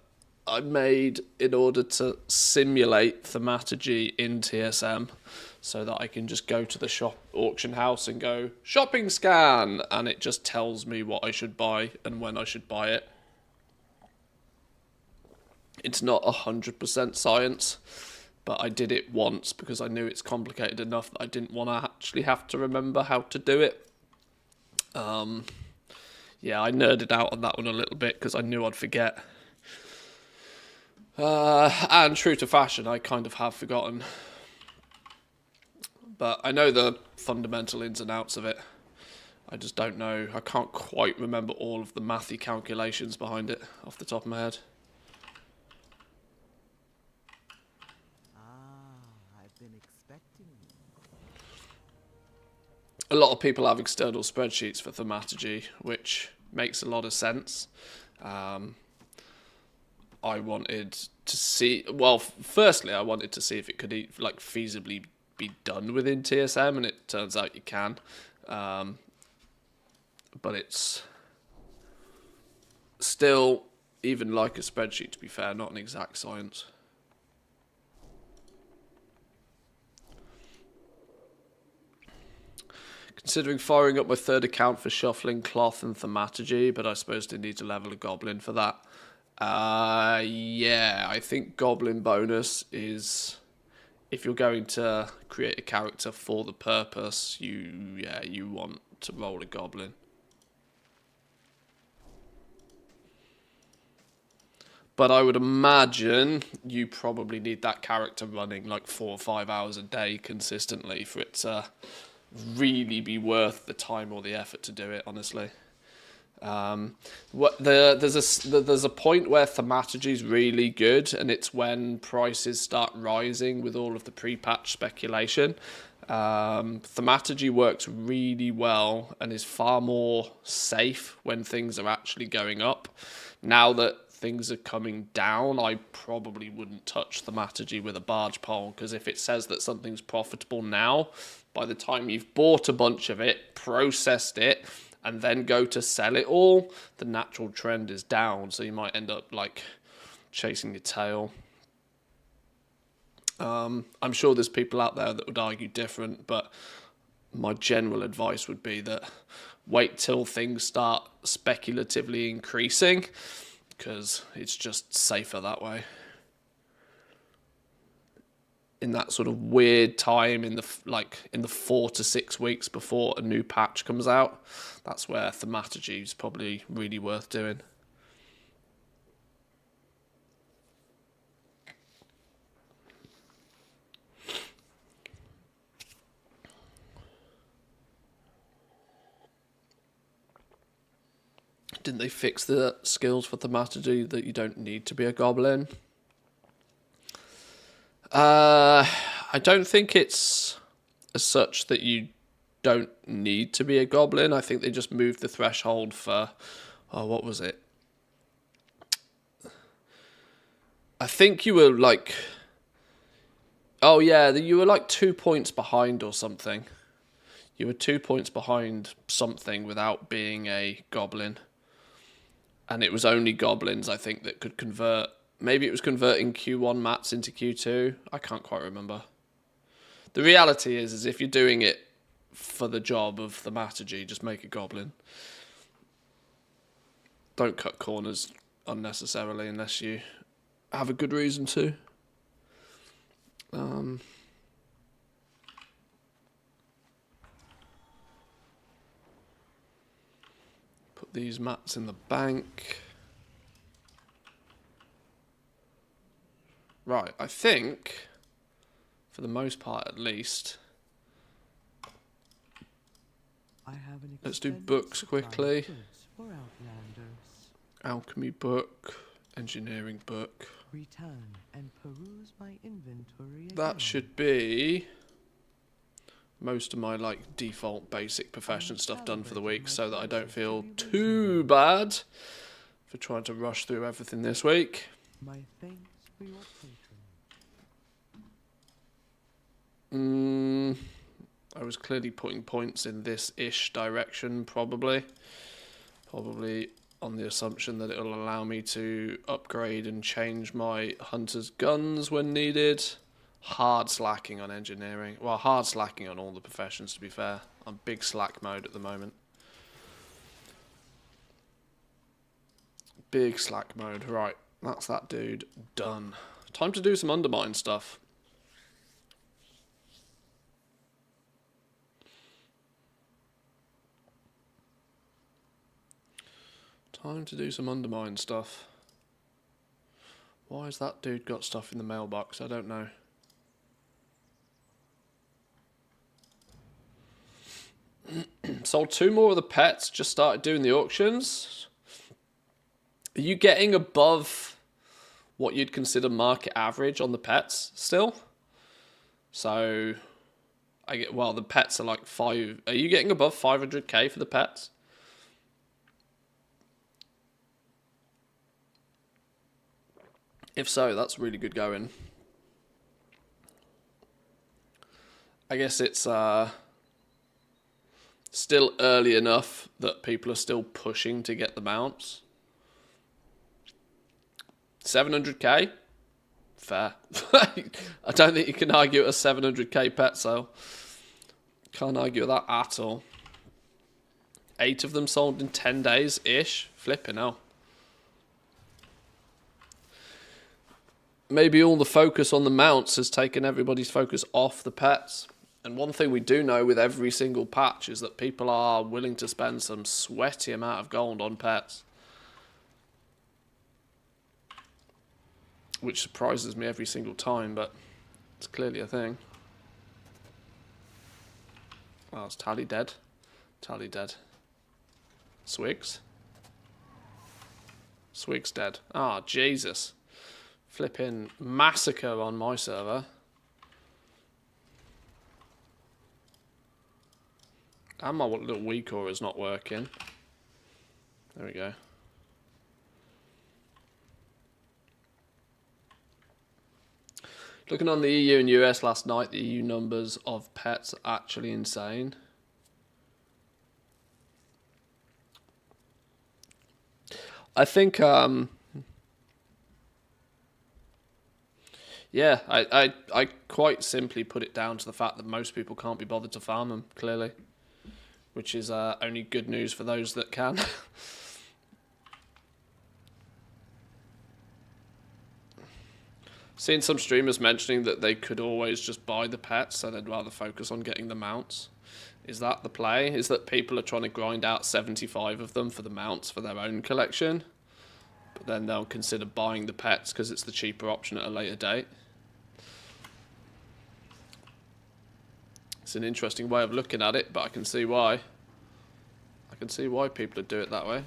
I made in order to simulate thaumaturgy in TSM so that I can just go to the shop auction house and go shopping scan and it just tells me what I should buy and when I should buy it. It's not 100% science, but I did it once because I knew it's complicated enough that I didn't want to actually have to remember how to do it. Yeah, I nerded out on that one a little bit because I knew I'd forget. And true to fashion, I kind of have forgotten. But I know the fundamental ins and outs of it. I just don't know. I can't quite remember all of the mathy calculations behind it off the top of my head. I've been expecting you. A lot of people have external spreadsheets for thaumaturgy, which makes a lot of sense. I wanted to see, well, firstly, I wanted to see if it could like feasibly be done within TSM, and it turns out you can. But it's still, even like a spreadsheet, to be fair, not an exact science. Considering firing up my third account for shuffling, cloth, and thaumaturgy, but I suppose they need to level a goblin for that. Yeah, I think goblin bonus is, if you're going to create a character for the purpose, you want to roll a goblin. But I would imagine you probably need that character running like 4 or 5 hours a day consistently for it to really be worth the time or the effort to do it, honestly. There's a point where thaumaturgy is really good, and it's when prices start rising with all of the pre-patch speculation. Thaumaturgy works really well and is far more safe when things are actually going up. Now that things are coming down, I probably wouldn't touch thaumaturgy with a barge pole, because if it says that something's profitable now, by the time you've bought a bunch of it, processed it, and then go to sell it all, the natural trend is down, so you might end up like chasing your tail. I'm sure there's people out there that would argue different, but my general advice would be that wait till things start speculatively increasing, because it's just safer that way. In that sort of weird time in the 4 to 6 weeks before a new patch comes out, that's where thaumaturgy is probably really worth doing. Didn't they fix the skills for thaumaturgy that you don't need to be a goblin? I don't think it's as such that you don't need to be a goblin. I think they just moved the threshold for, what was it? I think you were like... Oh yeah, you were like 2 points behind or something. You were 2 points behind something without being a goblin. And it was only goblins, I think, that could convert. Maybe it was converting Q1 mats into Q2. I can't quite remember. The reality is if you're doing it for the job of the Matagy, just make a goblin. Don't cut corners unnecessarily unless you have a good reason to. Put these mats in the bank. Right, I think, for the most part at least, I have an let's do extended books supply of quickly. goods for outlanders. Alchemy book, engineering book. Return and peruse my inventory again. That should be most of my like default basic profession stuff done for the week, so that I don't feel too bad for trying to rush through everything this week. My thanks for your patronage. I was clearly putting points in this-ish direction, probably on the assumption that it'll allow me to upgrade and change my hunter's guns when needed. Hard slacking on engineering. Well, hard slacking on all the professions, to be fair. I'm big slack mode at the moment. Big slack mode. Right, that's that dude done. Time to do some undermine stuff. Time to do some undermine stuff. Why has that dude got stuff in the mailbox? I don't know. Sold 2 more of the pets. Just started doing the auctions. Are you getting above what you'd consider market average on the pets still? So, well, the pets are like 5. Are you getting above 500k for the pets? If so, that's really good going. I guess it's still early enough that people are still pushing to get the mounts. 700k? Fair. I don't think you can argue at a 700k pet sale. Can't argue with that at all. 8 of them sold in 10 days-ish. Flipping hell. Maybe all the focus on the mounts has taken everybody's focus off the pets. And one thing we do know with every single patch is that people are willing to spend some sweaty amount of gold on pets. Which surprises me every single time, but it's clearly a thing. Oh, it's Tally dead. Tally dead. Swigs? Swigs dead. Ah, Jesus. Flipping massacre on my server. And my little WeCore is not working. There we go. Looking on the EU and US last night, the EU numbers of pets are actually insane. I think, yeah, I quite simply put it down to the fact that most people can't be bothered to farm them, clearly. Which is only good news for those that can. Seen some streamers mentioning that they could always just buy the pets, so they'd rather focus on getting the mounts. Is that the play? Is that people are trying to grind out 75 of them for the mounts for their own collection? But then they'll consider buying the pets because it's the cheaper option at a later date? It's an interesting way of looking at it, but I can see why. I can see why people would do it that way.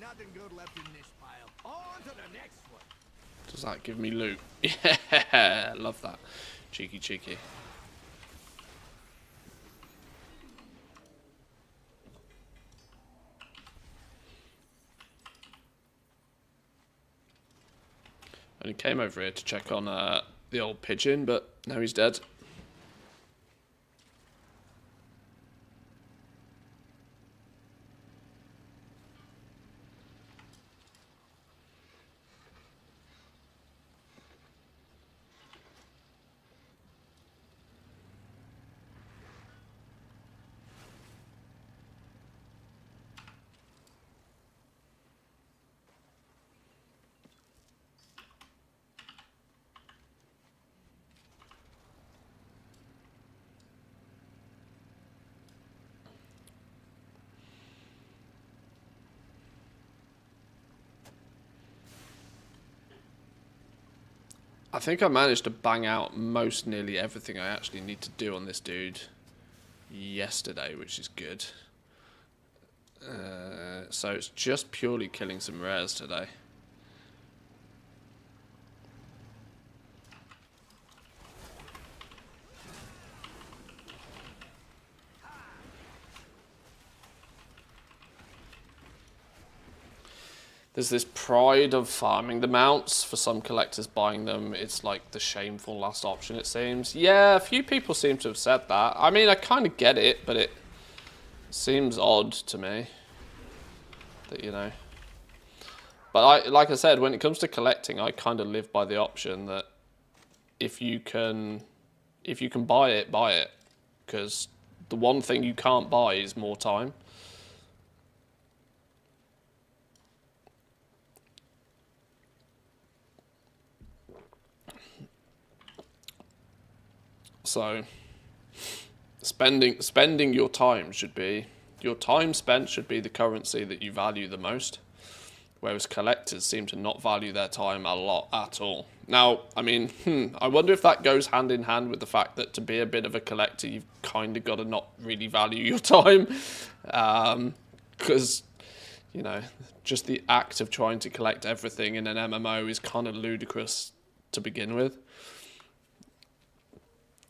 nothing good left in this pile. On to the next one. Does that give me loot? Yeah, love that. Cheeky, cheeky. And he came over here to check on the old pigeon, but now he's dead. I think I managed to bang out most nearly everything I actually need to do on this dude yesterday, which is good. So it's just purely killing some rares today. There's this pride of farming the mounts. For some collectors buying them, it's like the shameful last option, it seems. Yeah, a few people seem to have said that. I mean, I kind of get it, but it seems odd to me. That, you know. But like I said, when it comes to collecting, I kind of live by the option that if you can buy it, buy it. Because the one thing you can't buy is more time. So, spending your time spent should be the currency that you value the most, whereas collectors seem to not value their time a lot at all. Now, I mean, I wonder if that goes hand in hand with the fact that to be a bit of a collector, you've kind of got to not really value your time, because, you know, just the act of trying to collect everything in an MMO is kind of ludicrous to begin with.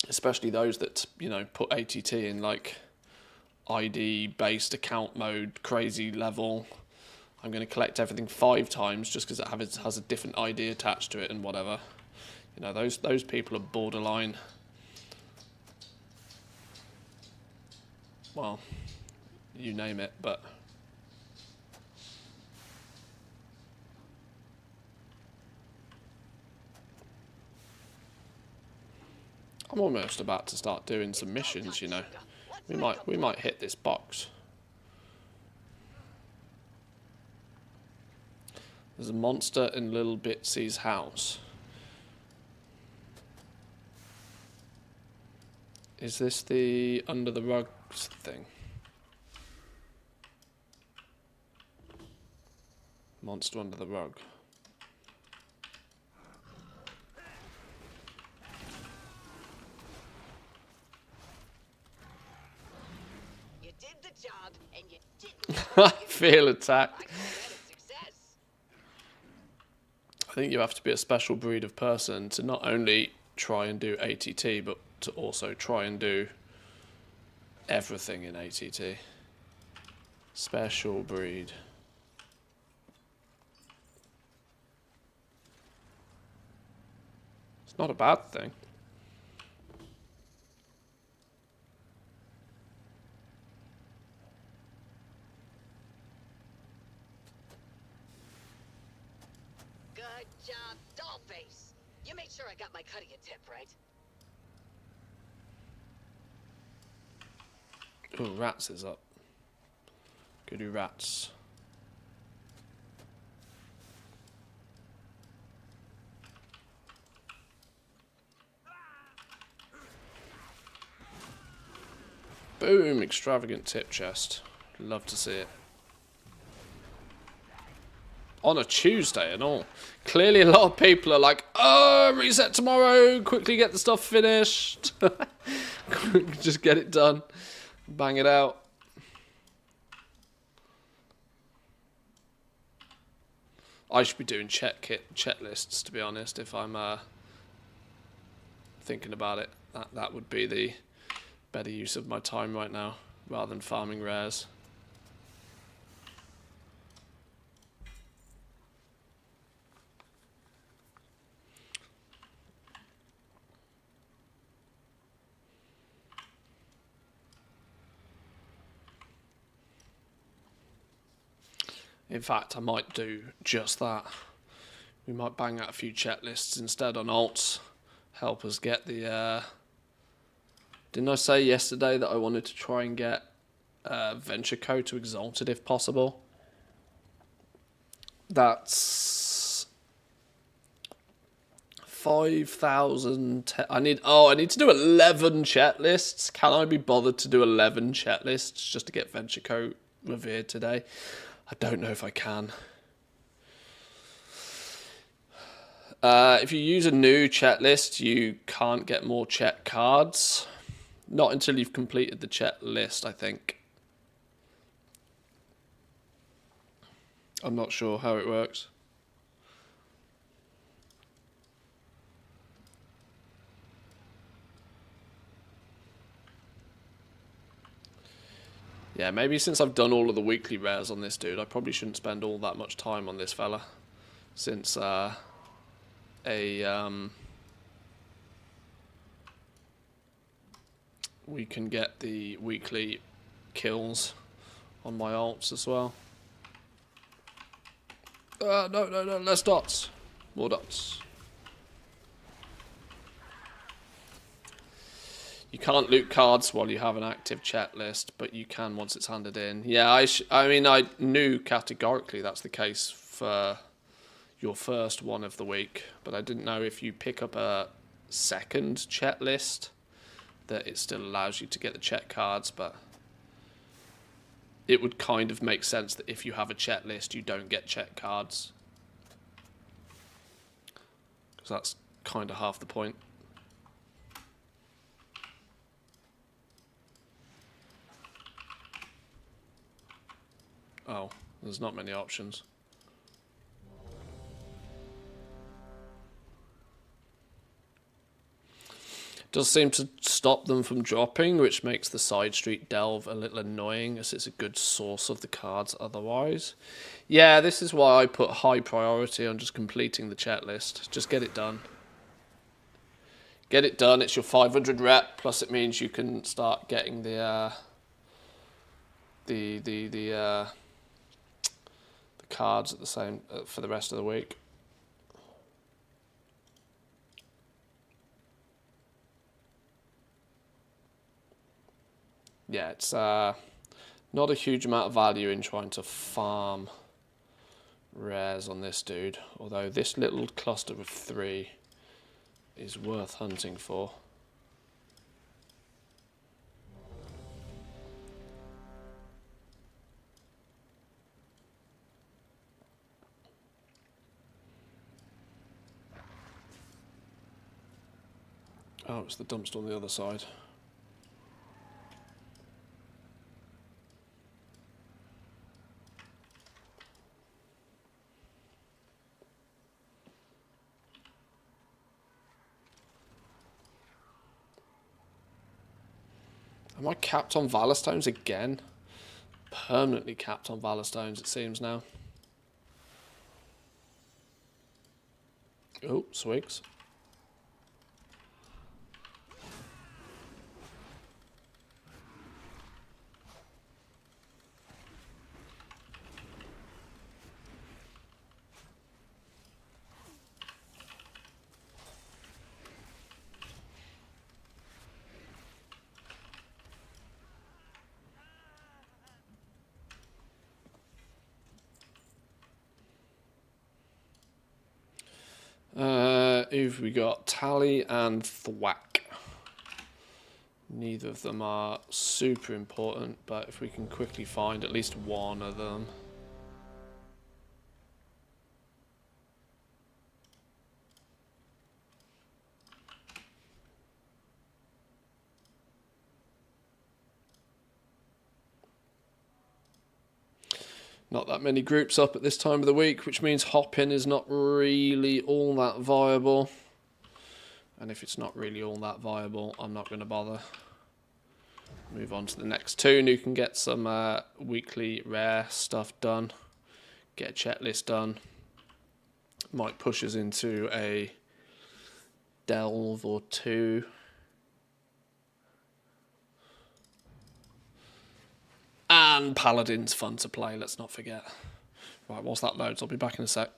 Especially those that, you know, put ATT in like ID-based account mode, crazy level. I'm going to collect everything 5 times just because it has a different ID attached to it and whatever. You know, those people are borderline. Well, you name it, but... I'm almost about to start doing some missions, you know. We might hit this box. There's a monster in Little Bitsy's house. Is this the under the rugs thing? Monster under the rug. Job and you didn't. I feel attacked. I think you have to be a special breed of person to not only try and do ATT, but to also try and do everything in ATT. Special breed. It's not a bad thing. Good job, Dollface. You made sure I got my cut of your tip, right? Oh, rats is up. Go do rats. Boom, extravagant tip chest. Love to see it. On a Tuesday and all. Clearly a lot of people are like, oh, reset tomorrow, quickly get the stuff finished. Just get it done. Bang it out. I should be doing checklists, to be honest, if I'm thinking about it. That would be the better use of my time right now, rather than farming rares. In fact, I might do just that. We might bang out a few checklists instead on alts. Help us get the... Didn't I say yesterday that I wanted to try and get Venture Code to Exalted if possible? That's 5,000... I need to do 11 checklists. Can I be bothered to do 11 checklists just to get Venture Code revered today? I don't know if I can. If you use a new checklist, you can't get more check cards. Not until you've completed the checklist, I think. I'm not sure how it works. Yeah, maybe since I've done all of the weekly rares on this dude, I probably shouldn't spend all that much time on this fella. Since we can get the weekly kills on my alts as well. No, less dots. More dots. You can't loot cards while you have an active checklist, but you can once it's handed in. Yeah, I mean, I knew categorically that's the case for your first one of the week, but I didn't know if you pick up a second checklist that it still allows you to get the check cards, but it would kind of make sense that if you have a checklist, you don't get check cards. Because that's kind of half the point. Oh, there's not many options. Does seem to stop them from dropping, which makes the side street delve a little annoying, as it's a good source of the cards otherwise. Yeah, this is why I put high priority on just completing the checklist. Just get it done. Get it done, it's your 500 rep, plus it means you can start getting the cards at the same for the rest of the week. Yeah, it's not a huge amount of value in trying to farm rares on this dude, although this little cluster of 3 is worth hunting for. Oh, it's the dumpster on the other side. Am I capped on Valor Stones again? Permanently capped on Valor Stones, it seems now. Oh, swigs. Who've we got? Tally and Thwack. Neither of them are super important, but if we can quickly find at least one of them. Not that many groups up at this time of the week, which means hopping is not really all that viable. And if it's not really all that viable, I'm not going to bother. Move on to the next tune who can get some weekly rare stuff done. Get a checklist done. Might push us into a delve or two. And Paladin's fun to play, let's not forget. Right, whilst that loads, I'll be back in a sec.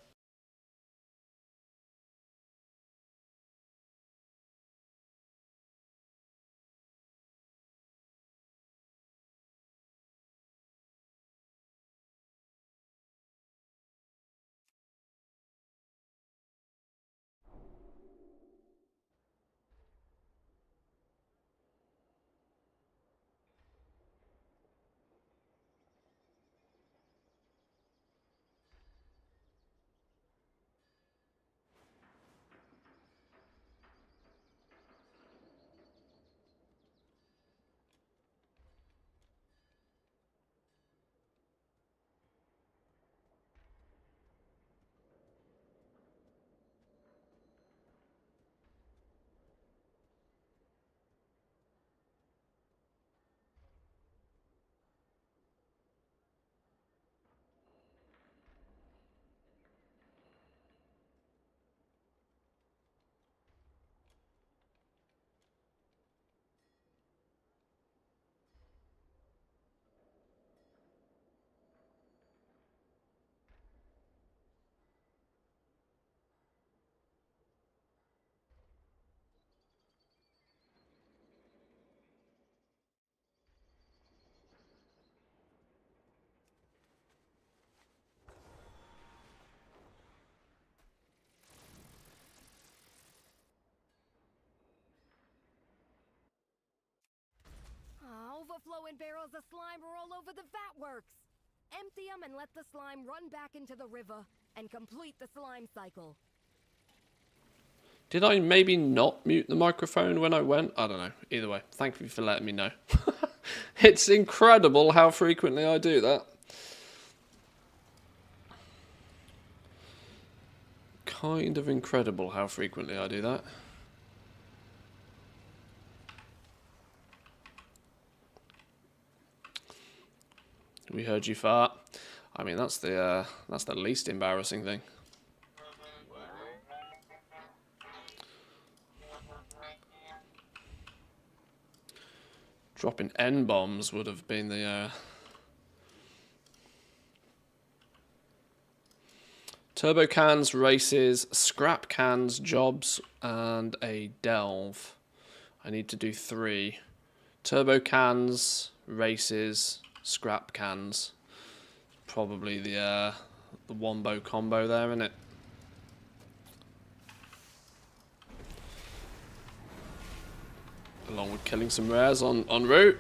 Overflowing barrels of slime are all over the vat works. Empty them and let the slime run back into the river and complete the slime cycle. Did I maybe not mute the microphone when I went? I don't know. Either way, thank you for letting me know. It's incredible how frequently I do that. Kind of incredible how frequently I do that. We heard you fart. I mean, that's the least embarrassing thing. Dropping N-bombs would have been the... Turbo cans, races, scrap cans, jobs, and a delve. I need to do 3. Turbo cans, races, scrap cans. Probably the wombo combo there, isn't it? Along with killing some rares en route.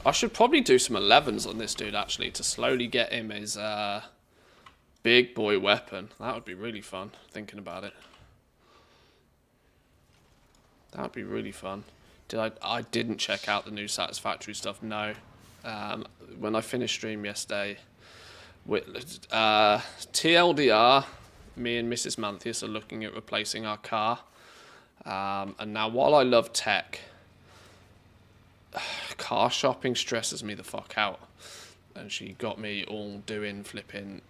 I should probably do some 11s on this dude, actually, to slowly get him his big boy weapon. That would be really fun, thinking about it. That would be really fun. I didn't check out the new Satisfactory stuff, no. When I finished stream yesterday, TLDR, me and Mrs. Manthius are looking at replacing our car. And now, while I love tech, car shopping stresses me the fuck out. And she got me all doing flipping...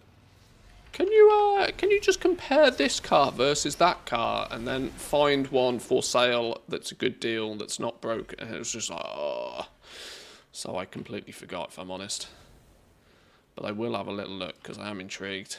Can you just compare this car versus that car and then find one for sale that's a good deal, that's not broke? And it was just like, oh. So I completely forgot, if I'm honest. But I will have a little look because I am intrigued.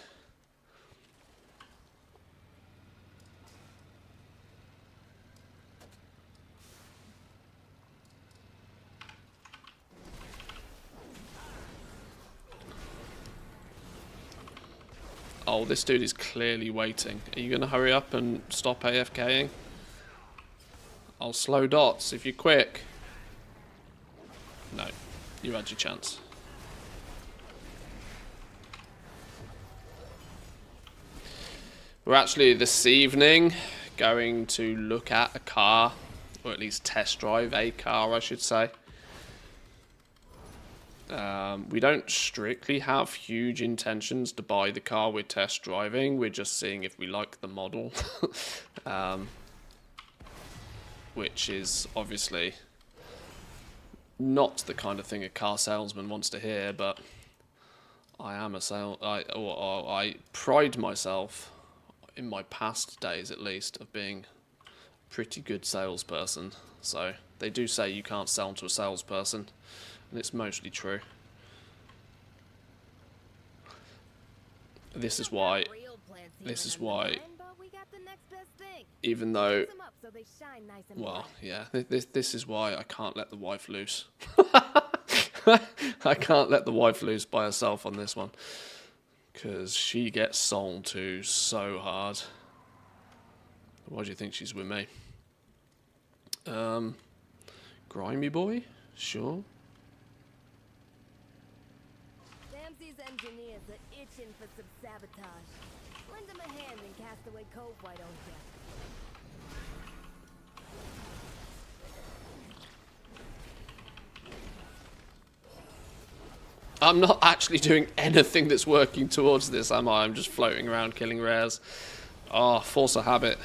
Oh, this dude is clearly waiting. Are you going to hurry up and stop AFKing? I'll slow dots if you're quick. No. You had your chance. We're actually this evening going to look at a car, or at least test drive a car, I should say. We don't strictly have huge intentions to buy the car we're test driving. We're just seeing if we like the model. Which is obviously not the kind of thing a car salesman wants to hear, but I am a I pride myself, in my past days at least, of being a pretty good salesperson. So they do say you can't sell to a salesperson, and it's mostly true. This is why, even though, well, yeah, this is why I can't let the wife loose. I can't let the wife loose by herself on this one, because she gets sold to so hard. Why do you think she's with me? Grimy boy? Sure. Ramsey's engineers are itching for some sabotage. Lend them a hand in Castaway Cove, why don't you? I'm not actually doing anything that's working towards this, am I? I'm just floating around killing rares. Oh, force a habit.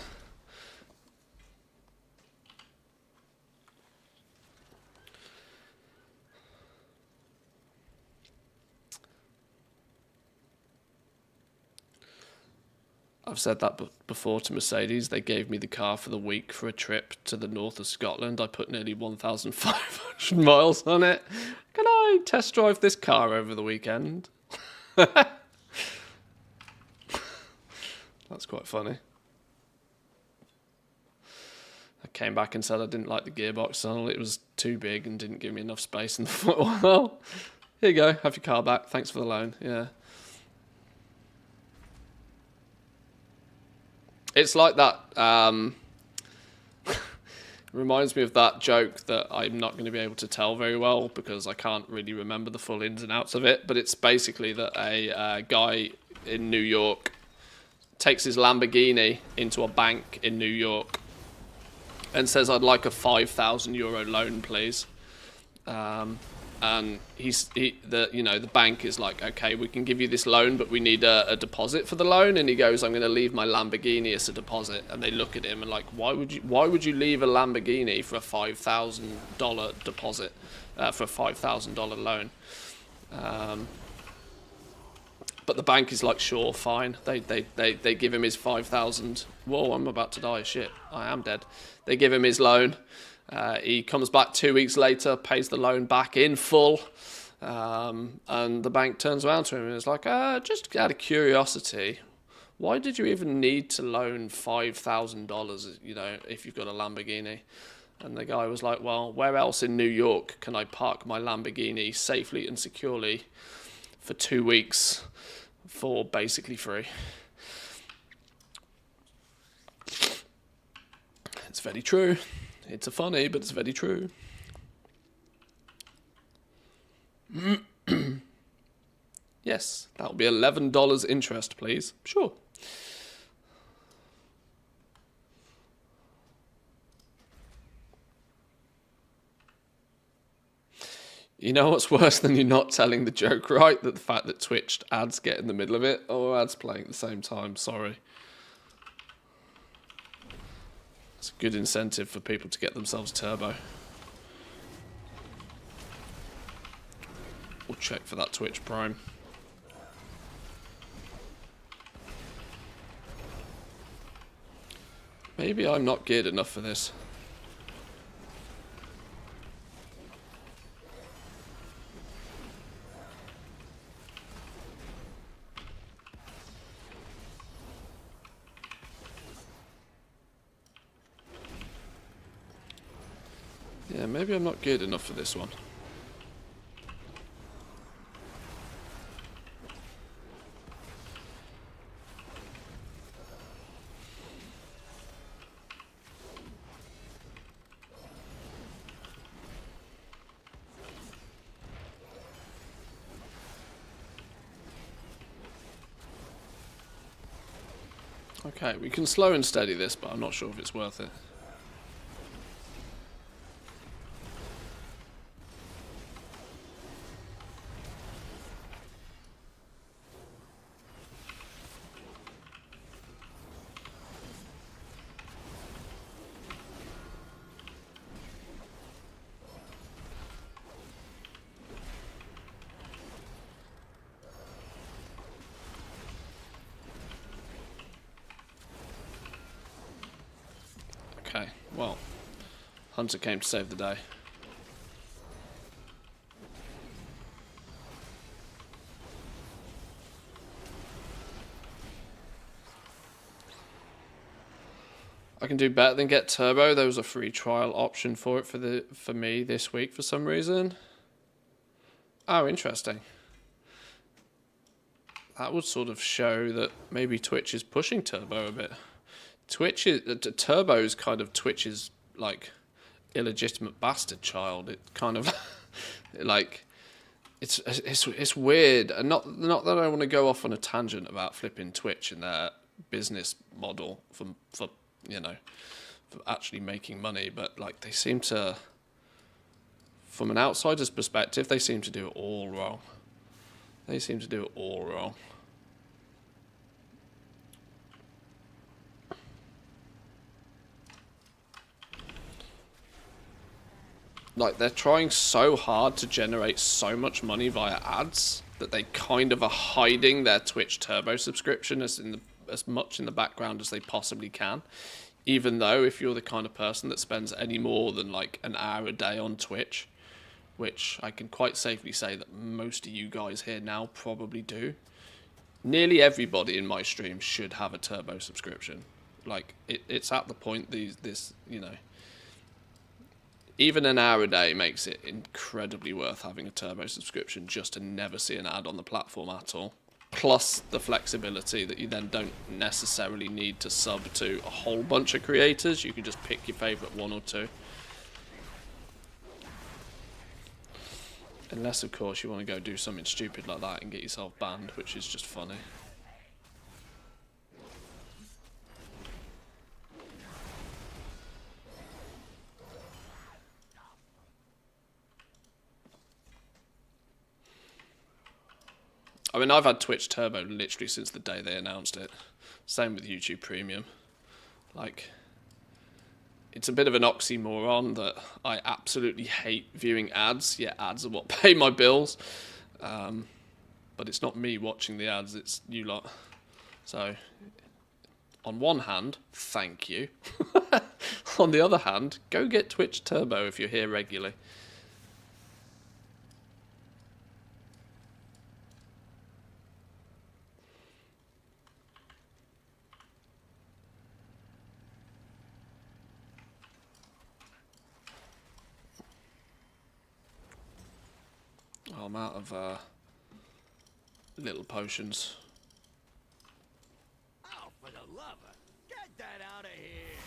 I've said that before to Mercedes. They gave me the car for the week for a trip to the north of Scotland. I put nearly 1,500 miles on it. Can I test drive this car over the weekend? That's quite funny. I came back and said I didn't like the gearbox tunnel. It was too big and didn't give me enough space in the footwell. Here you go. Have your car back. Thanks for the loan. Yeah. It's like that, reminds me of that joke that I'm not going to be able to tell very well because I can't really remember the full ins and outs of it, but it's basically that a guy in New York takes his Lamborghini into a bank in New York and says, "I'd like a €5,000 loan, please." And the bank is like, "Okay, we can give you this loan, but we need a deposit for the loan." And he goes, "I'm going to leave my Lamborghini as a deposit." And they look at him and like, why would you leave a Lamborghini for a $5,000 deposit, for a $5,000 loan? But the bank is like, "Sure, fine." They give him his 5,000. Whoa, I'm about to die. Shit, I am dead. They give him his loan. He comes back 2 weeks later, pays the loan back in full, and the bank turns around to him and is like, "Just out of curiosity, why did you even need to loan $5,000? If you've got a Lamborghini?" And the guy was like, "Well, where else in New York can I park my Lamborghini safely and securely for 2 weeks for basically free?" It's very true. It's funny, but it's very true. Yes, that will be $11 interest, please. Sure. You know what's worse than you not telling the joke right? That the fact that Twitch ads get in the middle of it. Or ads playing at the same time. Sorry. It's a good incentive for people to get themselves turbo. We'll check for that Twitch Prime. Maybe I'm not geared enough for this. Yeah, maybe I'm not geared enough for this one. Okay, we can slow and steady this, but I'm not sure if it's worth it. Okay, well, Hunter came to save the day. I can do better than get turbo. There was a free trial option for it for me this week for some reason. Oh, interesting. That would sort of show that maybe Twitch is pushing turbo a bit. Turbo is kind of Twitch's like illegitimate bastard child. It kind of like it's weird, and not that I want to go off on a tangent about flipping Twitch and their business model for you know, for actually making money, but like they seem to, from an outsider's perspective, they seem to do it all wrong. They seem to do it all wrong. Like, they're trying so hard to generate so much money via ads that they kind of are hiding their Twitch Turbo subscription as much in the background as they possibly can. Even though if you're the kind of person that spends any more than like an hour a day on Twitch, which I can quite safely say that most of you guys here now probably do, nearly everybody in my stream should have a Turbo subscription. Like, it's at the point this you know, even an hour a day makes it incredibly worth having a Turbo subscription just to never see an ad on the platform at all. Plus the flexibility that you then don't necessarily need to sub to a whole bunch of creators. You can just pick your favourite one or two. Unless, of course, you want to go do something stupid like that and get yourself banned, which is just funny. I mean, I've had Twitch Turbo literally since the day they announced it. Same with YouTube Premium. Like, it's a bit of an oxymoron that I absolutely hate viewing ads, yet ads are what pay my bills. But it's not me watching the ads, it's you lot. So, on one hand, thank you. On the other hand, go get Twitch Turbo if you're here regularly. Oh, I'm out of little potions. Oh, for the lover, get that out of here!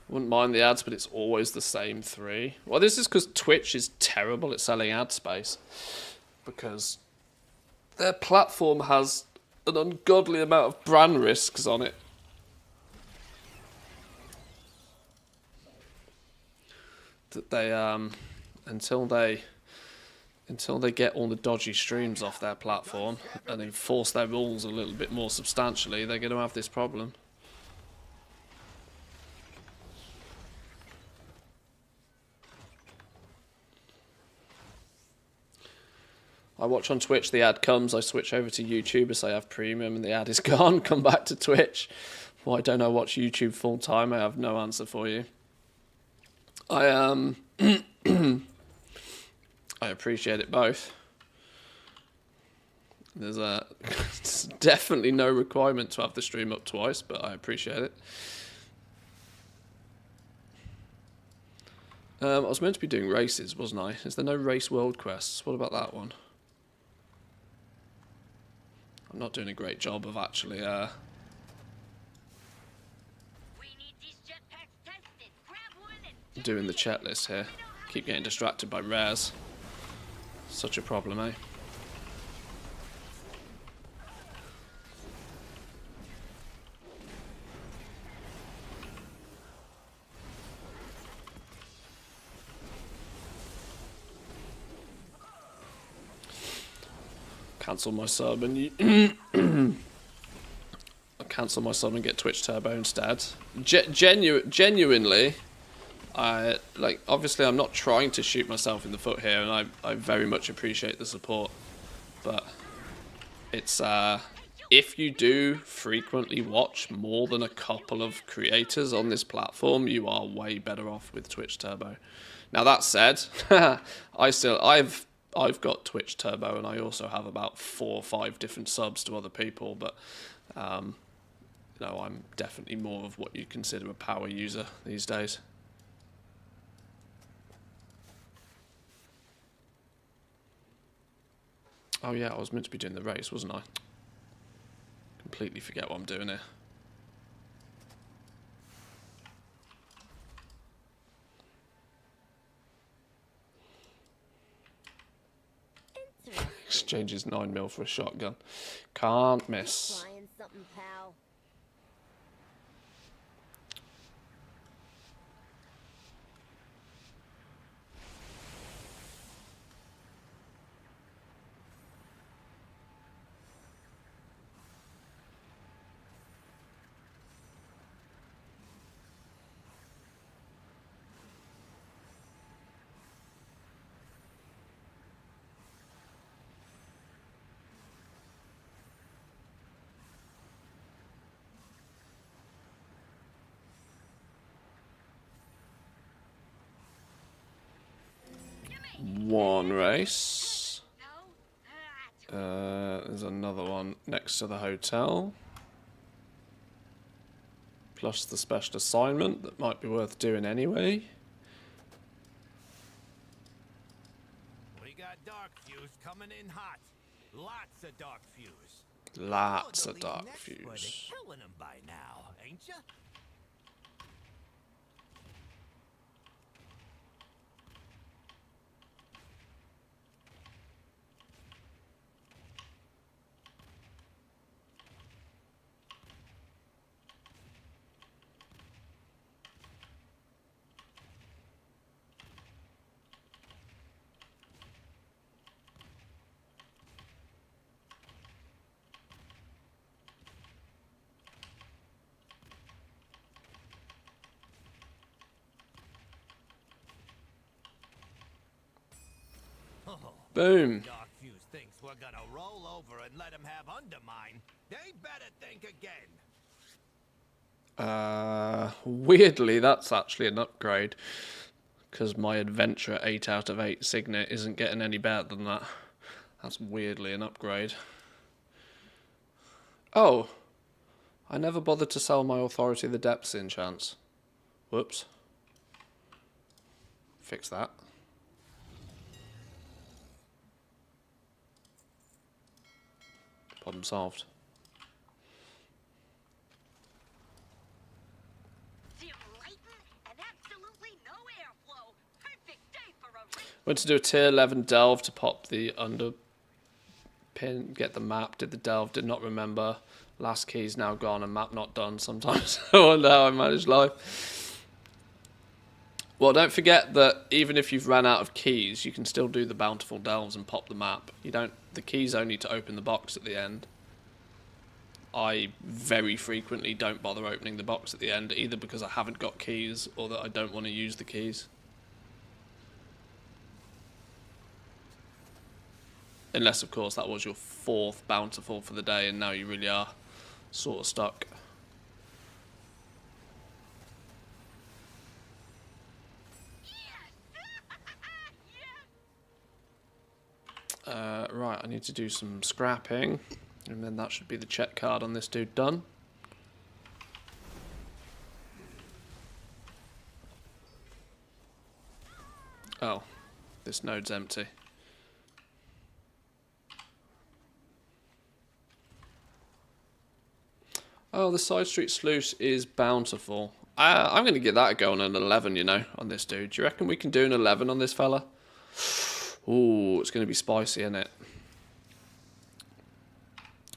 Wouldn't mind the ads, but it's always the same three. Well, this is because Twitch is terrible at selling ad space. Because their platform has an ungodly amount of brand risks on it. That they, until they get all the dodgy streams off their platform and enforce their rules a little bit more substantially, they're going to have this problem. I watch on Twitch, the ad comes, I switch over to YouTube, I say I have premium, and the ad is gone, come back to Twitch. Why don't I watch YouTube full time? I have no answer for you. I appreciate it both. There's definitely no requirement to have the stream up twice, but I appreciate it. I was meant to be doing races, wasn't I? Is there no race world quests? What about that one? I'm not doing a great job of actually doing the chat list here. Keep getting distracted by rares. Such a problem, eh? Cancel my sub and you I'll cancel my sub and get Twitch Turbo instead. Genuinely, obviously I'm not trying to shoot myself in the foot here, and I very much appreciate the support, but it's if you do frequently watch more than a couple of creators on this platform, you are way better off with Twitch Turbo. Now that said, I've got Twitch Turbo, and I also have about 4 or 5 different subs to other people, but you know, I'm definitely more of what you consider a power user these days. Oh yeah, I was meant to be doing the race, wasn't I? Completely forget what I'm doing here. Exchanges 9mm for a shotgun. Can't miss. Trying something, pal. One race. There's another one next to the hotel. Plus the special assignment that might be worth doing anyway. We got dark fuse coming in hot. Lots of dark fuse. Lots Oh, of the dark next fuse. buddy killing 'em by now, ain't ya? Boom. Dark fuse thinks we're gonna roll over and let him have undermine. They better think again. Weirdly, that's actually an upgrade, because my adventure 8 out of 8 Signet isn't getting any better than that. That's weirdly an upgrade. Oh, I never bothered to sell my Authority of the Depths enchants. Whoops. Fix that. Problem solved. Went to do a tier 11 delve to pop the under pin, get the map, did the delve, did not remember. Last key's now gone and map not done. Sometimes I wonder how I manage life. Well, don't forget that even if you've ran out of keys, you can still do the bountiful delves and pop the map. You don't. The key's only to open the box at the end. I very frequently don't bother opening the box at the end, either because I haven't got keys or that I don't want to use the keys. Unless, of course, that was your 4th bountiful for the day and now you really are sort of stuck. Right, I need to do some scrapping, and then that should be the check card on this dude done. Oh, this node's empty. Oh, the side street sluice is bountiful. I'm going to give that a go on an 11, you know, on this dude. Do you reckon we can do an 11 on this fella? Ooh, it's going to be spicy, isn't it?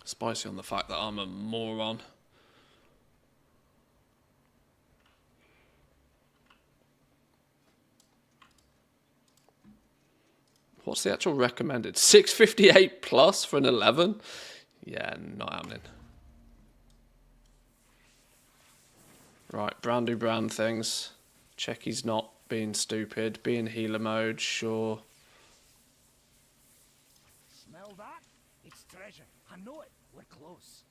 Spicy on the fact that I'm a moron. What's the actual recommended? 658 plus for an 11? Yeah, not happening. Right, brand new brand things. Check he's not being stupid. Be in healer mode, sure. Smell that? It's treasure. I know it. We're close.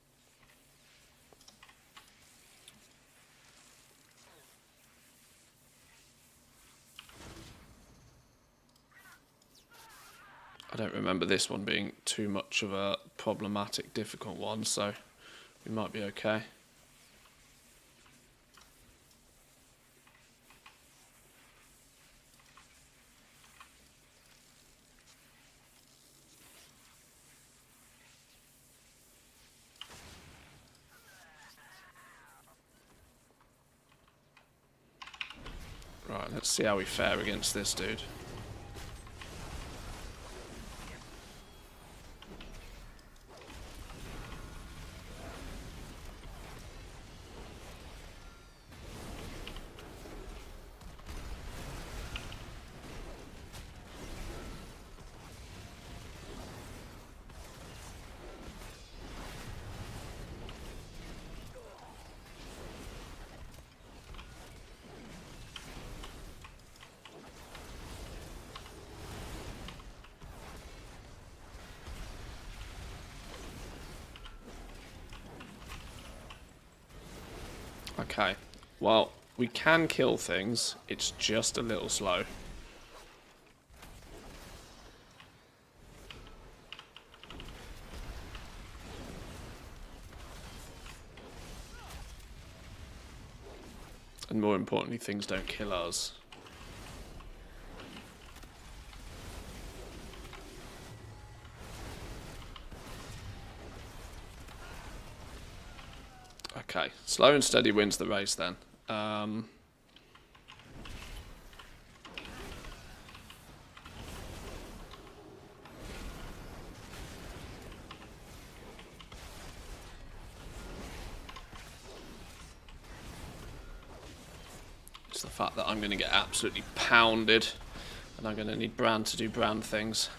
I don't remember this one being too much of a problematic, difficult one, so we might be okay. Right, let's see how we fare against this dude. Okay, well, we can kill things, it's just a little slow. And more importantly, things don't kill us. Okay, slow and steady wins the race then. It's the fact that I'm going to get absolutely pounded, and I'm going to need Bran to do Bran things.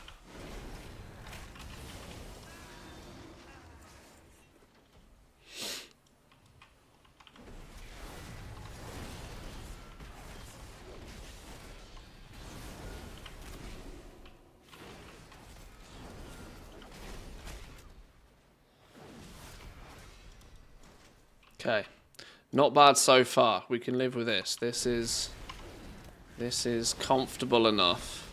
Okay, not bad so far. We can live with this. This is comfortable enough.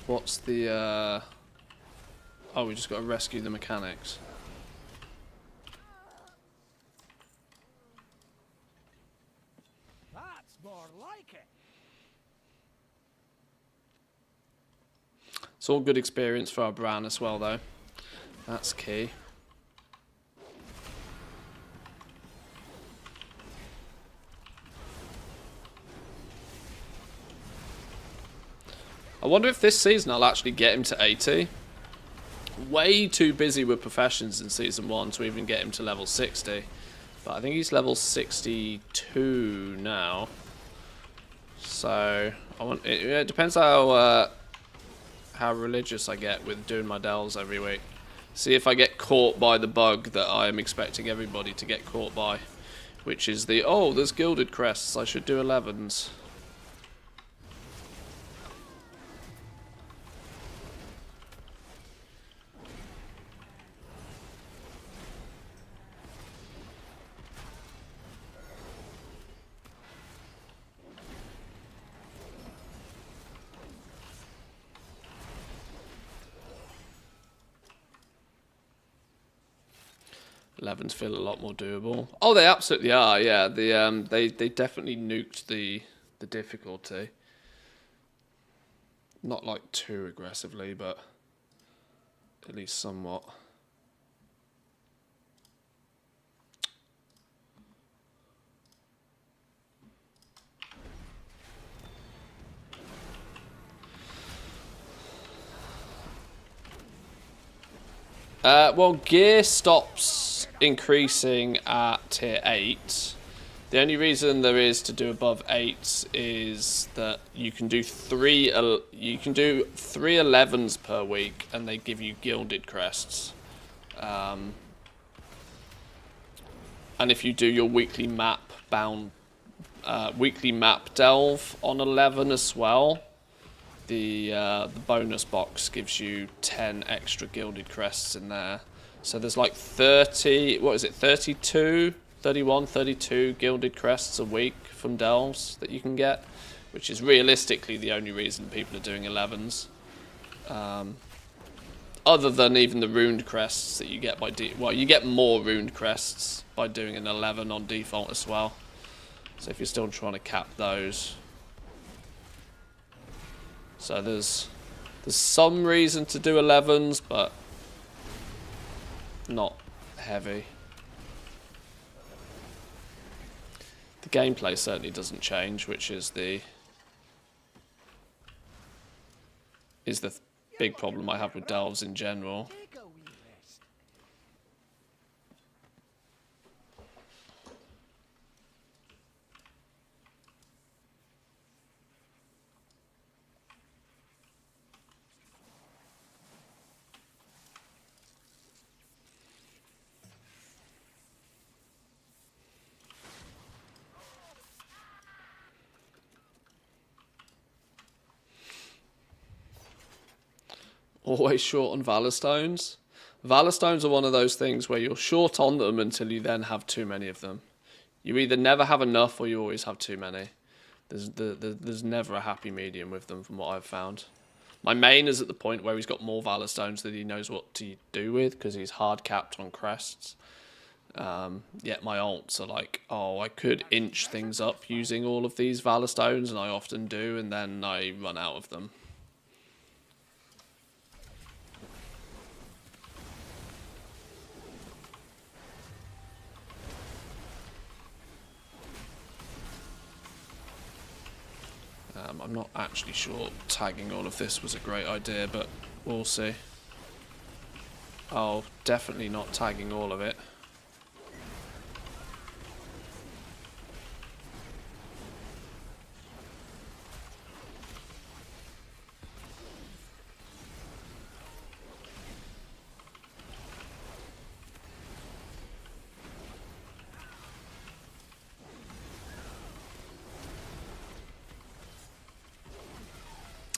What's the oh, we just got to rescue the mechanics. That's more like it. It's all good experience for our Bran as well, though. That's key. I wonder if this season I'll actually get him to 80. Way too busy with professions in Season 1 to even get him to level 60. But I think he's level 62 now. So, it depends how religious I get with doing my delves every week. See if I get caught by the bug that I am expecting everybody to get caught by. Which is the, oh, there's gilded crests, I should do 11s. Elevens feel a lot more doable. Oh, they absolutely are. Yeah, they definitely nuked the difficulty. Not like too aggressively, but at least somewhat. Well, gear stops increasing at tier 8. The only reason there is to do above 8 is that you can do three 11s per week, and they give you gilded crests. And if you do your weekly map delve on 11 as well, the bonus box gives you 10 extra gilded crests in there. So there's like 30, what is it, 32, 31, 32 gilded crests a week from delves that you can get, which is realistically the only reason people are doing 11s. Other than even the runed crests that you get by you get more runed crests by doing an 11 on default as well. So if you're still trying to cap those. So there's some reason to do 11s, but not heavy. The gameplay certainly doesn't change, which is the big problem I have with delves in general. Always short on Valor Stones. Valor Stones are one of those things where you're short on them until you then have too many of them. You either never have enough or you always have too many. There's never a happy medium with them from what I've found. My main is at the point where he's got more Valor Stones than he knows what to do with because he's hard capped on crests. Yet my alts are like, oh, I could inch things up using all of these Valor Stones, and I often do, and then I run out of them. I'm not actually sure tagging all of this was a great idea, but we'll see. Oh, definitely not tagging all of it.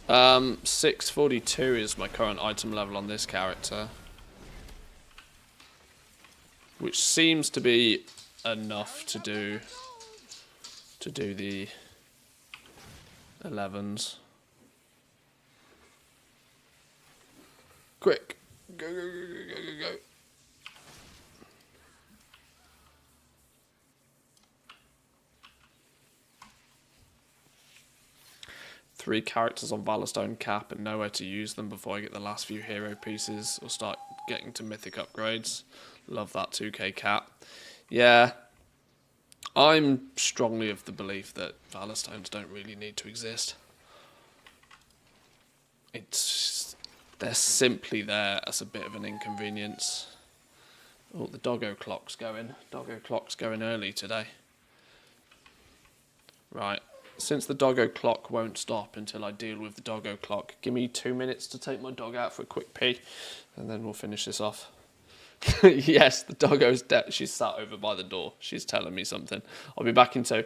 Um, 642 is my current item level on this character, which seems to be enough to do the 11s. Quick, go, go, go, go, go, go. Three characters on Valorstone cap and nowhere to use them before I get the last few hero pieces or start getting to mythic upgrades. Love that 2k cap. Yeah, I'm strongly of the belief that Valorstones don't really need to exist. They're simply there as a bit of an inconvenience. Oh, the doggo clock's going. Doggo clock's going early today. Right. Since the doggo clock won't stop until I deal with the doggo clock, give me 2 minutes to take my dog out for a quick pee, and then we'll finish this off. Yes, the doggo's dead. She's sat over by the door. She's telling me something. I'll be back in 2.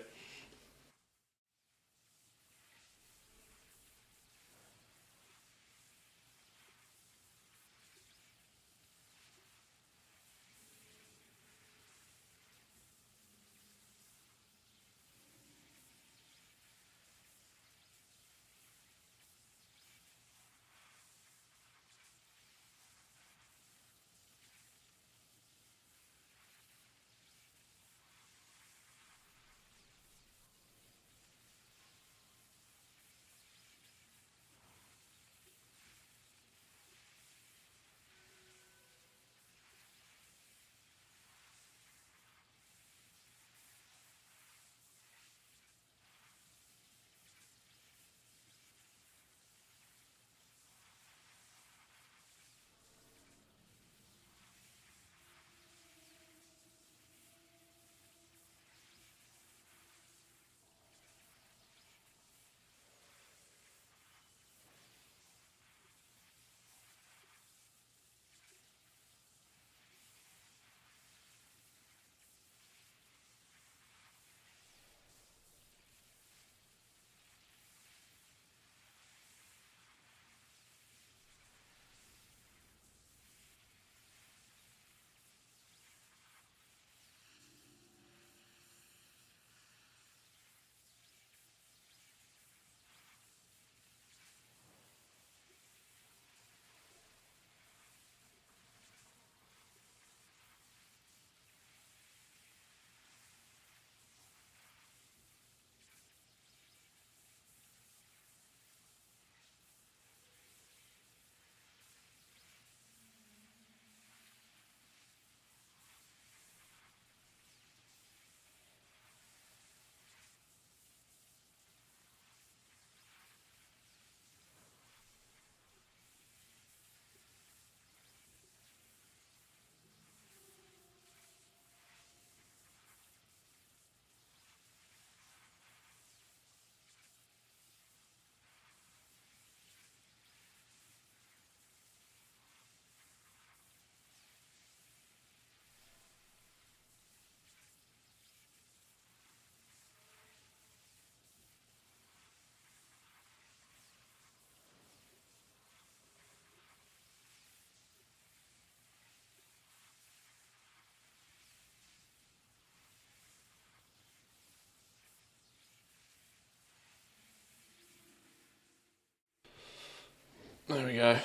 There we go.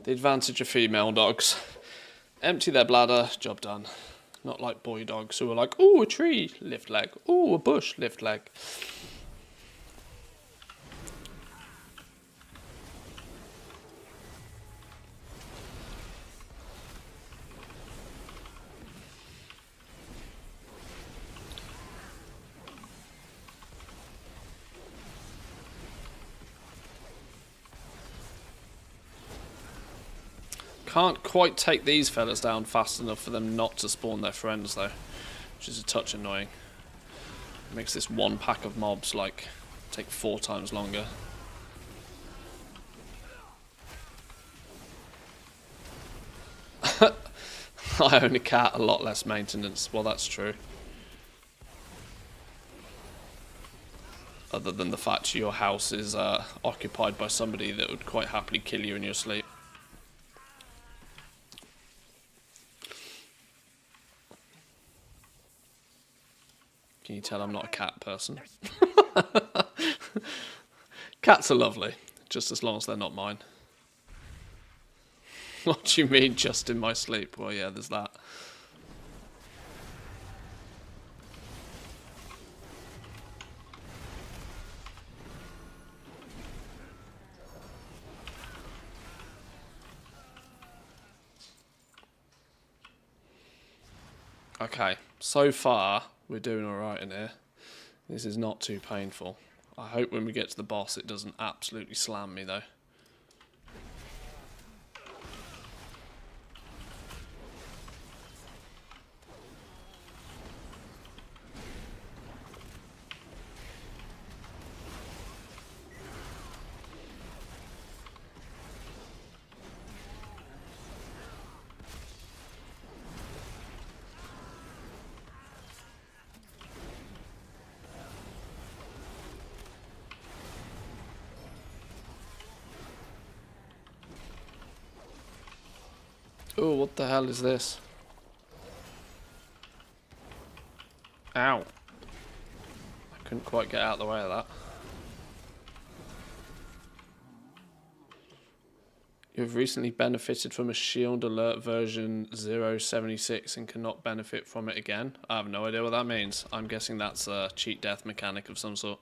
The advantage of female dogs. Empty their bladder, job done. Not like boy dogs who are like, ooh, a tree, lift leg. Ooh, a bush, lift leg. Can't quite take these fellas down fast enough for them not to spawn their friends though, which is a touch annoying. It makes this one pack of mobs like take 4 times longer. I own a cat, a lot less maintenance. Well, that's true. Other than the fact your house is occupied by somebody that would quite happily kill you in your sleep. Can you tell I'm not a cat person? Cats are lovely, just as long as they're not mine. What do you mean, just in my sleep? Well, yeah, there's that. Okay, so far we're doing alright in here. This is not too painful. I hope when we get to the boss it doesn't absolutely slam me though. Oh, what the hell is this? Ow. I couldn't quite get out of the way of that. You have recently benefited from a shield alert version 076 and cannot benefit from it again. I have no idea what that means. I'm guessing that's a cheat death mechanic of some sort.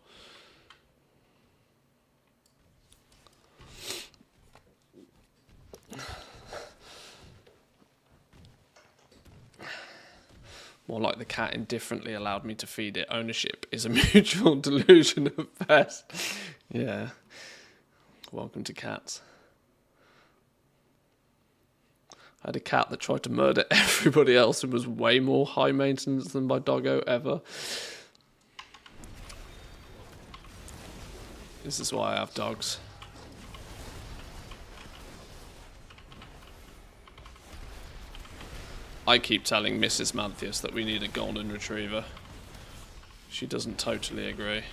More like the cat indifferently allowed me to feed it. Ownership is a mutual delusion at best. Yeah. Welcome to cats. I had a cat that tried to murder everybody else and was way more high maintenance than my doggo ever. This is why I have dogs. I keep telling Mrs. Manthius that we need a golden retriever. She doesn't totally agree.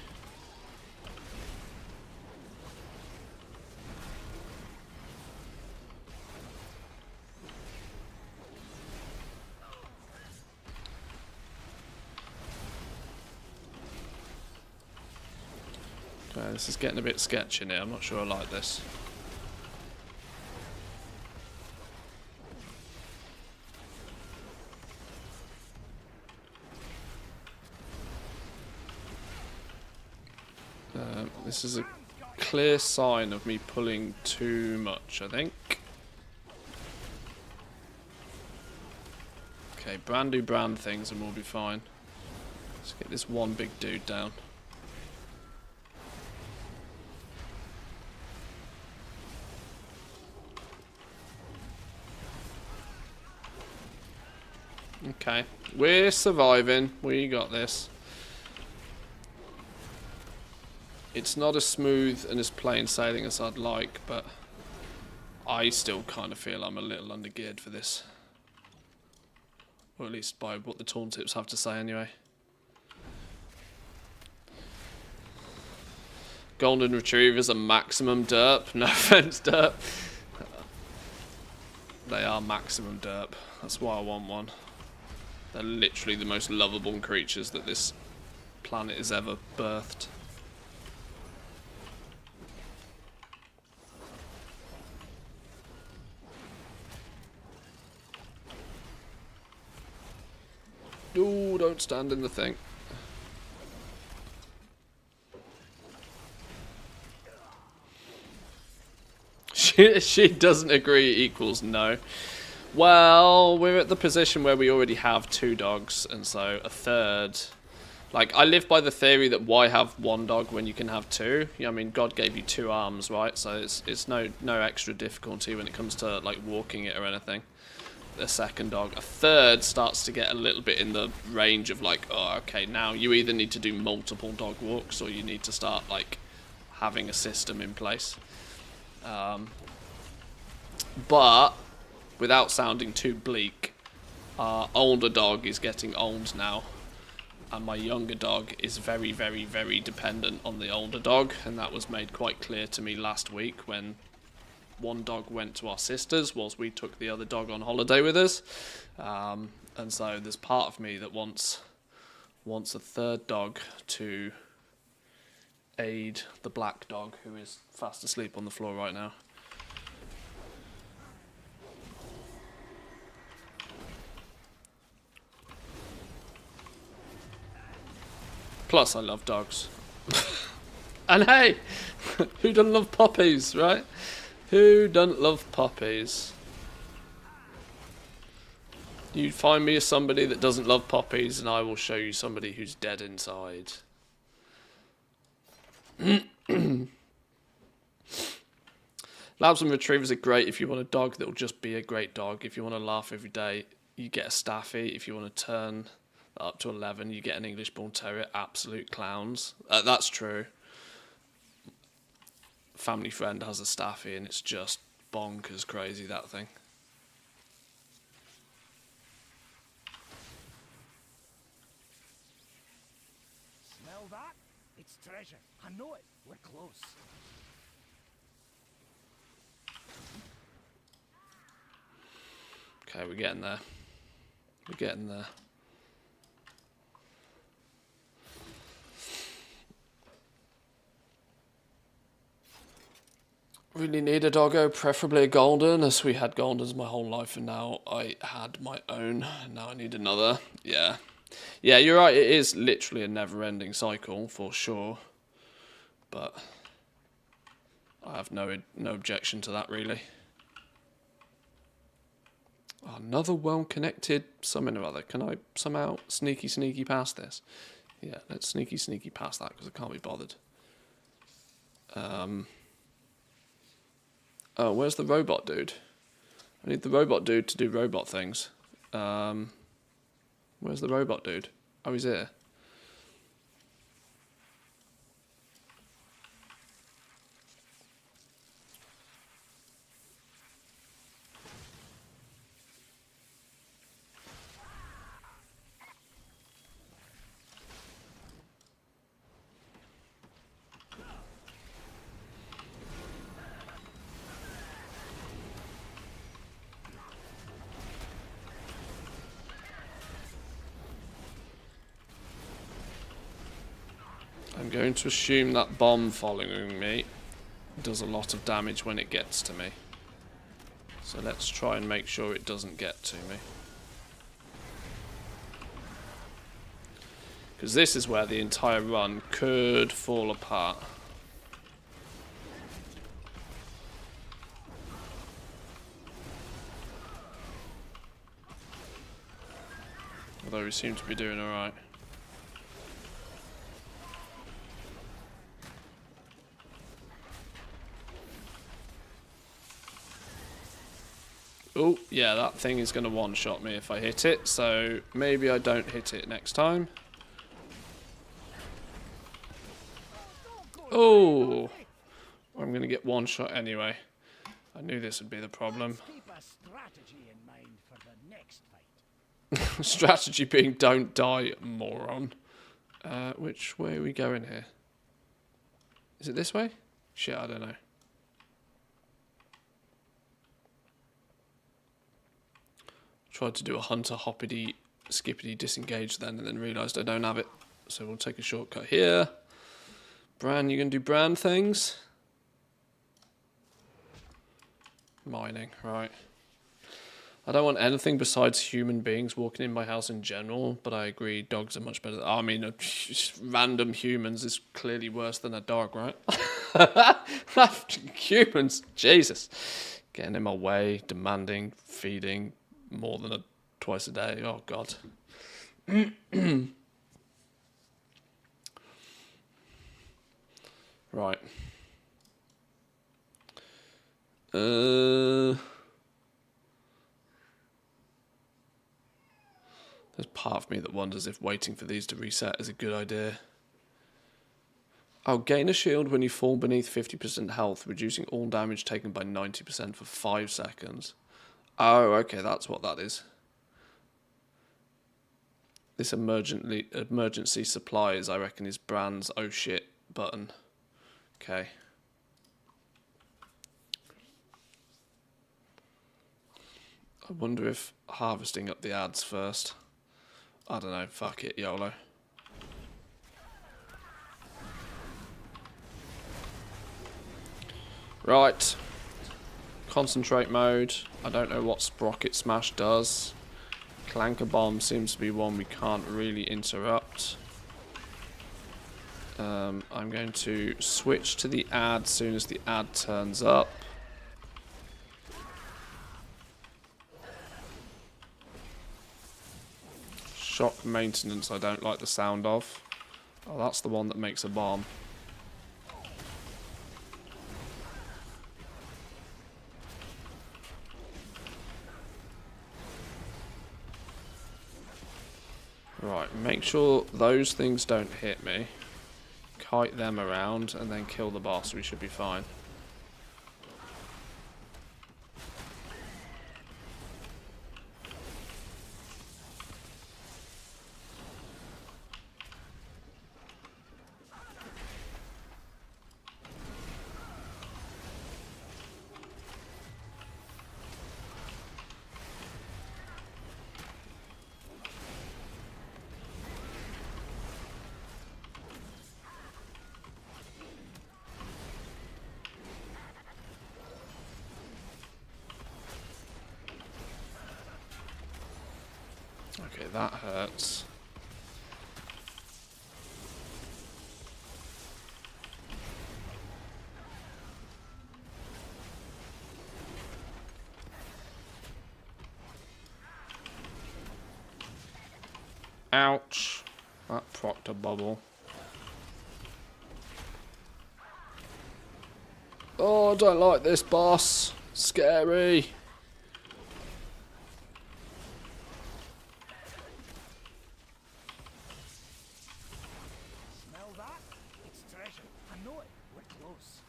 Okay, this is getting a bit sketchy now. I'm not sure I like this. This is a clear sign of me pulling too much, I think. Okay, brand new brand things and we'll be fine. Let's get this one big dude down. Okay, we're surviving. We got this. It's not as smooth and as plain sailing as I'd like, but I still kind of feel I'm a little undergeared for this. Or at least by what the taunt tips have to say anyway. Golden Retrievers are maximum derp. No offense, derp. They are maximum derp. That's why I want one. They're literally the most lovable creatures that this planet has ever birthed. Ooh, don't stand in the thing. She doesn't agree equals no. Well, we're at the position where we already have 2 dogs, and so a third. Like, I live by the theory that why have 1 dog when you can have 2? I mean, God gave you 2 arms, right? So it's no extra difficulty when it comes to like walking it or anything. A second dog. A third starts to get a little bit in the range of like, oh, okay, now you either need to do multiple dog walks or you need to start like having a system in place. But without sounding too bleak, our older dog is getting old now, and my younger dog is very, very, very dependent on the older dog, and that was made quite clear to me last week when one dog went to our sisters whilst we took the other dog on holiday with us. And so there's part of me that wants a third dog to aid the black dog, who is fast asleep on the floor right now. Plus, I love dogs. And hey, who doesn't love puppies, right? Who doesn't love puppies? You find me as somebody that doesn't love puppies, and I will show you somebody who's dead inside. Labs and Retrievers are great if you want a dog that will just be a great dog. If you want to laugh every day, you get a Staffy. If you want to turn up to 11, you get an English Bull Terrier. Absolute clowns. That's true. Family friend has a Staffy, and it's just bonkers crazy, that thing. Smell that? It's treasure. I know it. We're close. Okay, we're getting there. We're getting there. Really need a doggo, preferably a golden, as we had goldens my whole life, and now I had my own, and now I need another. Yeah. Yeah, you're right, it is literally a never-ending cycle, for sure. But I have no objection to that, really. Another well-connected something or other. Can I somehow sneaky past this? Yeah, let's sneaky past that, because I can't be bothered. Oh, where's the robot dude? I need the robot dude to do robot things. Where's the robot dude? Oh, he's here. I'm going to assume that bomb following me does a lot of damage when it gets to me. So let's try and make sure it doesn't get to me. Because this is where the entire run could fall apart. Although we seem to be doing alright. Oh, yeah, that thing is going to one-shot me if I hit it, so maybe I don't hit it next time. Oh! I'm going to get one-shot anyway. I knew this would be the problem. Keep a strategy in mind for the next fight. Strategy being don't die, moron. Which way are we going here? Is it this way? Shit, I don't know. Tried to do a hunter hoppity skippity disengage then, and then realised I don't have it. So we'll take a shortcut here. Bran, you gonna do Bran things? Mining, right. I don't want anything besides human beings walking in my house in general, but I agree dogs are much better. I mean, random humans is clearly worse than a dog, right? Humans, Jesus. Getting in my way, demanding, feeding more than twice a day. Oh, God. Right. There's part of me that wonders if waiting for these to reset is a good idea. Oh, gain a shield when you fall beneath 50% health, reducing all damage taken by 90% for 5 seconds. Oh, okay, that's what that is. This emergency supplies, I reckon, is Brand's oh shit button. Okay. I wonder if harvesting up the ads first. I don't know, fuck it, YOLO. Right. Concentrate mode. I don't know what Sprocket Smash does. Clanker Bomb seems to be one we can't really interrupt. I'm going to switch to the ad as soon as the ad turns up. Shock maintenance I don't like the sound of. Oh, that's the one that makes a bomb. Right, make sure those things don't hit me. Kite them around and then kill the boss. We should be fine. Okay, that hurts. Ouch. That procced a bubble. Oh, I don't like this boss. Scary. Smell that? It's treasure. I know it. We're close.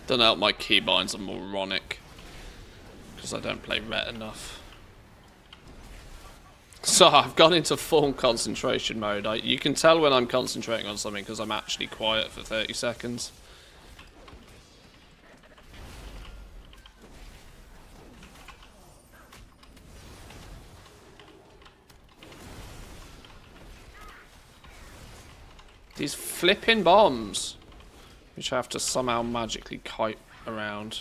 Don't know, my keybinds are moronic. Because I don't play Ret enough. So I've gone into full concentration mode. You can tell when I'm concentrating on something because I'm actually quiet for 30 seconds. These flipping bombs, which I have to somehow magically kite around.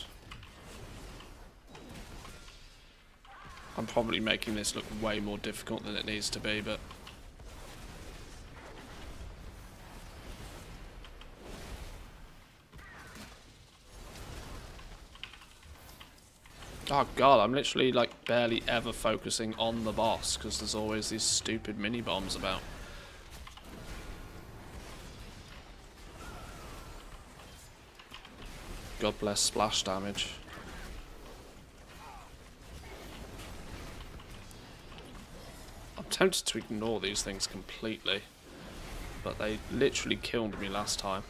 I'm probably making this look way more difficult than it needs to be, but... Oh god, I'm literally like barely ever focusing on the boss because there's always these stupid mini bombs about. God bless splash damage. I'm tempted to ignore these things completely, but they literally killed me last time.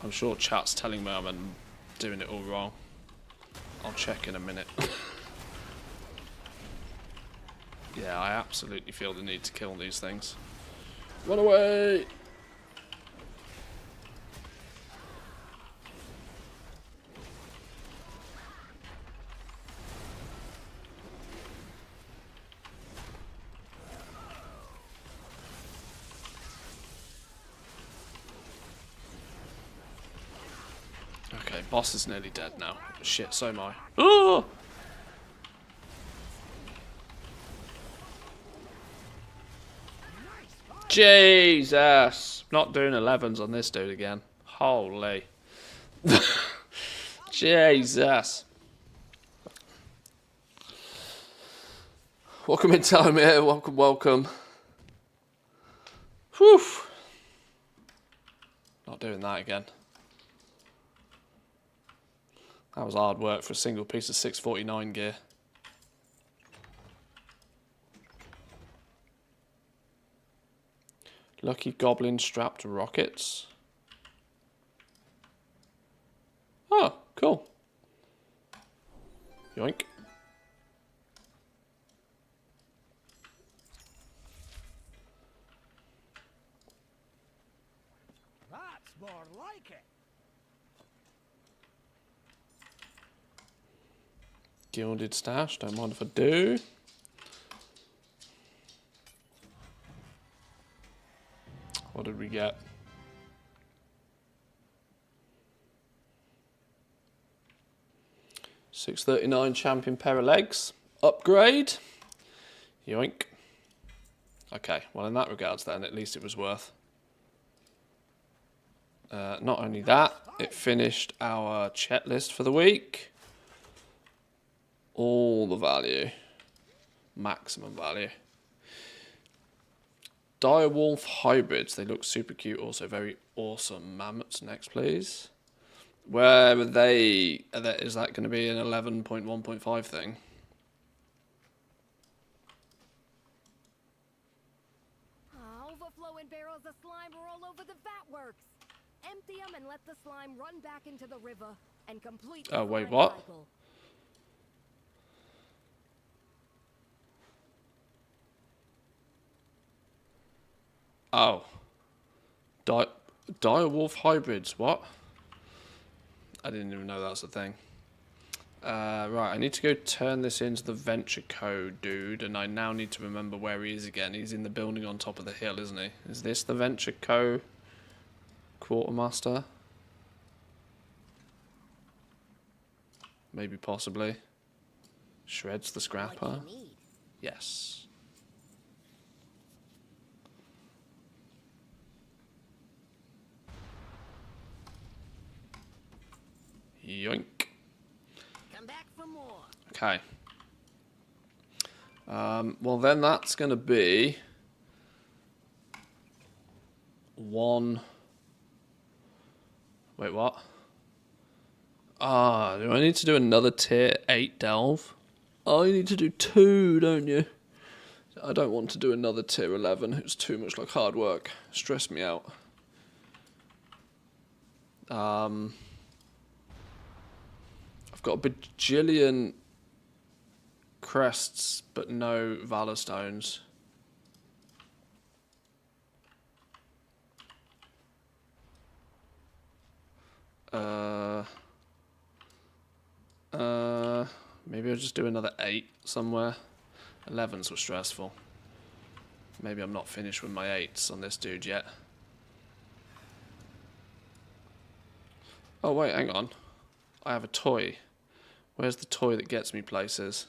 I'm sure chat's telling me I'm doing it all wrong. I'll check in a minute. Yeah, I absolutely feel the need to kill these things. Run away! Boss is nearly dead now. Shit, so am I. Oh! Jesus! Not doing 11s on this dude again. Holy. Jesus. Welcome in time here. Welcome, welcome. Whew. Not doing that again. That was hard work for a single piece of 649 gear. Lucky goblin strapped rockets. Oh, cool. Yoink. That's more like it. Gilded stash, don't mind if I do. What did we get? $639 champion pair of legs. Upgrade. Yoink. Okay, well in that regards then, at least it was worth. Not only that, it finished our checklist for the week. All the value. Maximum value. Direwolf hybrids. They look super cute. Also very awesome. Mammoths next, please. Where are they? Is that going to be an 11.1.5 thing? Overflowing barrels of slime are all over the vat works. Empty them and let the slime run back into the river and complete the Oh, wait, slime what? cycle. Oh. Direwolf hybrids. What? I didn't even know that was a thing. Right, I need to go turn this into the Venture Code dude, and I now need to remember where he is again. He's in the building on top of the hill, isn't he? Is this the Venture Co quartermaster? Maybe, possibly. Shreds the scrapper. Yes. Yoink. Come back for more. Okay. Well, then that's going to be one. Wait, what? Ah, do I need to do another tier 8 delve? Oh, you need to do 2, don't you? I don't want to do another tier 11. It's too much like hard work. Stress me out. I've got a bajillion crests, but no Valor Stones. Maybe I'll just do another 8 somewhere. 11s were stressful. Maybe I'm not finished with my 8s on this dude yet. Oh wait, hang on. I have a toy. Where's the toy that gets me places?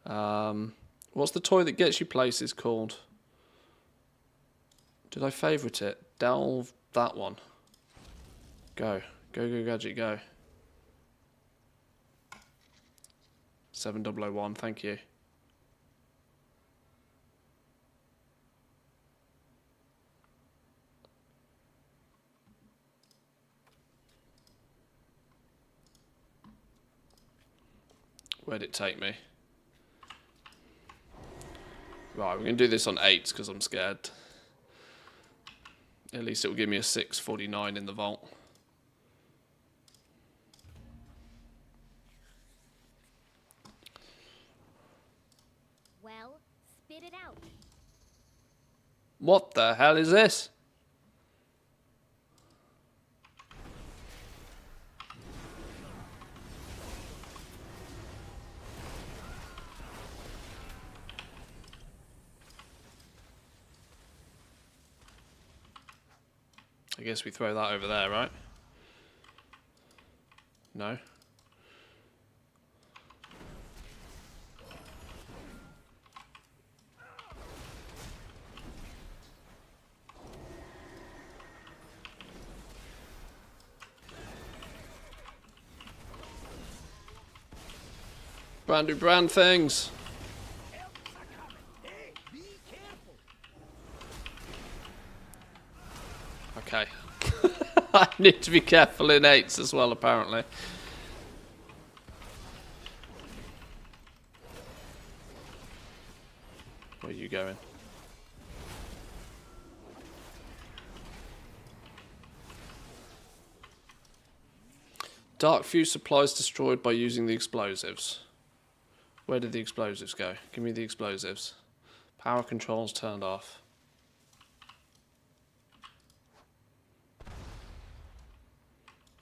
What's the toy that gets you places called? Did I favourite it? Delve that one. Go. Go, go, gadget, go. 7001, thank you. Where'd it take me? Right, we're going to do this on 8s because I'm scared. At least it will give me a 649 in the vault. Well, spit it out. What the hell is this? I guess we throw that over there, right? No. Brand new brand things. Okay. I need to be careful in 8s as well, apparently. Where are you going? Dark fuse supplies destroyed by using the explosives. Where did the explosives go? Give me the explosives. Power controls turned off.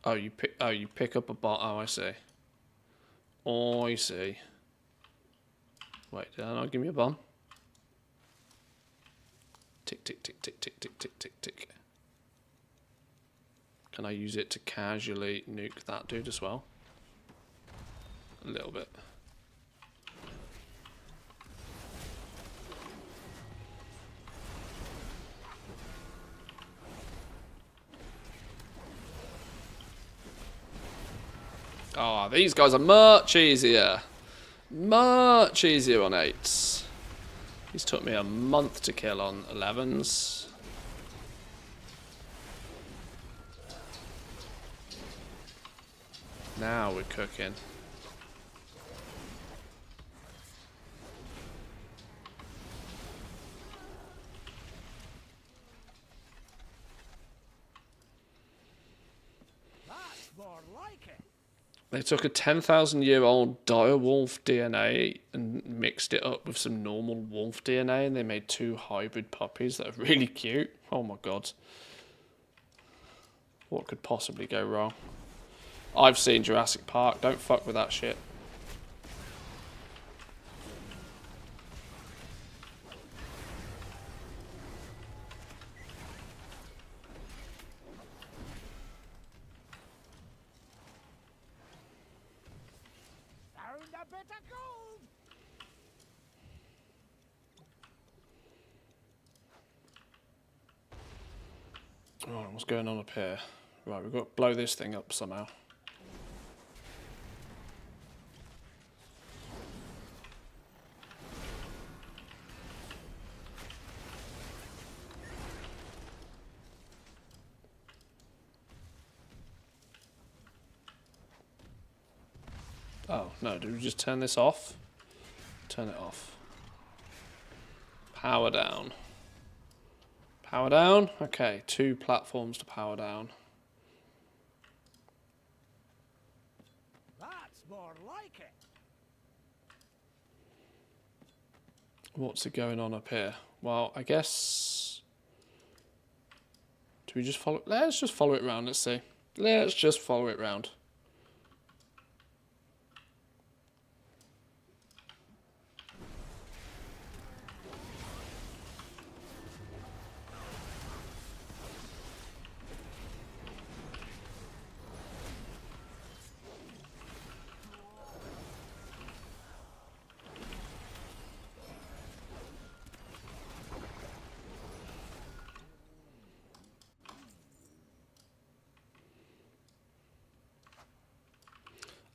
Oh, you pick up a bot. Oh, I see. Oh, I see. Wait, did I not give me a bomb? Tick, tick, tick, tick, tick, tick, tick, tick, tick. Can I use it to casually nuke that dude as well? A little bit. Oh, these guys are much easier. Much easier on 8s. These took me a month to kill on 11s. Now we're cooking. That's more like it. They took a 10,000-year-old direwolf DNA and mixed it up with some normal wolf DNA, and they made 2 hybrid puppies that are really cute. Oh my god. What could possibly go wrong? I've seen Jurassic Park. Don't fuck with that shit. Found a bit of gold. Alright, what's going on up here? Right, we've got to blow this thing up somehow. Oh, no, do we just turn this off? Turn it off. Power down. Power down? Okay, 2 platforms to power down. That's more like it. What's it going on up here? Well, I guess... Do we just follow... Let's just follow it round, let's see. Let's just follow it round.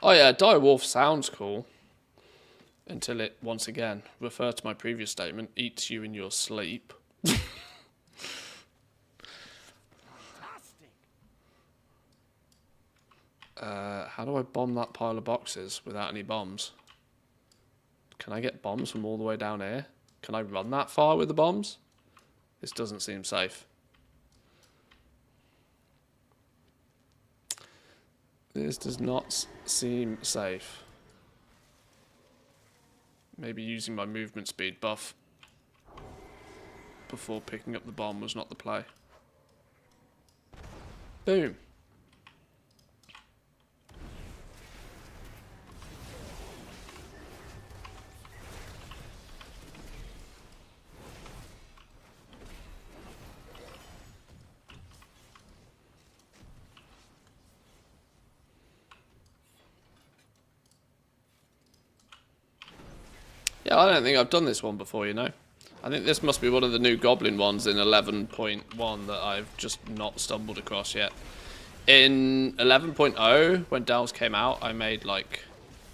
Oh yeah, direwolf sounds cool. Until it, once again, refer to my previous statement, eats you in your sleep. Fantastic. How do I bomb that pile of boxes without any bombs? Can I get bombs from all the way down here? Can I run that far with the bombs? This doesn't seem safe. This does not seem safe. Maybe using my movement speed buff before picking up the bomb was not the play. Boom. Yeah, I don't think I've done this one before, you know. I think this must be one of the new Goblin ones in 11.1 that I've just not stumbled across yet. In 11.0, when delves came out, I made like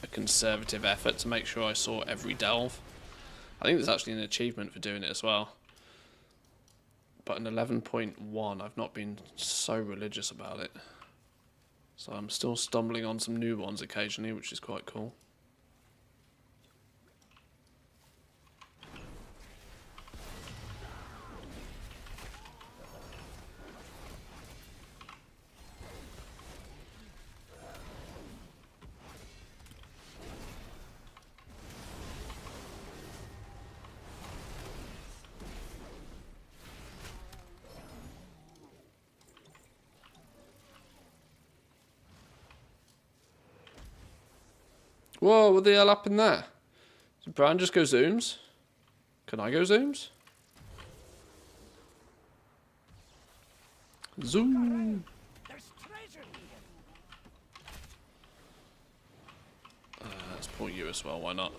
a conservative effort to make sure I saw every delve. I think there's actually an achievement for doing it as well. But in 11.1, I've not been so religious about it. So I'm still stumbling on some new ones occasionally, which is quite cool. Whoa, what the hell happened there? Did Brian just go zooms? Can I go zooms? Zoom! Let's pull you as well, why not?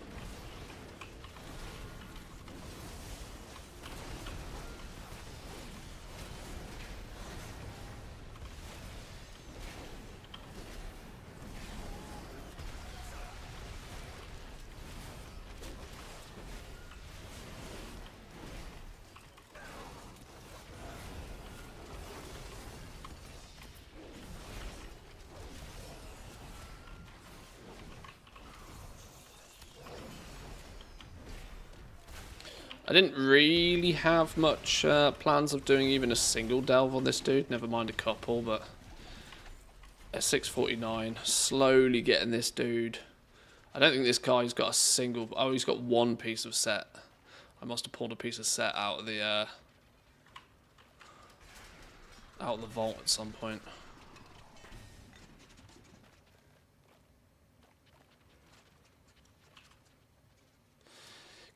I didn't really have much plans of doing even a single delve on this dude, never mind a couple, but at 649, slowly getting this dude. I don't think this guy's got a single, oh, he's got one piece of set. I must have pulled a piece of set out of the vault at some point.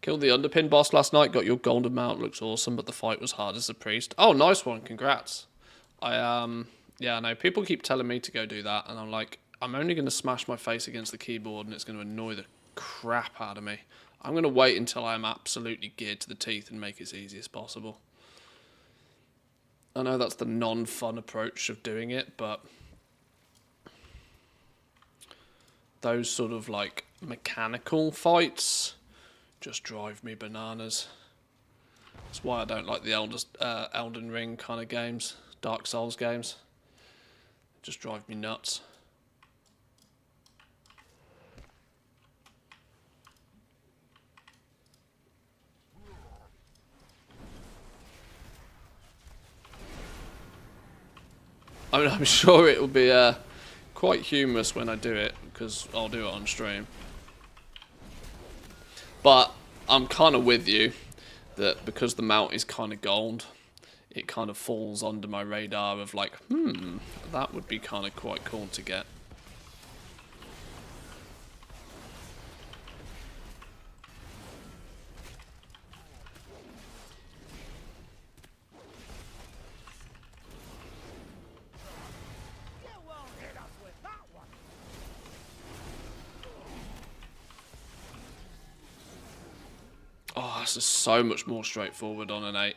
Killed the underpin boss last night, got your golden mount, looks awesome, but the fight was hard as a priest. Oh, nice one, congrats. Yeah, I know, people keep telling me to go do that, and I'm like, I'm only going to smash my face against the keyboard and it's going to annoy the crap out of me. I'm going to wait until I'm absolutely geared to the teeth and make it as easy as possible. I know that's the non-fun approach of doing it, but those sort of like mechanical fights just drive me bananas. That's why I don't like the Elden Ring kind of games, Dark Souls games. They just drive me nuts. I mean, I'm sure it will be quite humorous when I do it, because I'll do it on stream. But I'm kind of with you that because the mount is kind of gold, it kind of falls under my radar of like, that would be kind of quite cool to get. Oh, this is so much more straightforward on an 8.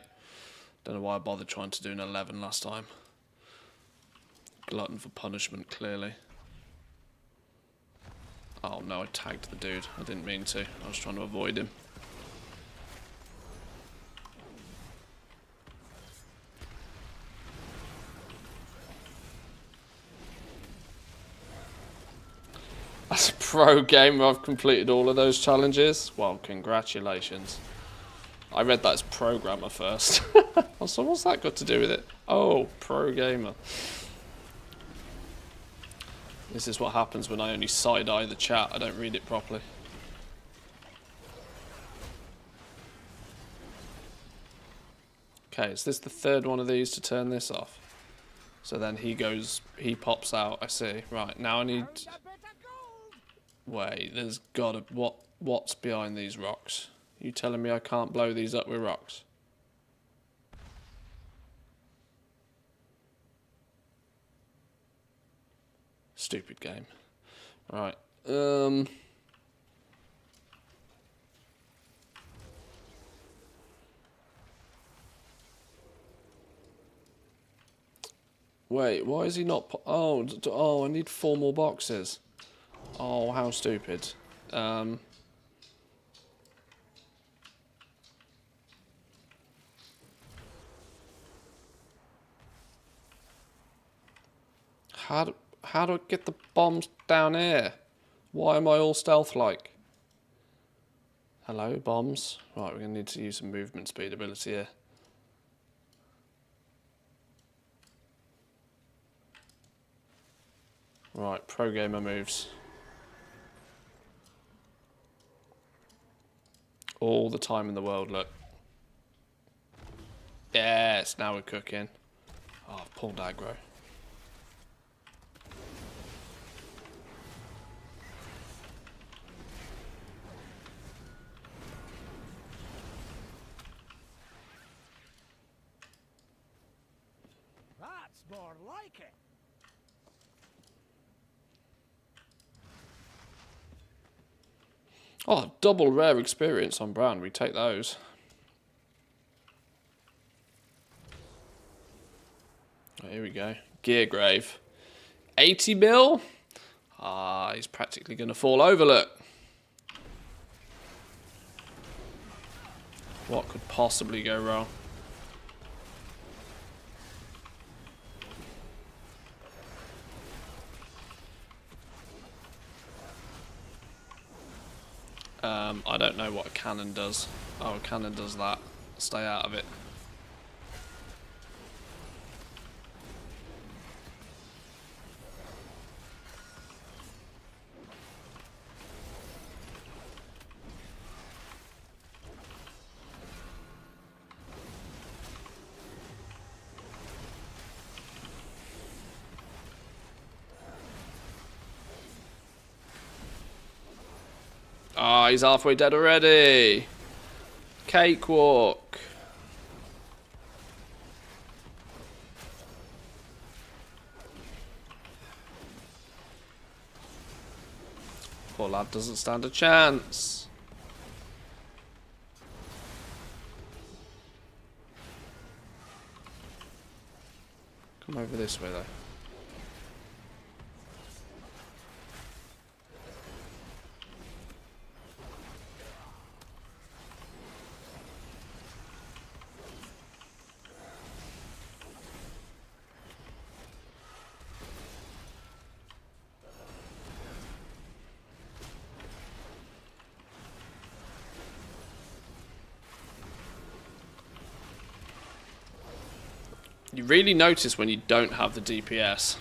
Don't know why I bothered trying to do an 11 last time. Glutton for punishment, clearly. Oh no, I tagged the dude. I didn't mean to. I was trying to avoid him. As a pro gamer, I've completed all of those challenges. Well, congratulations. I read that as programmer first. So what's that got to do with it? Oh, pro gamer. This is what happens when I only side-eye the chat. I don't read it properly. Okay, is this the third one of these to turn this off? So then he pops out, I see. Right, now I need... Wait, there's gotta... What's behind these rocks? You telling me I can't blow these up with rocks? Stupid game. Right. Wait, why is he not... Oh, I need 4 more boxes. Oh, how stupid. How do I get the bombs down here? Why am I all stealth-like? Hello, bombs. Right, we're going to need to use some movement speed ability here. Right, pro gamer moves. All the time in the world, look. Yes, now we're cooking. Oh, I've pulled aggro. That's more like it. Oh, double rare experience on Brown. We take those. Oh, here we go. Gear Grave. 80 mil? Ah, he's practically going to fall over, look. What could possibly go wrong? I don't know what a cannon does. Oh, a cannon does that. Stay out of it. Ah, he's halfway dead already. Cakewalk. Poor lad doesn't stand a chance. Come over this way, though. You really notice when you don't have the DPS.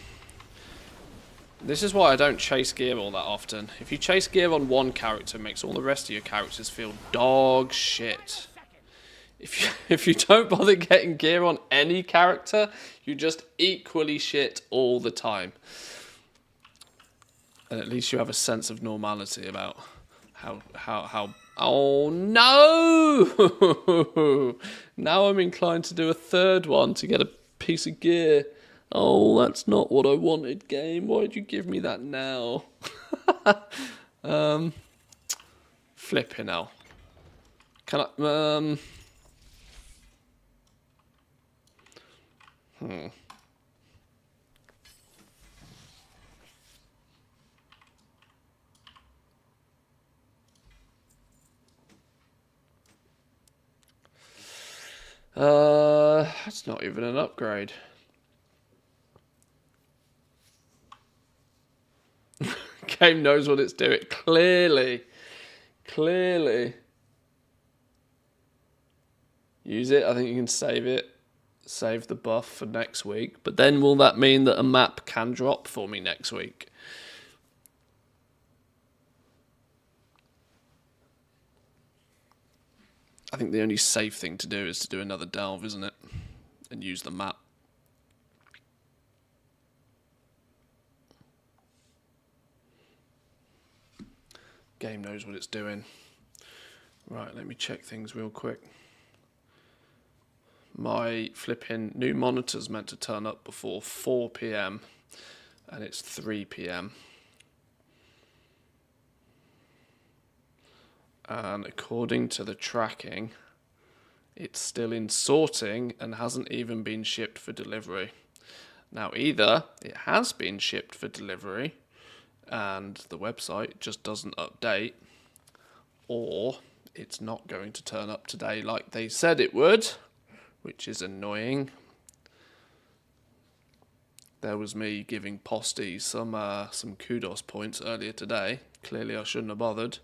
This is why I don't chase gear all that often. If you chase gear on one character, it makes all the rest of your characters feel dog shit. If you don't bother getting gear on any character, you just equally shit all the time. And at least you have a sense of normality about how oh no! Now I'm inclined to do a third one to get a piece of gear. Oh, that's not what I wanted, game. Why'd you give me that now? Flipping hell. Can I that's not even an upgrade. Game knows what it's doing. Clearly. Use it. I think you can save it. Save the buff for next week. But then will that mean that a map can drop for me next week? I think the only safe thing to do is to do another delve, isn't it? And use the map. Game knows what it's doing. Right, let me check things real quick. My flipping new monitor's meant to turn up before 4 PM and it's 3 PM. And according to the tracking, it's still in sorting and hasn't even been shipped for delivery. Now, either it has been shipped for delivery and the website just doesn't update, or it's not going to turn up today like they said it would, which is annoying. There was me giving Posty some kudos points earlier today. Clearly I shouldn't have bothered.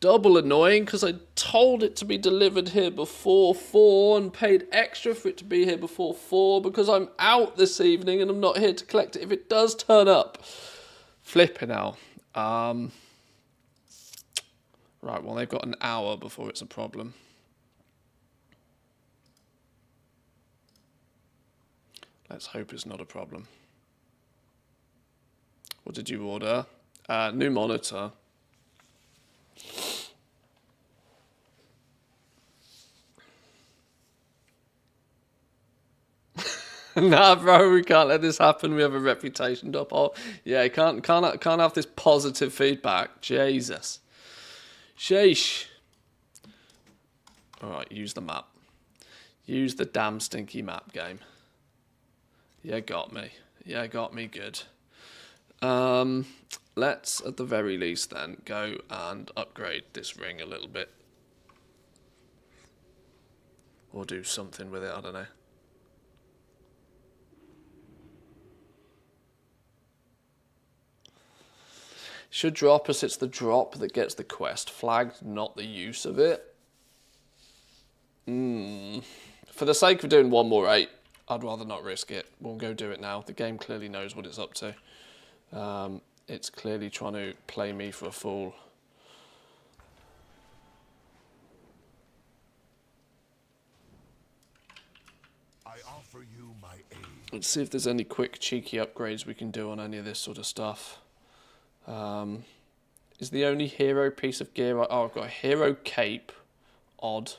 Double annoying because I told it to be delivered here before 4 and paid extra for it to be here before 4 because I'm out this evening and I'm not here to collect it if it does turn up. Flipping hell. Right, well, they've got an hour before it's a problem. Let's hope it's not a problem. What did you order? New monitor. Nah, bro, we can't let this happen. We have a reputation to uphold. Yeah, can't have this positive feedback. Jesus. Sheesh. Alright, use the map. Use the damn stinky map game. Yeah, got me. Yeah, got me good. Let's, at the very least then, go and upgrade this ring a little bit. Or do something with it, I don't know. Should drop us, it's the drop that gets the quest flagged, not the use of it. For the sake of doing 1 more 8, I'd rather not risk it. We'll go do it now. The game clearly knows what it's up to. It's clearly trying to play me for a fool. I offer you my aid. Let's see if there's any quick cheeky upgrades we can do on any of this sort of stuff. Is the only hero piece of gear... Oh, I've got a hero cape. Odd.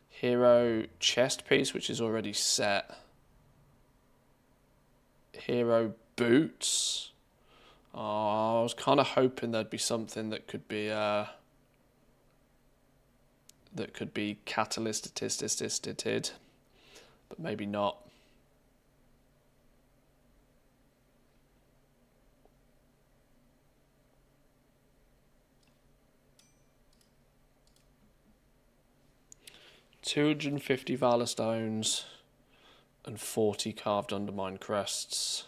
Hero chest piece, which is already set. Hero boots. Oh, I was kind of hoping there'd be something that could be catalyst-assisted, but maybe not. $250 Valor Stones and 40 carved undermine crests.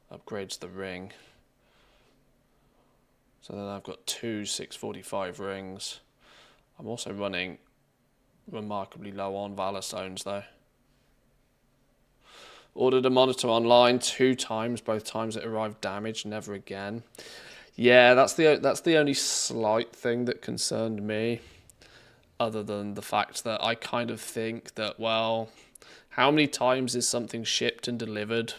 Upgrades the ring. So then I've got 2 645 rings. I'm also running remarkably low on Valor Stones though. Ordered a monitor online 2 times. Both times it arrived damaged. Never again. Yeah, that's the only slight thing that concerned me. Other than the fact that I kind of think that, well, how many times is something shipped and delivered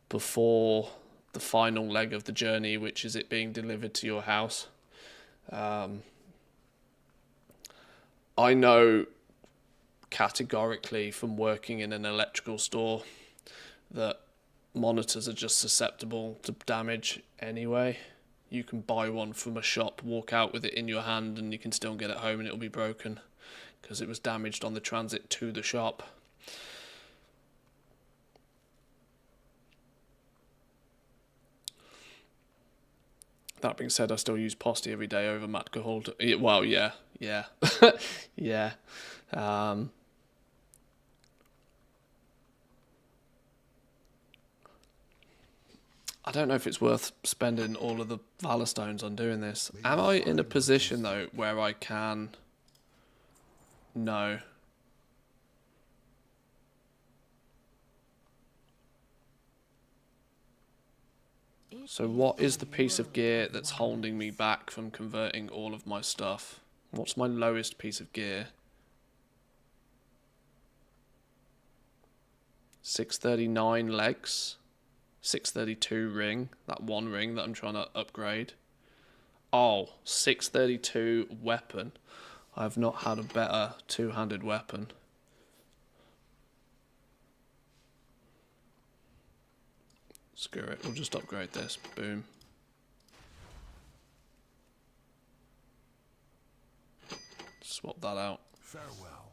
before the final leg of the journey, which is it being delivered to your house? I know categorically from working in an electrical store that monitors are just susceptible to damage anyway. You can buy one from a shop, walk out with it in your hand, and you can still get it home and it'll be broken because it was damaged on the transit to the shop. That being said, I still use Posty every day over Matt Caholt. Well, yeah. Yeah. I don't know if it's worth spending all of the Valor Stones on doing this. Am I in a position, though, where I can... No. So what is the piece of gear that's holding me back from converting all of my stuff? What's my lowest piece of gear? 639 legs. 632 ring, that one ring that I'm trying to upgrade. Oh, 632 weapon. I've not had a better two-handed weapon. Screw it, we'll just upgrade this. Boom. Swap that out. Farewell.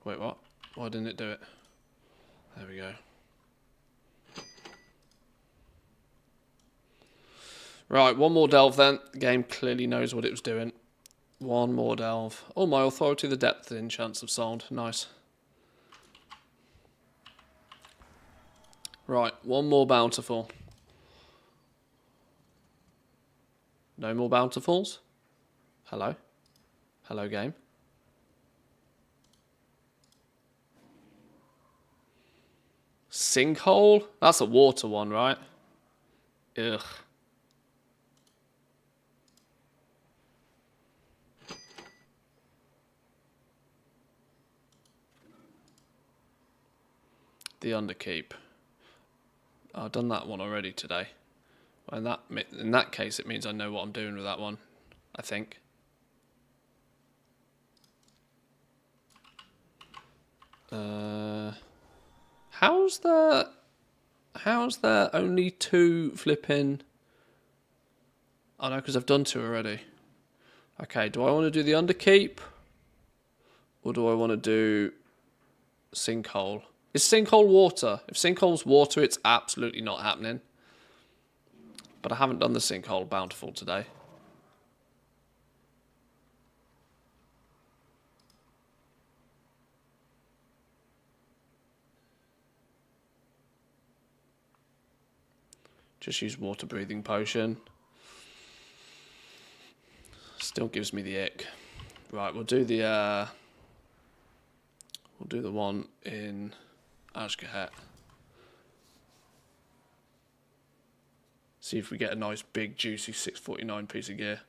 Wait, what? Why didn't it do it? There we go. Right, one more delve then. The game clearly knows what it was doing. One more delve. Oh, my authority of the depth in chance of sound. Nice. Right, one more bountiful. No more bountifuls? Hello? Hello, game? Sinkhole? That's a water one, right? Ugh. The Underkeep. Oh, I've done that one already today. Well, in that case, it means I know what I'm doing with that one, I think. How's there only 2 flipping? Oh no, because I've done 2 already. Okay, do I want to do the Underkeep? Or do I want to do Sinkhole? Is Sinkhole water? If Sinkhole's water, it's absolutely not happening. But I haven't done the Sinkhole Bountiful today. Just use water breathing potion. Still gives me the ick. Right, we'll do the one in Ashgahat. See if we get a nice big juicy 649 piece of gear.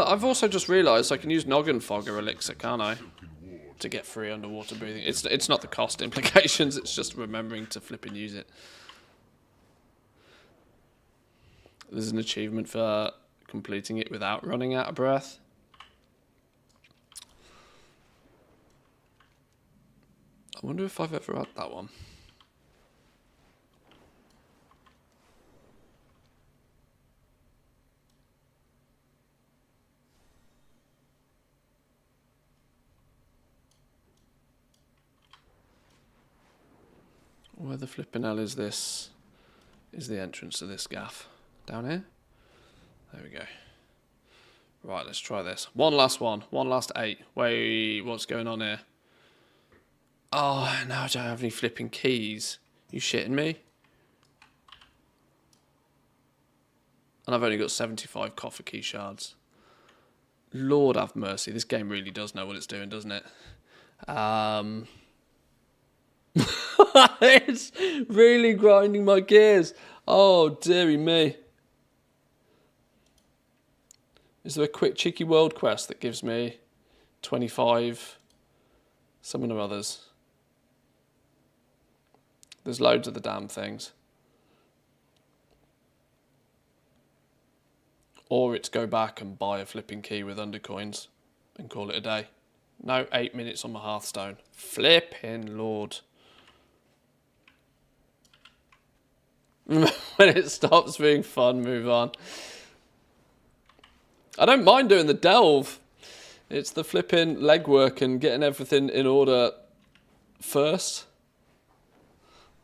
I've also just realised I can use Noggin Fogger Elixir, can't I? To get free underwater breathing. It's not the cost implications, it's just remembering to flip and use it. There's an achievement for completing it without running out of breath. I wonder if I've ever had that one. Where the flipping hell is this? Is the entrance to this gaff? Down here? There we go. Right, let's try this. One last 8. Wait, what's going on here? Oh, no, I don't have any flipping keys. You shitting me? And I've only got 75 coffer key shards. Lord have mercy, this game really does know what it's doing, doesn't it? It's really grinding my gears. Oh, dearie me. Is there a quick cheeky world quest that gives me 25 something or others? There's loads of the damn things. Or it's go back and buy a flipping key with undercoins and call it a day. No, 8 minutes on my Hearthstone. Flipping Lord. When it stops being fun, move on. I don't mind doing the delve. It's the flipping legwork and getting everything in order first.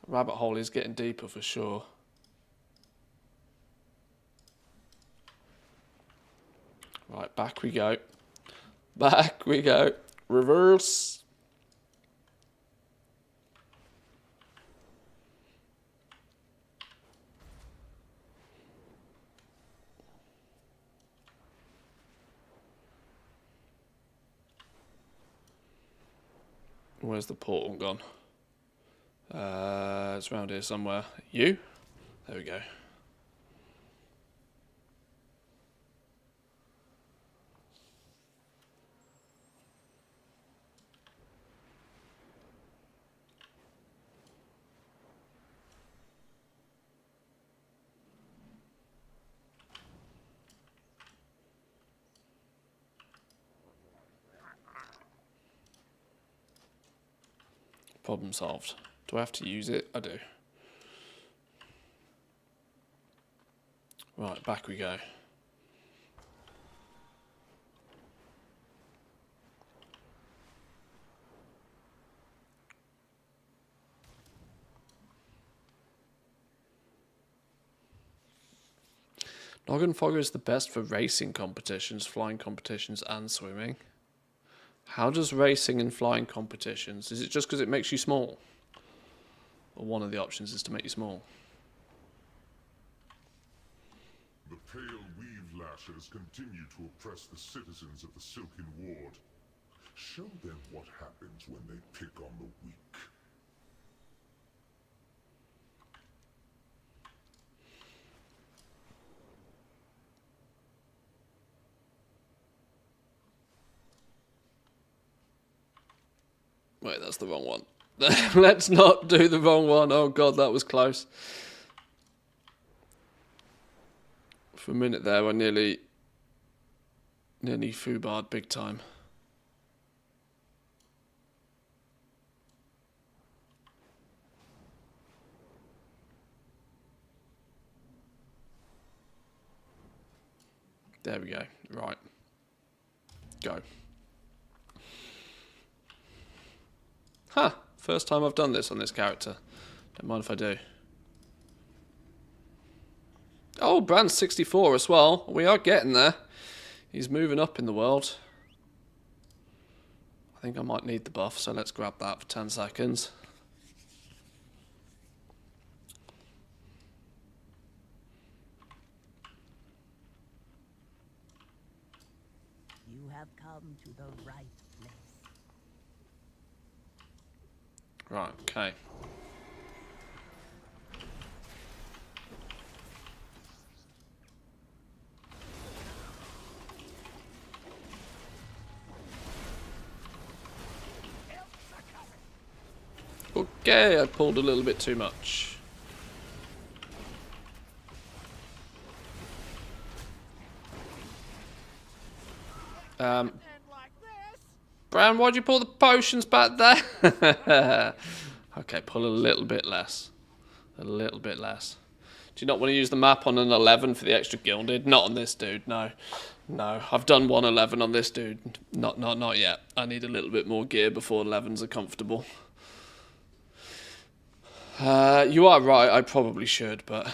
Rabbit hole is getting deeper for sure. Right, back we go. Back we go. Reverse. Where's the portal gone? It's around here somewhere. You? There we go. Problem solved. Do I have to use it? I do. Right, back we go. Noggenfogger is the best for racing competitions, flying competitions, and swimming. How does racing and flying competitions? Is it just because it makes you small? Or one of the options is to make you small? The pale weave lashers continue to oppress the citizens of the Silken Ward. Show them what happens when they pick on the weak. Wait, that's the wrong one. Let's not do the wrong one. Oh god, that was close. For a minute there, I nearly foobarred big time. There we go. Right. Go. Huh. First time I've done this on this character. Don't mind if I do. Oh, Brand's 64 as well. We are getting there. He's moving up in the world. I think I might need the buff, so let's grab that for 10 seconds. You have come to the right place. Right, okay. Okay, I pulled a little bit too much. Bran, why'd you pull the potions back there? Okay, pull a little bit less. A little bit less. Do you not want to use the map on an 11 for the extra gilded? Not on this dude, no. No, I've done 111 on this dude. Not yet. I need a little bit more gear before 11s are comfortable. You are right, I probably should, but...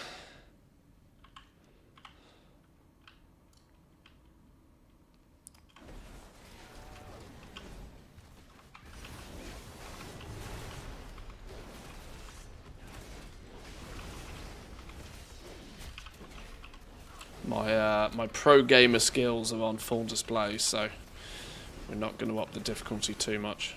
My pro gamer skills are on full display, so we're not going to up the difficulty too much.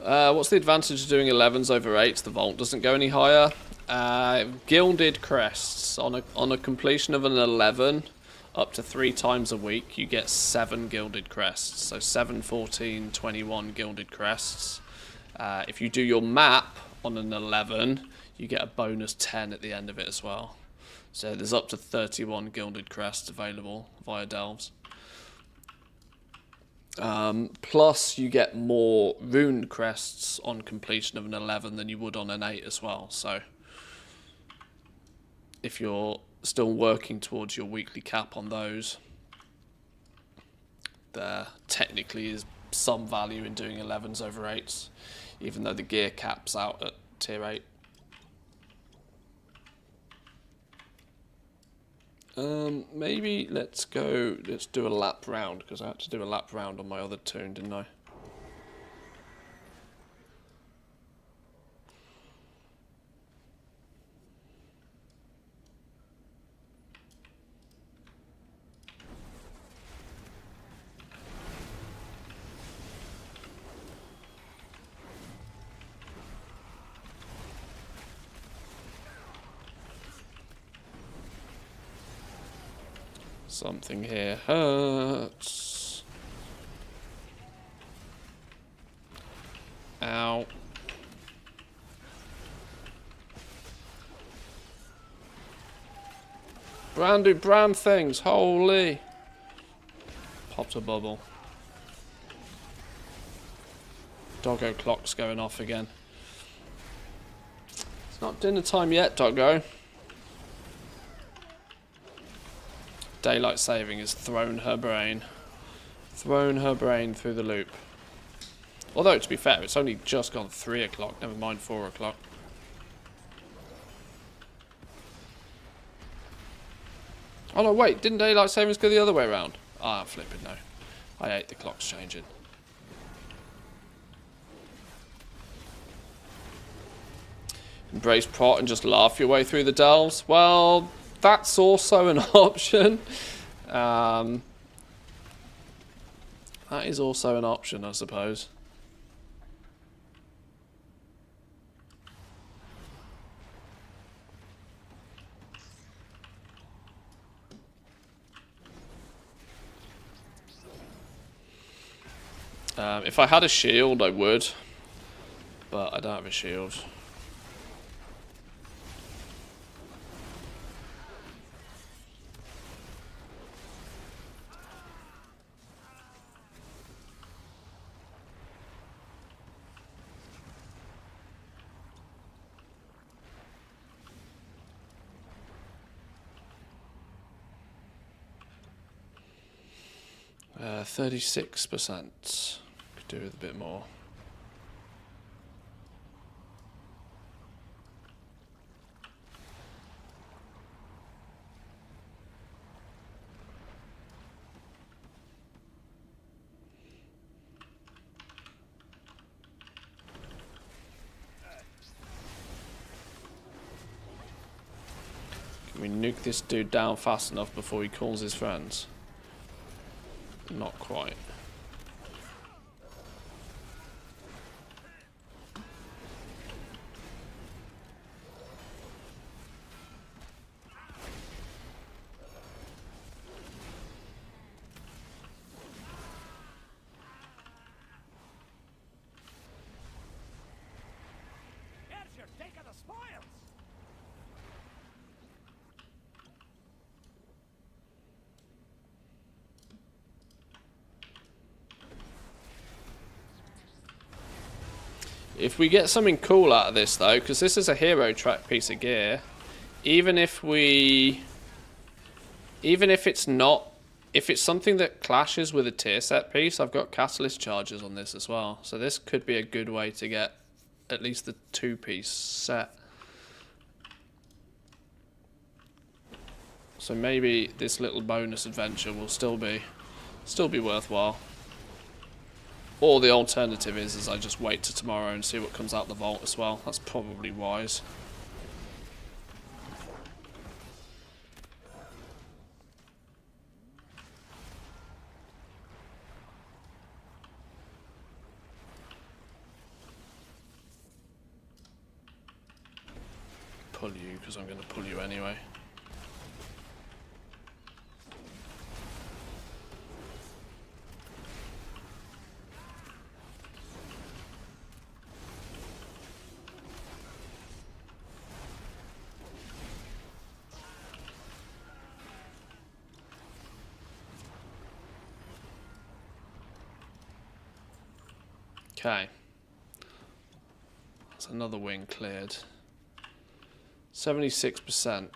What's the advantage of doing 11s over 8s? The vault doesn't go any higher. Gilded crests. On a completion of an 11, up to 3 times a week, you get 7 gilded crests. So 7, 14, 21 gilded crests. If you do your map on an 11, you get a bonus 10 at the end of it as well. So there's up to 31 gilded crests available via delves. Plus you get more rune crests on completion of an 11 than you would on an 8 as well. So if you're still working towards your weekly cap on those, there technically is some value in doing 11s over 8s, even though the gear cap's out at tier 8. Maybe let's do a lap round, because I had to do a lap round on my other toon, didn't I? Something here hurts. Ow. Brand new brand things, holy. Popped a bubble. Doggo clock's going off again. It's not dinner time yet, Doggo. Daylight saving has thrown her brain. Thrown her brain through the loop. Although, to be fair, it's only just gone 3 o'clock, never mind 4 o'clock. Oh no, wait, didn't daylight savings go the other way around? Ah, I'm flipping no. I hate the clocks changing. Embrace Prot and just laugh your way through the delves? Well, that's also an option. That is also an option, I suppose. If I had a shield, I would. But I don't have a shield. Uh, 36%. Could do with a bit more. Can we nuke this dude down fast enough before he calls his friends? Not quite. Here's your take of the spoils. If we get something cool out of this though, because this is a hero track piece of gear, even if it's not, if it's something that clashes with a tier set piece, I've got catalyst charges on this as well. So this could be a good way to get at least the 2-piece set. So maybe this little bonus adventure will still be worthwhile. Or the alternative is I just wait till tomorrow and see what comes out the vault as well. That's probably wise. Pull you, because I'm going to pull you anyway. Okay. That's another wing cleared. 76%.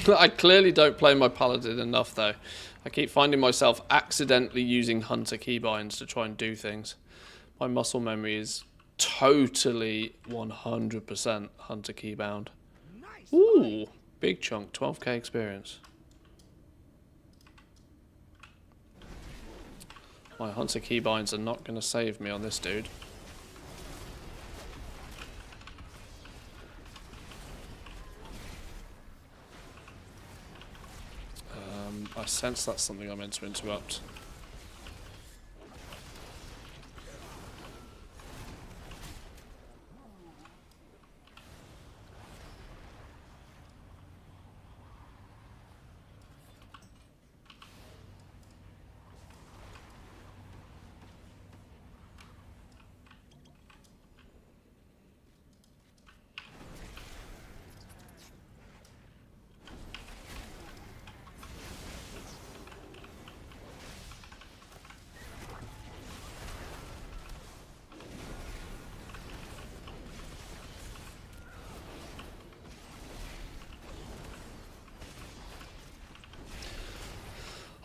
I clearly don't play my paladin enough though. I keep finding myself accidentally using hunter keybinds to try and do things. My muscle memory is totally 100% hunter keybound. Ooh, big chunk, 12k experience. My hunter keybinds are not going to save me on this dude. I sense that's something I meant to interrupt.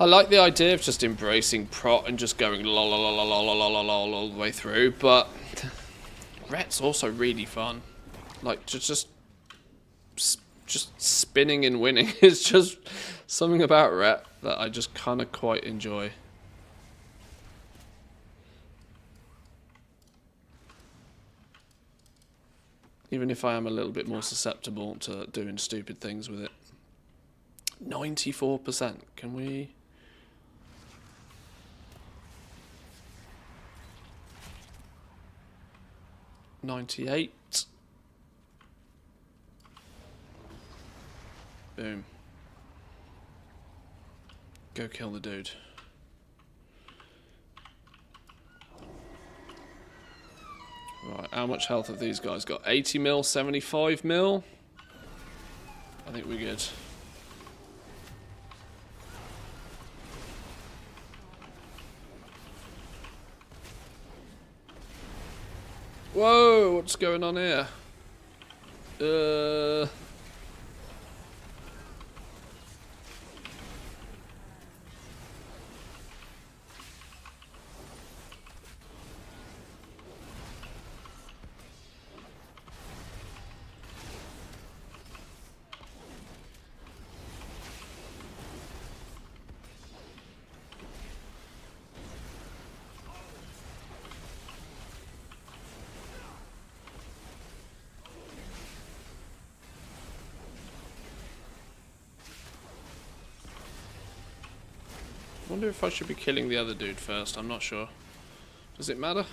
I like the idea of just embracing prot and just going lol lol lol lol lol lol lol all the way through, but ret's also really fun. Like just spinning and winning is just something about ret that I just kind of quite enjoy. Even if I am a little bit more susceptible to doing stupid things with it. 94%. Can we? 98. Boom. Go kill the dude. Right, how much health have these guys got? 80 mil, 75 mil? I think we're good. Whoa, what's going on here? I wonder if I should be killing the other dude first. I'm not sure. Does it matter?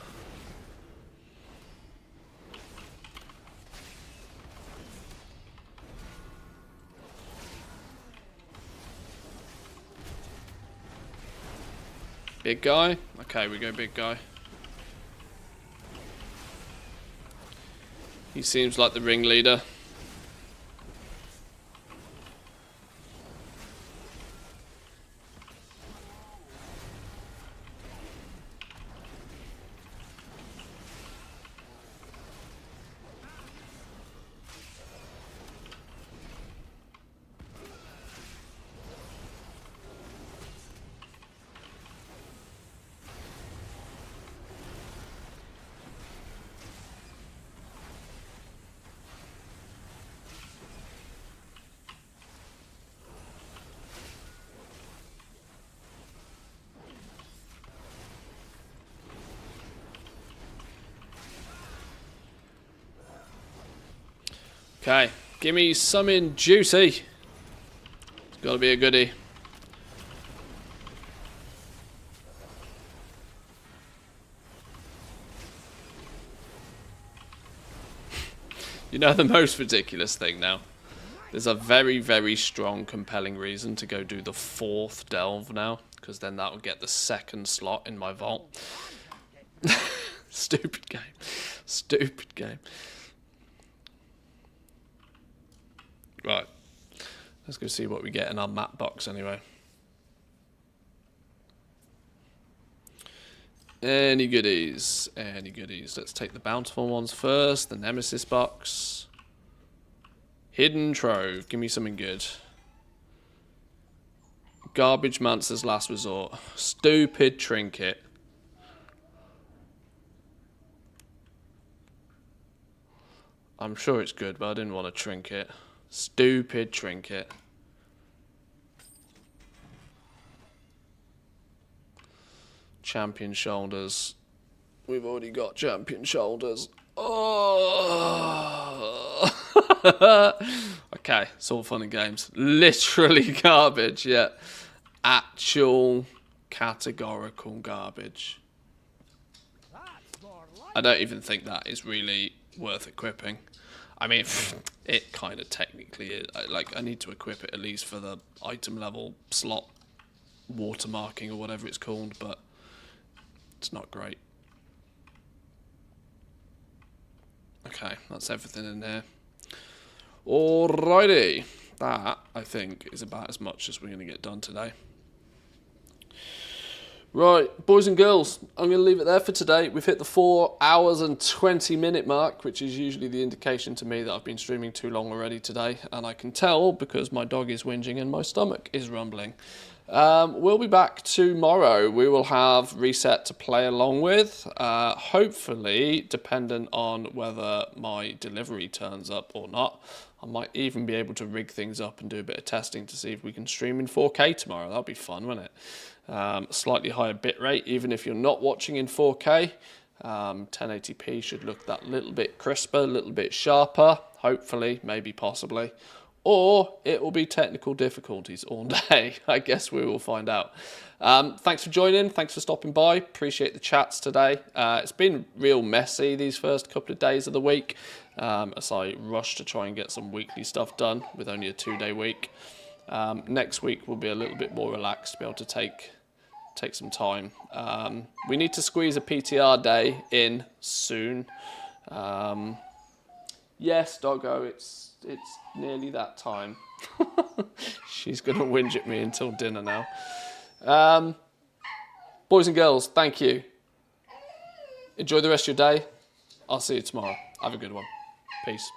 Big guy? Okay, we go big guy. He seems like the ringleader. Okay, give me something juicy. It's gotta be a goodie. You know the most ridiculous thing now? There's a very, very strong, compelling reason to go do the 4th delve now, because then that will get the 2nd slot in my vault. Stupid game. Stupid game. Right, let's go see what we get in our map box anyway. Any goodies? Any goodies? Let's take the bountiful ones first. The Nemesis box. Hidden Trove. Give me something good. Garbage Mancer's Last Resort. Stupid Trinket. I'm sure it's good, but I didn't want a trinket. Stupid trinket. champion shoulders. We've already got champion shoulders. Oh. Okay, it's all fun and games. Literally garbage, yeah. Actual categorical garbage. I don't even think that is really worth equipping. I mean, it kind of technically is. Like, I need to equip it at least for the item level slot watermarking or whatever it's called, but it's not great. Okay, that's everything in there. Alrighty. That, I think, is about as much as we're going to get done today. Right, boys and girls, I'm going to leave it there for today. We've hit the 4 hours and 20 minute mark, which is usually the indication to me that I've been streaming too long already today. And I can tell because my dog is whinging and my stomach is rumbling. We'll be back tomorrow. We will have Reset to play along with. Hopefully, dependent on whether my delivery turns up or not. I might even be able to rig things up and do a bit of testing to see if we can stream in 4K tomorrow. That'll be fun, won't it? Slightly higher bitrate, even if you're not watching in 4K. 1080p should look that little bit crisper, a little bit sharper, hopefully, maybe possibly. Or it will be technical difficulties all day. I guess we will find out. Thanks for joining. Thanks for stopping by. Appreciate the chats today. It's been real messy these first couple of days of the week as I rush to try and get some weekly stuff done with only a 2-day week. Next week will be a little bit more relaxed to be able to take some time. We need to squeeze a PTR day in soon. Yes, doggo, it's nearly that time. She's going to whinge at me until dinner now. Boys and girls, thank you. Enjoy the rest of your day. I'll see you tomorrow. Have a good one. Peace.